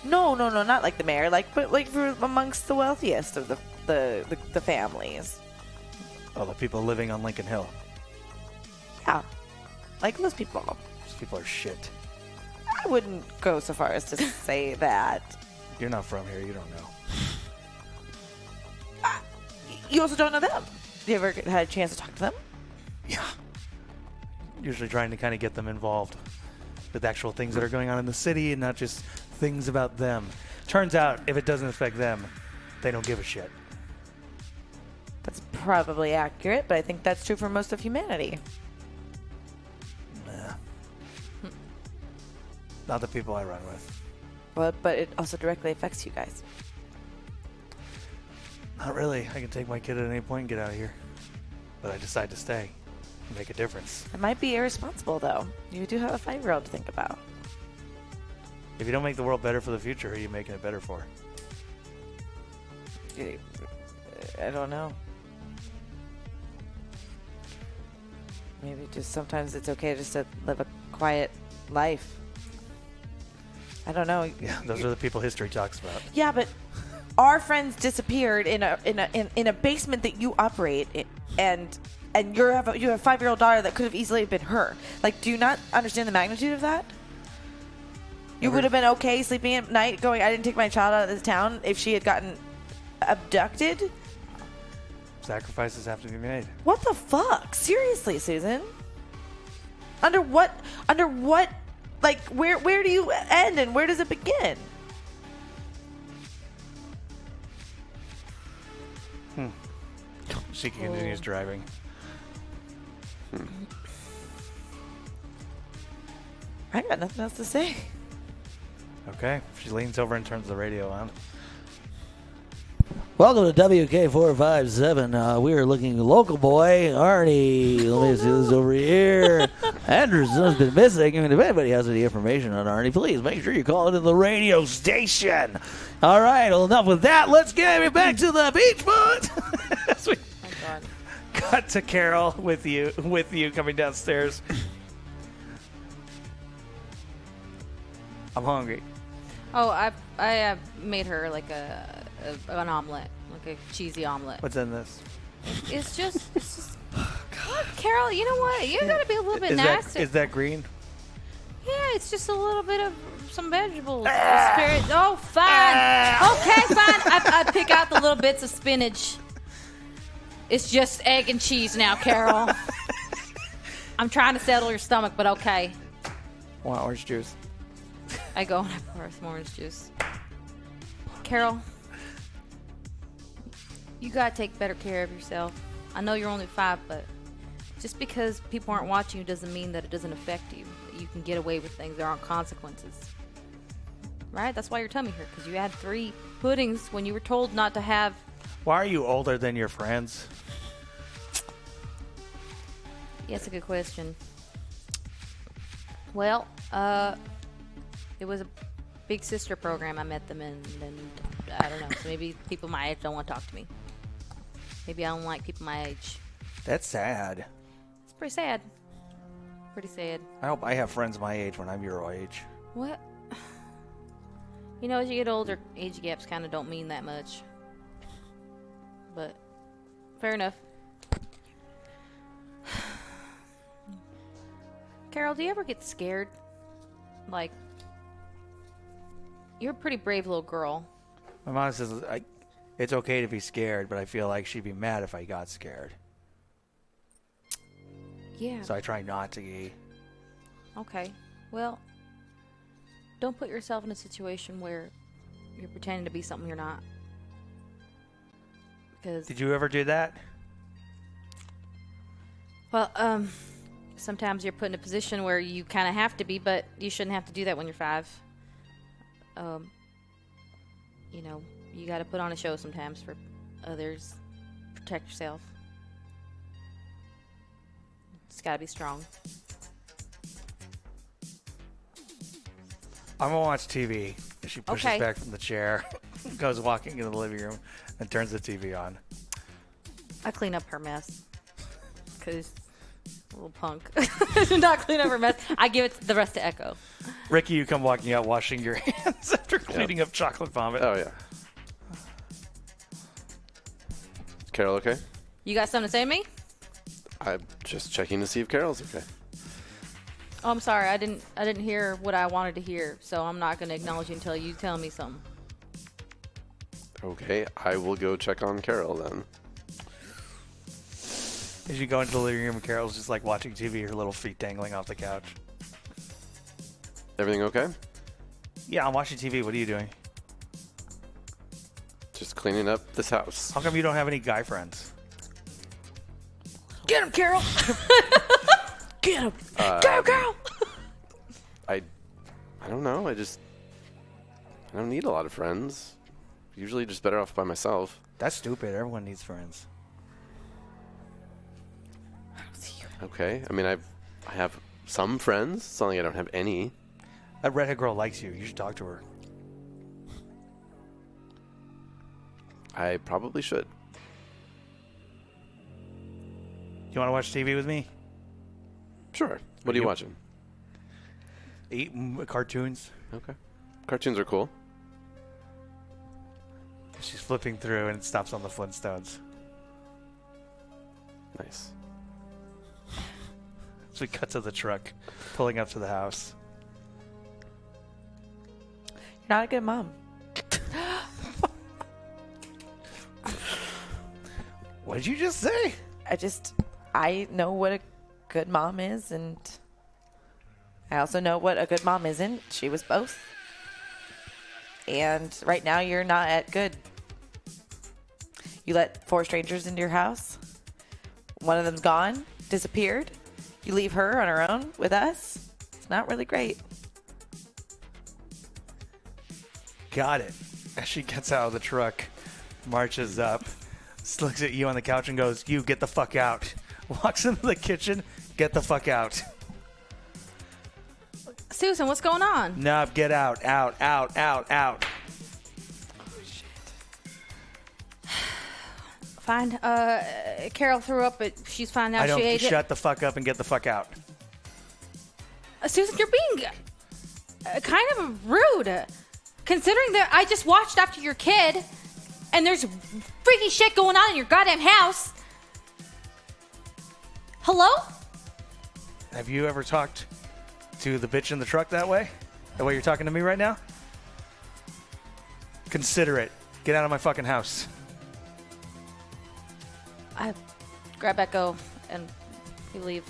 no, not like the mayor, but like for amongst the wealthiest of the families. Oh, the people living on Lincoln Hill. Yeah, like those people. Those people are shit. I wouldn't go so far as to say that. You're not from here. You don't know. You also don't know them. You ever had a chance to talk to them? Yeah. Usually trying to kind of get them involved with actual things that are going on in the city and not just things about them. Turns out, if it doesn't affect them, they don't give a shit. That's probably accurate, but I think that's true for most of humanity. Nah. Not the people I run with. But it also directly affects you guys. Not really. I can take my kid at any point and get out of here. But I decide to stay and make a difference. It might be irresponsible, though. You do have a 5-year-old to think about. If you don't make the world better for the future, who are you making it better for? I don't know. Maybe just sometimes it's okay just to live a quiet life. I don't know. Yeah, those are the people history talks about. Yeah, but our friends disappeared in a basement that you operate in, and you have a 5-year-old daughter that could have easily been her. Like, do you not understand the magnitude of that? You would have been okay sleeping at night going, I didn't take my child out of this town if she had gotten abducted? Sacrifices have to be made. What the fuck? Seriously, Susan? Under what, like, where do you end and where does it begin? She continues driving. I got nothing else to say. Okay. She leans over and turns the radio on. Welcome to WK457. We are looking local boy, Arnie. Let me see this over here. Anderson's been missing. I mean, if anybody has any information on Arnie, please make sure you call into the radio station. All right, well, enough with that. Let's get back to the beach foot. As we cut to Carol with you coming downstairs. I'm hungry. Oh, I made her like an omelet, like a cheesy omelet. What's in this? It's just God, Carol, you know what? You gotta be a little bit nasty. Is that green? Yeah, it's just a little bit of some vegetables. Oh, fine. Okay, fine. I pick out the little bits of spinach. It's just egg and cheese now, Carol. I'm trying to settle your stomach, but okay. Want orange juice? I go and I pour some orange juice. Carol, you gotta take better care of yourself. I know you're only 5, but just because people aren't watching you doesn't mean that it doesn't affect you. That you can get away with things. There aren't consequences. Right? That's why your tummy hurt, because you had 3 puddings when you were told not to have. Why are you older than your friends? Yeah, that's a good question. Well, it was a big sister program I met them in, and I don't know. So maybe people my age don't want to talk to me. Maybe I don't like people my age. That's sad. It's pretty sad. Pretty sad. I hope I have friends my age when I'm your age. What? You know, as you get older, age gaps kind of don't mean that much. But, fair enough. Carol, do you ever get scared? Like, you're a pretty brave little girl. My mom says it's okay to be scared, but I feel like she'd be mad if I got scared. Yeah. So I try not to be. Okay. Well, don't put yourself in a situation where you're pretending to be something you're not. Because Did you ever do that? well, sometimes you're put in a position where you kind of have to be, but you shouldn't have to do that when you're 5. You know, you got to put on a show sometimes for others. Protect yourself. Just got to be strong. I'm gonna watch TV. She pushes Okay. back from the chair, goes walking into the living room, and turns the TV on. I clean up her mess. Because little punk. Do not clean up her mess. I give it the rest to Echo. Ricky, you come walking out, washing your hands after cleaning up chocolate vomit. Oh, yeah. Is Carol okay? You got something to say to me? I'm just checking to see if Carol's okay. Oh, I'm sorry. I didn't hear what I wanted to hear, so I'm not going to acknowledge you until you tell me something. Okay, I will go check on Carol then. As you go into the living room, Carol's just like watching TV, her little feet dangling off the couch. Everything okay? Yeah, I'm watching TV. What are you doing? Just cleaning up this house. How come you don't have any guy friends? Get him, Carol! Get him! Go, girl! I don't know. I don't need a lot of friends. Usually just better off by myself. That's stupid. Everyone needs friends. Okay. I mean, I have some friends. It's not like I don't have any. That redhead girl likes you. You should talk to her. I probably should. You want to watch TV with me? Sure. What are you watching? Eat cartoons. Okay. Cartoons are cool. She's flipping through and it stops on the Flintstones. Nice. So we cut to the truck, pulling up to the house. You're not a good mom. What did you just say? I know what a good mom is, and I also know what a good mom isn't. She was both. And right now you're not at good. You let 4 strangers into your house. One of them's gone, disappeared. You leave her on her own with us. It's not really great. Got it. As she gets out of the truck, marches up, looks at you on the couch and goes, "You get the fuck out." Walks into the kitchen, "Get the fuck out." Susan, what's going on? No, get out, out, out, out, out. Fine. Carol threw up, but she's fine now. I don't She ate shut the fuck up and get the fuck out. it. Susan, you're being kind of rude. Considering that I just watched after your kid, and there's freaky shit going on in your goddamn house. Hello? Have you ever talked to the bitch in the truck that way? The way you're talking to me right now? Consider it. Get out of my fucking house. I grab Echo and we leave.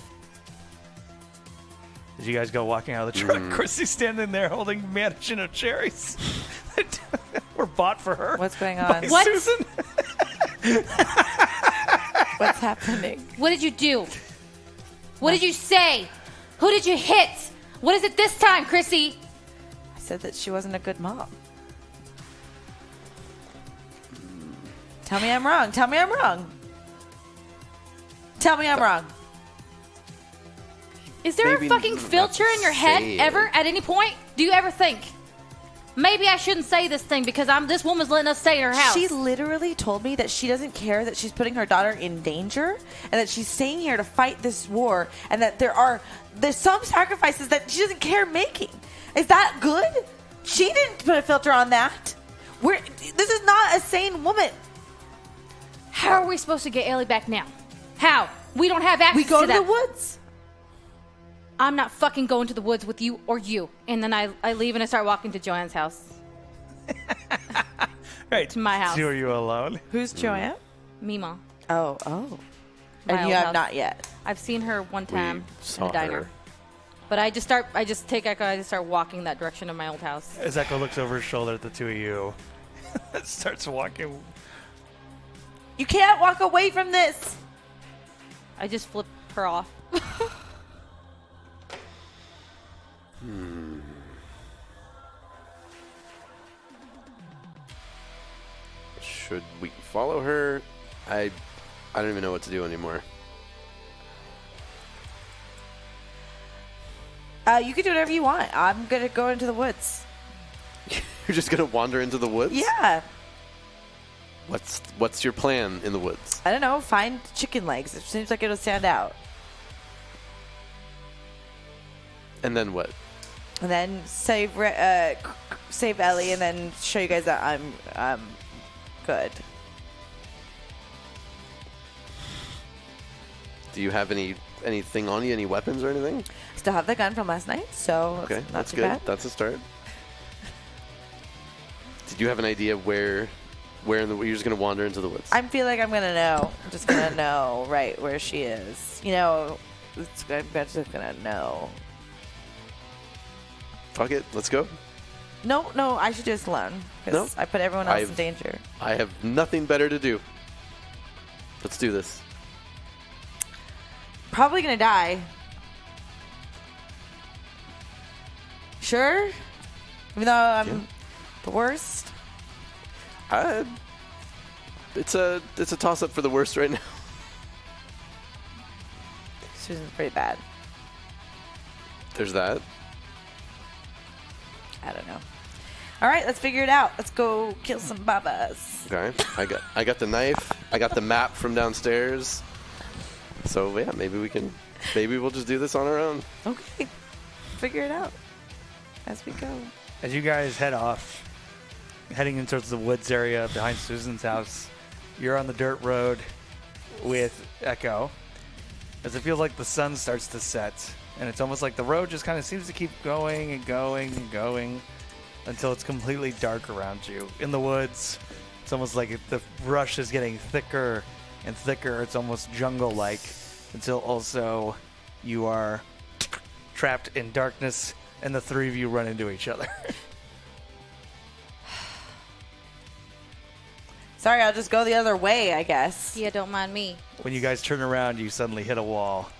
Did you guys go walking out of the truck? Chrissy's standing there holding a mansion of cherries. Were bought for her. What's going on? By What? Susan. What's happening? What did you do? What did you say? Who did you hit? What is it this time, Chrissy? I said that she wasn't a good mom. Tell me I'm wrong. Tell me I'm wrong. Tell me I'm wrong. Is there Maybe a fucking not filter in your head say ever it. at any point? Do you ever think, maybe I shouldn't say this thing because this woman's letting us stay in her house? She literally told me that she doesn't care that she's putting her daughter in danger and that she's staying here to fight this war and that there's some sacrifices that she doesn't care making. Is that good? She didn't put a filter on that. This is not a sane woman. How are we supposed to get Ellie back now? How? We don't have access We go to that. the woods. I'm not fucking going to the woods with you or you. And then I leave and I start walking to Joanne's house. Right. To my house. So are you alone? Who's Joanne? Mima. Oh. My And old you have house. not yet. I've seen her one time in saw a diner. her. But I just take Echo, I just start walking that direction of my old house. As Echo looks over his shoulder at the two of you, starts walking. You can't walk away from this. I just flip her off. Should we follow her? I don't even know what to do anymore. You can do whatever you want. I'm going to go into the woods. You're just going to wander into the woods? Yeah. What's your plan in the woods? I don't know. Find chicken legs. It seems like it'll stand out. And then what? And then save Ellie, and then show you guys that I'm good. Do you have anything on you? Any weapons or anything? Still have the gun from last night, so Okay, not that's too good. bad. That's a start. Did you have an idea where you're just going to wander into the woods? I feel like I'm gonna know. I'm just gonna know right where she is. You know, I'm just gonna know. Fuck it. Let's go. No, I should do this alone because No. I put everyone else in danger. I have nothing better to do. Let's do this. Probably gonna die. Sure? Even though I'm the worst? It's a toss-up for the worst right now. Susan's pretty bad. There's that. I don't know. All right, let's figure it out. Let's go kill some babas. Okay. I got the knife. I got the map from downstairs. So yeah, maybe we'll just do this on our own. Okay. Figure it out as we go. As you guys head off, heading in towards the woods area behind Susan's house, you're on the dirt road with Echo. As it feels like the sun starts to set, and it's almost like the road just kind of seems to keep going and going and going until it's completely dark around you. In the woods, it's almost like the brush is getting thicker and thicker. It's almost jungle-like until also you are trapped in darkness and the three of you run into each other. Sorry, I'll just go the other way, I guess. Yeah, don't mind me. When you guys turn around, you suddenly hit a wall.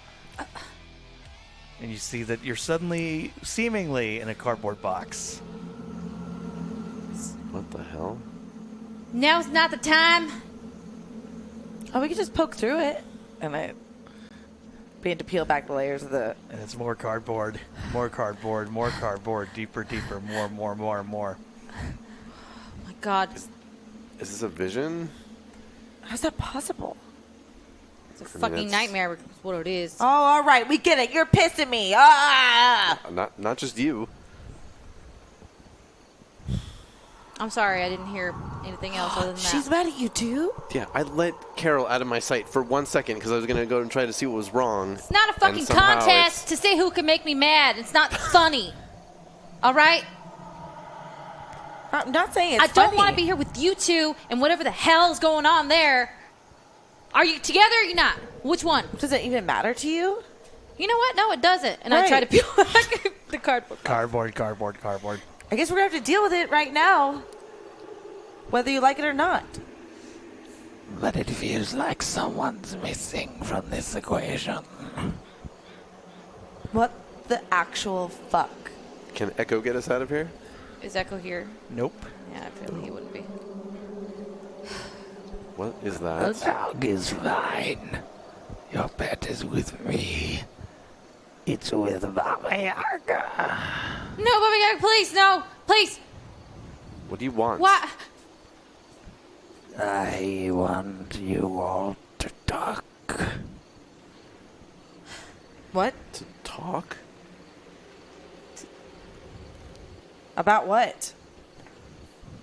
And you see that you're suddenly, seemingly, in a cardboard box. What the hell? Now's not the time. Oh, we could just poke through it. And I begin to peel back the layers of the... And it's more cardboard, more cardboard, more cardboard, deeper, deeper, more. Oh my God. Is this a vision? How's that possible? It's a fucking nightmare is what it is. Oh, all right. We get it. You're pissing me. Ah! Not just you. I'm sorry, I didn't hear anything else other than that. She's mad at you, too? Yeah, I let Carol out of my sight for 1 second because I was going to go and try to see what was wrong. It's not a fucking contest to see who can make me mad. It's not funny. All right? I'm not saying it's I don't want to funny. be here with you two and whatever the hell's going on there. Are you together or are you not? Which one? Does it even matter to you? You know what? No, it doesn't. And Right. I try to peel back the cardboard. Cardboard. I guess we're going to have to deal with it right now. Whether you like it or not. But it feels like someone's missing from this equation. What the actual fuck? Can Echo get us out of here? Is Echo here? Nope. Yeah, I feel like he wouldn't be. What is The that? dog is fine. Your pet is with me. It's with Baba Yaga. No, Baba Yaga, please, no. Please. What do you want? Why? I want you all to talk. What? To talk? About what?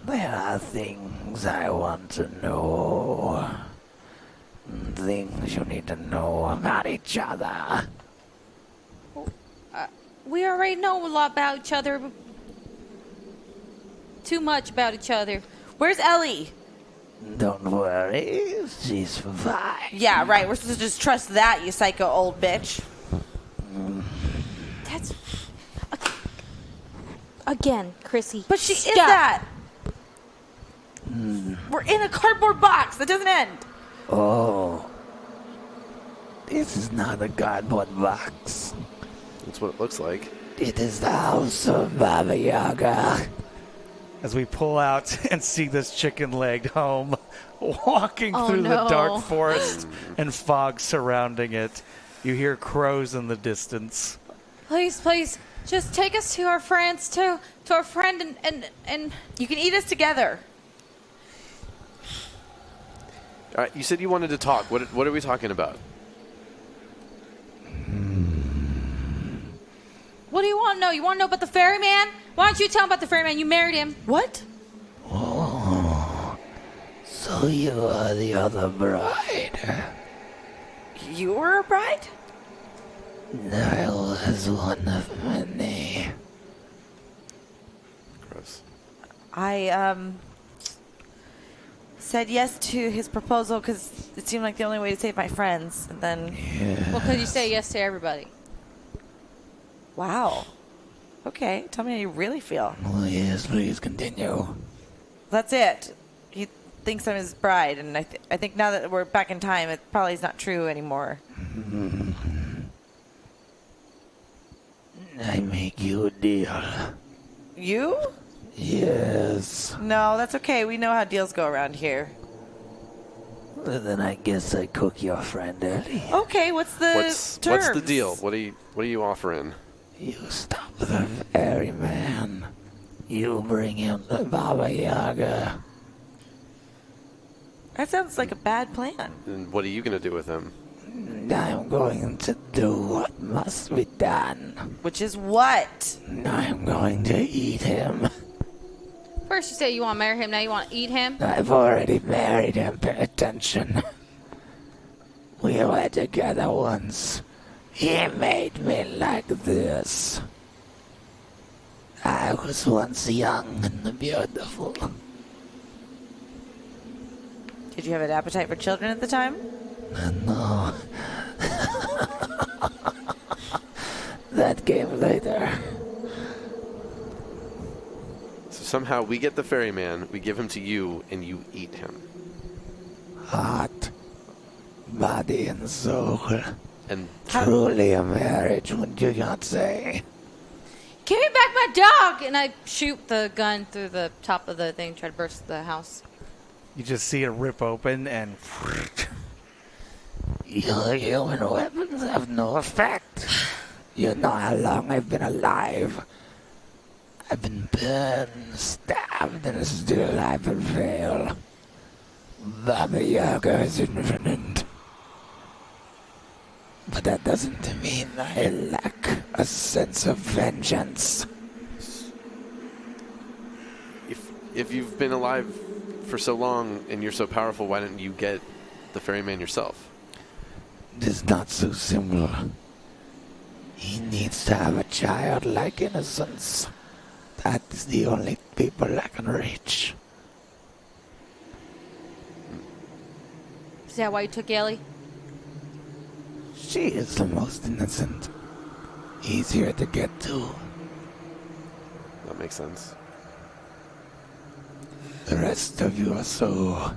There are things I want to know. Things you need to know about each other. We already know a lot about each other. Too much about each other. Where's Ellie? Don't worry, she's fine. Yeah, right. We're supposed to just trust that, you psycho old bitch. That's... Again, Chrissy. But she is stop. that. We're in a cardboard box. That doesn't end. Oh. This is not a cardboard box. That's what it looks like. It is the house of Baba Yaga. As we pull out and see this chicken-legged home walking Oh, through the no. dark forest and fog surrounding it, you hear crows in the distance. Please, please. Just take us to our friends, to our friend, and You can eat us together. All right, you said you wanted to talk. What are we talking about? what do you want to know? You want to know about the ferryman? Why don't you tell him about the ferryman? You married him. What? Oh, so you are the other bride. You were a bride? I was one of many. Gross. I said yes to his proposal because it seemed like the only way to save my friends. And then, Well, because you say yes to everybody. wow. Okay, tell me how you really feel. Oh, yes, please continue. That's it. He thinks I'm his bride, and I think now that we're back in time, it probably is not true anymore. I make you a deal. You? Yes. No, that's okay. We know how deals go around here. Well, then I guess I cook your friend early. Okay, what's the What's terms? the deal? What are you offering? You stop the ferryman. You bring him the Baba Yaga. That sounds like a bad plan. And what are you going to do with him? I'm going to do what must be done. Which is what? I'm going to eat him. First you say you want to marry him, now you want to eat him? I've already married him, pay attention. We were together once. He made me like this. I was once young and beautiful. Did you have an appetite for children at the time? No. That came later. So somehow we get the ferryman, we give him to you, and you eat him. Heart, body, and soul. And Truly a marriage, would you not say? Give me back my dog! And I shoot the gun through the top of the thing, try to burst the house. You just see it rip open and Your human weapons have no effect. You know how long I've been alive. I've been burned, stabbed, and still I prevail. Baba Yaga is infinite. But that doesn't mean I lack a sense of vengeance. if you've been alive for so long and you're so powerful, why don't you get the ferryman yourself? It is not so simple. He needs to have a childlike innocence. That is the only people I can reach. Is that why you took Ellie? She is the most innocent. Easier to get to. That makes sense. The rest of you are so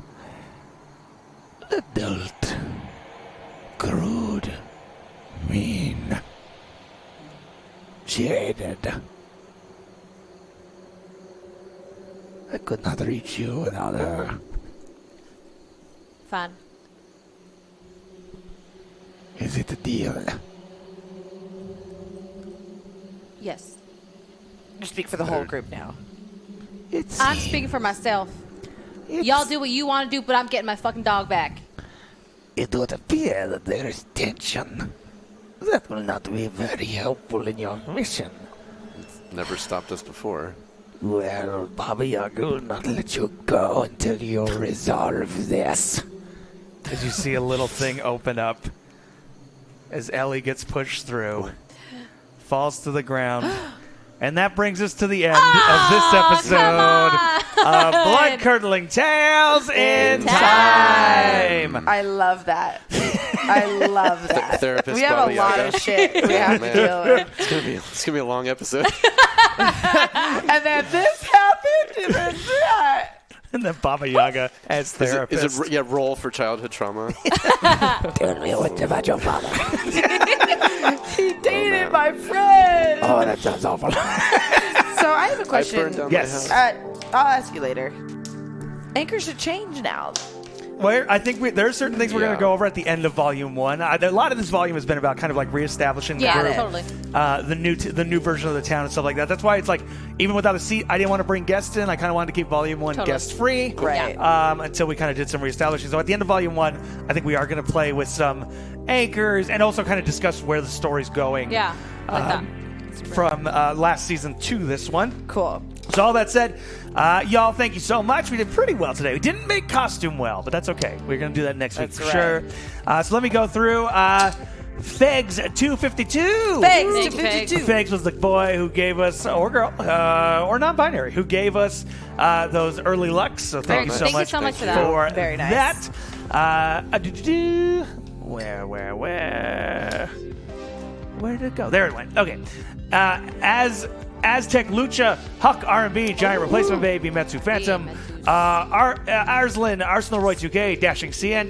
adult, crude, mean, jaded. I could not reach you without her. Fine. Is it a deal? Yes. You speak for the whole group now. I'm speaking for myself. Y'all do what you want to do, but I'm getting my fucking dog back. It would appear that there is tension. That will not be very helpful in your mission. Never stopped us before. Well, Baba Yaga will not let you go until you resolve this. as you see a little thing open up as Ellie gets pushed through, falls to the ground. And that brings us to the end of this episode of Bloodcurdling Tales in Time. I love that. I love that. Therapist we have Baba a lot Yaga. of shit we have to deal with. It's gonna be a long episode. And then this happened, and then that. And then Baba Yaga as therapist. Is it roll for childhood trauma? Tell me what about your father. He dated my friend. Oh, that sounds awful. So I have a I question. burned down Yes. my house. I'll ask you later. Anchor should change now. I think there are certain things we're going Yeah. to go over at the end of Volume 1. A lot of this volume has been about kind of like reestablishing the group, totally. the new version of the town and stuff like that. That's why it's like, even without a seat, I didn't want to bring guests in. I kind of wanted to keep Volume 1 Totally. guest free. Right. Until we kind of did some reestablishing. So at the end of Volume 1, I think we are going to play with some anchors and also kind of discuss where the story's going. Yeah, I like that. From last season to this one. Cool. So all that said, y'all, thank you so much. We did pretty well today. We didn't make costume well, but that's okay. We're going to do that next week That's for right. sure. So let me go through Fegs 252. Fegs Thank you, 252. Fegs was the boy who gave us, or girl, or non-binary, who gave us those early lucks. So thank you so Thank you much so much for that. Very nice. that. Where did it go? There it went. Okay. Aztec Lucha, Huck R&B, Giant Replacement Baby, Metsu Phantom, Arslan, Arsenal Roy 2K, Dashing CN,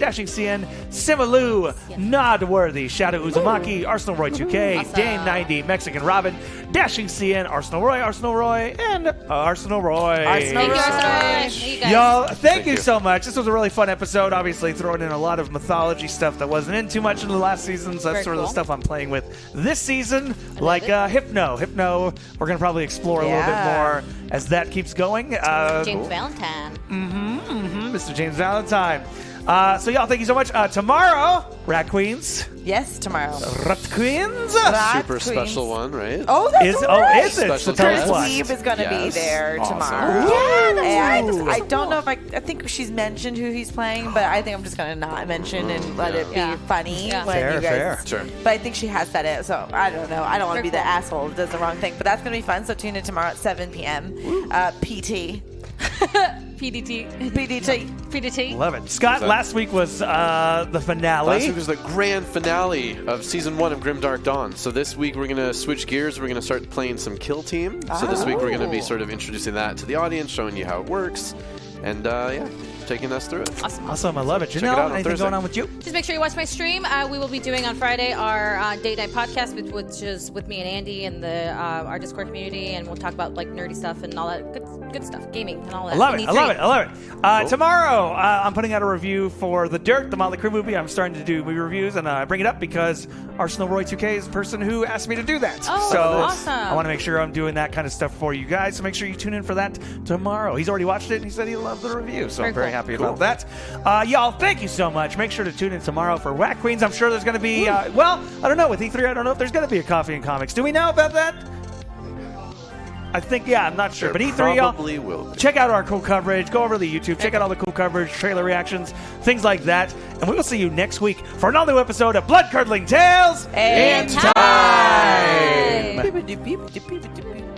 Simalu, Nodworthy, Shadow Uzumaki, Arsenal Roy 2K, Awesome. Dame 90, Mexican Robin, Dashing CN, Arsenal Roy, and Arsenal Roy. Arsenal Thank you, Roy. Arsenal. Thank you guys. Y'all, thank Thank you you. so much. This was a really fun episode. Obviously, throwing in a lot of mythology stuff that wasn't in too much in the last season. So that's Very sort of the cool. stuff I'm playing with this season. Like it. Hypno. Hypno, we're going to probably explore a little bit Yeah. more as that keeps going. James Valentine. Mr. James Valentine. So, y'all, thank you so much. Tomorrow, Rat Queens. Yes, tomorrow. Rat Queens. Rat Super Queens. special one, right? Oh, that's Is right. is it? So Special tell us guest. what. Steve is going to be Yes. there Awesome. tomorrow. Yeah, that's and right. I don't know if I think she's mentioned who he's playing, but I think I'm just going to not mention and let it be Yeah. funny Yeah. when Fair, you guys. fair. Sure. But I think she has said it, so I don't know. I don't want to Very be the cool. asshole that does the wrong thing, but that's going to be fun. So tune in tomorrow at 7 p.m. PT. PDT. PDT. Love it. Scott, that- last week was the finale. Last week was the grand finale of Season 1 of Grimdark Dawn. So this week we're going to switch gears. We're going to start playing some Kill Team. So this week we're going to be sort of introducing that to the audience, showing you how it works, and taking us through it. Awesome. Awesome. I love it. Check it Janelle, out on anything Thursday. going on with you? Just make sure you watch my stream. We will be doing on Friday our date night podcast, which is with me and Andy and our Discord community, and we'll talk about like nerdy stuff and all that good stuff, gaming and all that. I love And it. I love E3. it. I love it. Tomorrow, I'm putting out a review for The Dirt, the Motley Crue movie. I'm starting to do movie reviews, and I bring it up because Arsenal Roy 2K is the person who asked me to do that. Oh, so awesome. I want to make sure I'm doing that kind of stuff for you guys. So make sure you tune in for that tomorrow. He's already watched it, and he said he loved the review. So I'm very Very cool. happy about that. Y'all, thank you so much. Make sure to tune in tomorrow for Whack Queens. I'm sure there's going to be, well, I don't know. With E3, I don't know if there's going to be a Coffee and Comics. Do we know about that? I think, yeah, I'm not sure. But E3, y'all, Probably will be. check out our cool coverage. Go over to the YouTube. Check out all the cool coverage, trailer reactions, things like that. And we will see you next week for another new episode of Bloodcurdling Tales And in Time. Time. Beep-a-doop, beep-a-doop, beep-a-doop.